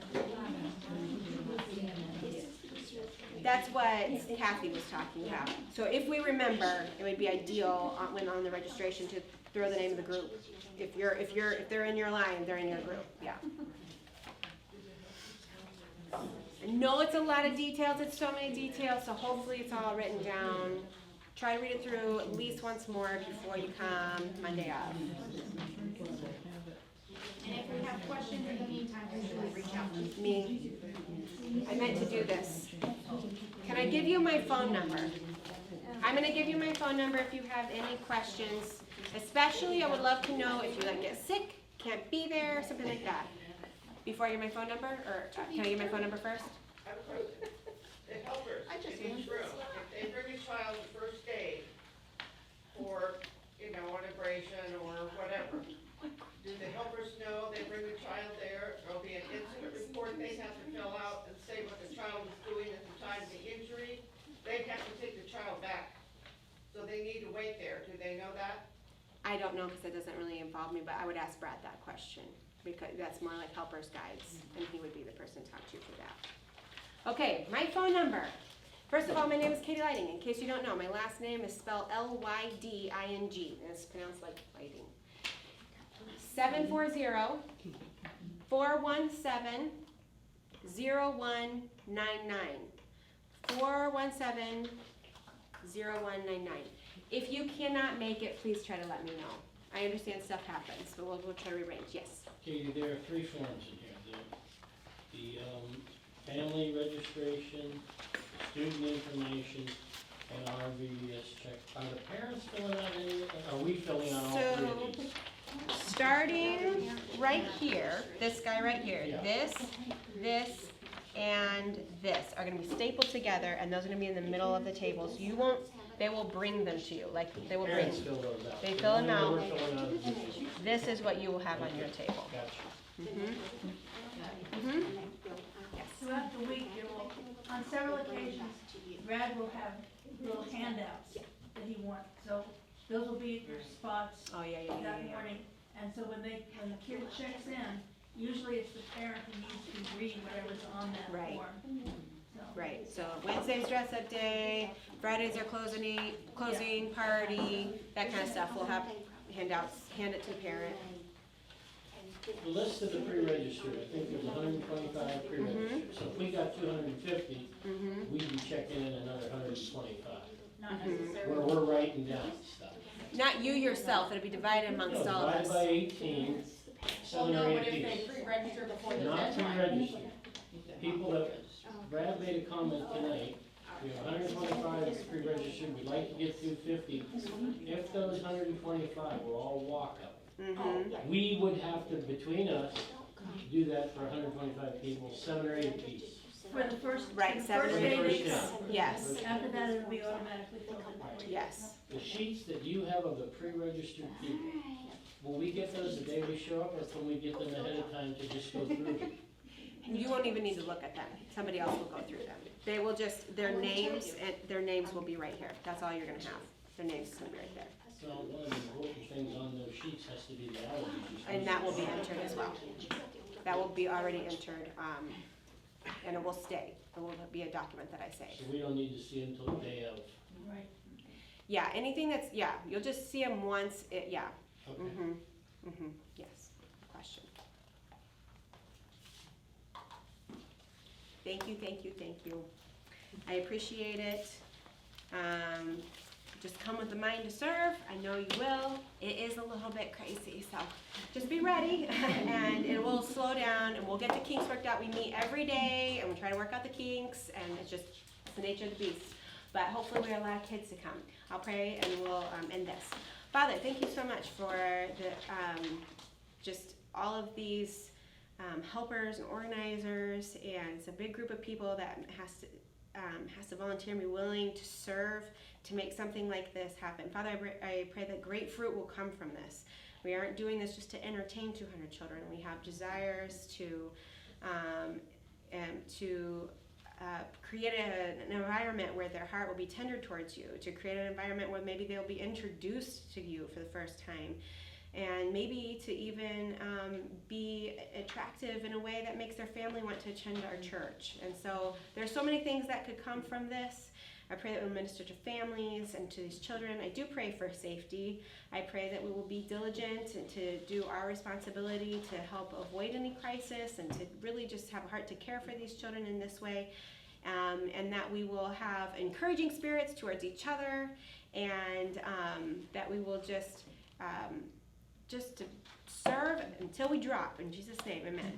[SPEAKER 8] That's what Kathy was talking about. So if we remember, it would be ideal when on the registration to throw the name of the group. If they're in your line, they're in your group, yeah. I know it's a lot of details, it's so many details, so hopefully it's all written down. Try to read it through at least once more before you come Monday of.
[SPEAKER 14] And if we have questions in the meantime, we should reach out to
[SPEAKER 8] Me. I meant to do this. Can I give you my phone number? I'm gonna give you my phone number if you have any questions. Especially, I would love to know if you like get sick, can't be there, something like that. Before I give my phone number, or can I give my phone number first?
[SPEAKER 12] The helpers in each room, if they bring a child the first day for, integration or whatever, do the helpers know they bring the child there? There'll be an incident report they have to fill out and say what the child was doing at the time of the injury. They have to take the child back, so they need to wait there. Do they know that?
[SPEAKER 8] I don't know, because that doesn't really involve me, but I would ask Brad that question, because that's more like helpers guides, and he would be the person to talk to for that. Okay, my phone number. First of all, my name is Katie Lighting. In case you don't know, my last name is spelled L-Y-D-I-N-G, and it's pronounced like lighting. 740-417-0199. 417-0199. If you cannot make it, please try to let me know. I understand stuff happens, but we'll try to rearrange. Yes?
[SPEAKER 10] Katie, there are 3 forms in here. The family registration, student information, and our VBS check. Are the parents filling out any, are we filling out all 3 of these?
[SPEAKER 8] Starting right here, this guy right here,
[SPEAKER 10] Yeah.
[SPEAKER 8] this, and this are gonna be stapled together, and those are gonna be in the middle of the table. So you won't, they will bring them to you, like they will bring.
[SPEAKER 10] Parents fill those out.
[SPEAKER 8] They
[SPEAKER 10] The
[SPEAKER 8] fill them
[SPEAKER 10] only
[SPEAKER 8] out.
[SPEAKER 10] We're filling out is this.
[SPEAKER 8] This is what you will have on your table.
[SPEAKER 10] Gotcha.
[SPEAKER 8] Yes.
[SPEAKER 3] Throughout the week, on several occasions, Brad will have little handouts that he wants, so those will be their spots
[SPEAKER 8] Oh, yeah.
[SPEAKER 3] that morning. And so when the kid checks in, usually it's the parent who needs to read whatever's on that
[SPEAKER 8] Right.
[SPEAKER 3] form. So.
[SPEAKER 8] Right, so Wednesday's dress up day, Friday's our closing party, that kind of stuff. We'll have handouts, hand it to the parent.
[SPEAKER 10] The list of the pre-registered, I think there's 125 pre-registered. So if we got 250, we'd be checking in another 125.
[SPEAKER 3] Not
[SPEAKER 10] Where we're writing down stuff.
[SPEAKER 8] Not you yourself, it'll be divided amongst all of
[SPEAKER 10] Divided
[SPEAKER 8] us.
[SPEAKER 10] by 18,
[SPEAKER 14] Well,
[SPEAKER 10] 7
[SPEAKER 14] no,
[SPEAKER 10] or
[SPEAKER 14] but
[SPEAKER 10] 8
[SPEAKER 14] if they
[SPEAKER 10] pieces.
[SPEAKER 14] pre-register before the
[SPEAKER 10] Not
[SPEAKER 14] deadline.
[SPEAKER 10] pre-registered. People that, Brad made a comment tonight, we have 125 that's pre-registered, we'd like to get 250. If those 125 were all walk-up, we would have to, between us, do that for 125 people, 7 or 8 apiece.
[SPEAKER 3] For the first,
[SPEAKER 8] Right,
[SPEAKER 3] the
[SPEAKER 8] 7
[SPEAKER 3] first
[SPEAKER 8] or
[SPEAKER 3] day
[SPEAKER 8] 8
[SPEAKER 3] they
[SPEAKER 8] weeks.
[SPEAKER 3] come.
[SPEAKER 8] Yes,
[SPEAKER 3] After that, it'll be automatically filled in.
[SPEAKER 8] yes.
[SPEAKER 10] The sheets that you have of the pre-registered people, will we get those the day we show up, or can we get them ahead of time to just go through them?
[SPEAKER 8] You won't even need to look at them. Somebody else will go through them. They will just, their names will be right here. That's all you're gonna have. Their names is gonna be right there.
[SPEAKER 10] Well, one of the important things on those sheets has to be the allergies.
[SPEAKER 8] And that will be entered as well. That will be already entered, and it will stay. It will be a document that I save.
[SPEAKER 10] So we don't need to see them till the day of?
[SPEAKER 3] Right.
[SPEAKER 8] Yeah, anything that's, yeah, you'll just see them once, yeah.
[SPEAKER 10] Okay.
[SPEAKER 8] Yes, question. Thank you, thank you, thank you. I appreciate it. Just come with the mind to serve. I know you will. It is a little bit crazy, so just be ready, and it will slow down, and we'll get the kinks worked out. We meet every day, and we try to work out the kinks, and it's the nature of the beast. But hopefully we allow kids to come. I'll pray, and we'll end this. Father, thank you so much for the just all of these helpers and organizers, and it's a big group of people that has to volunteer and be willing to serve to make something like this happen. Father, I pray that great fruit will come from this. We aren't doing this just to entertain 200 children. We have desires to create an environment where their heart will be tender towards you, to create an environment where maybe they'll be introduced to you for the first time, and maybe to even be attractive in a way that makes their family want to attend our church. And so there's so many things that could come from this. I pray that we'll minister to families and to these children. I do pray for safety. I pray that we will be diligent and to do our responsibility to help avoid any crisis and to really just have a heart to care for these children in this way. And that we will have encouraging spirits towards each other, and that we will just to serve until we drop. In Jesus' name, amen.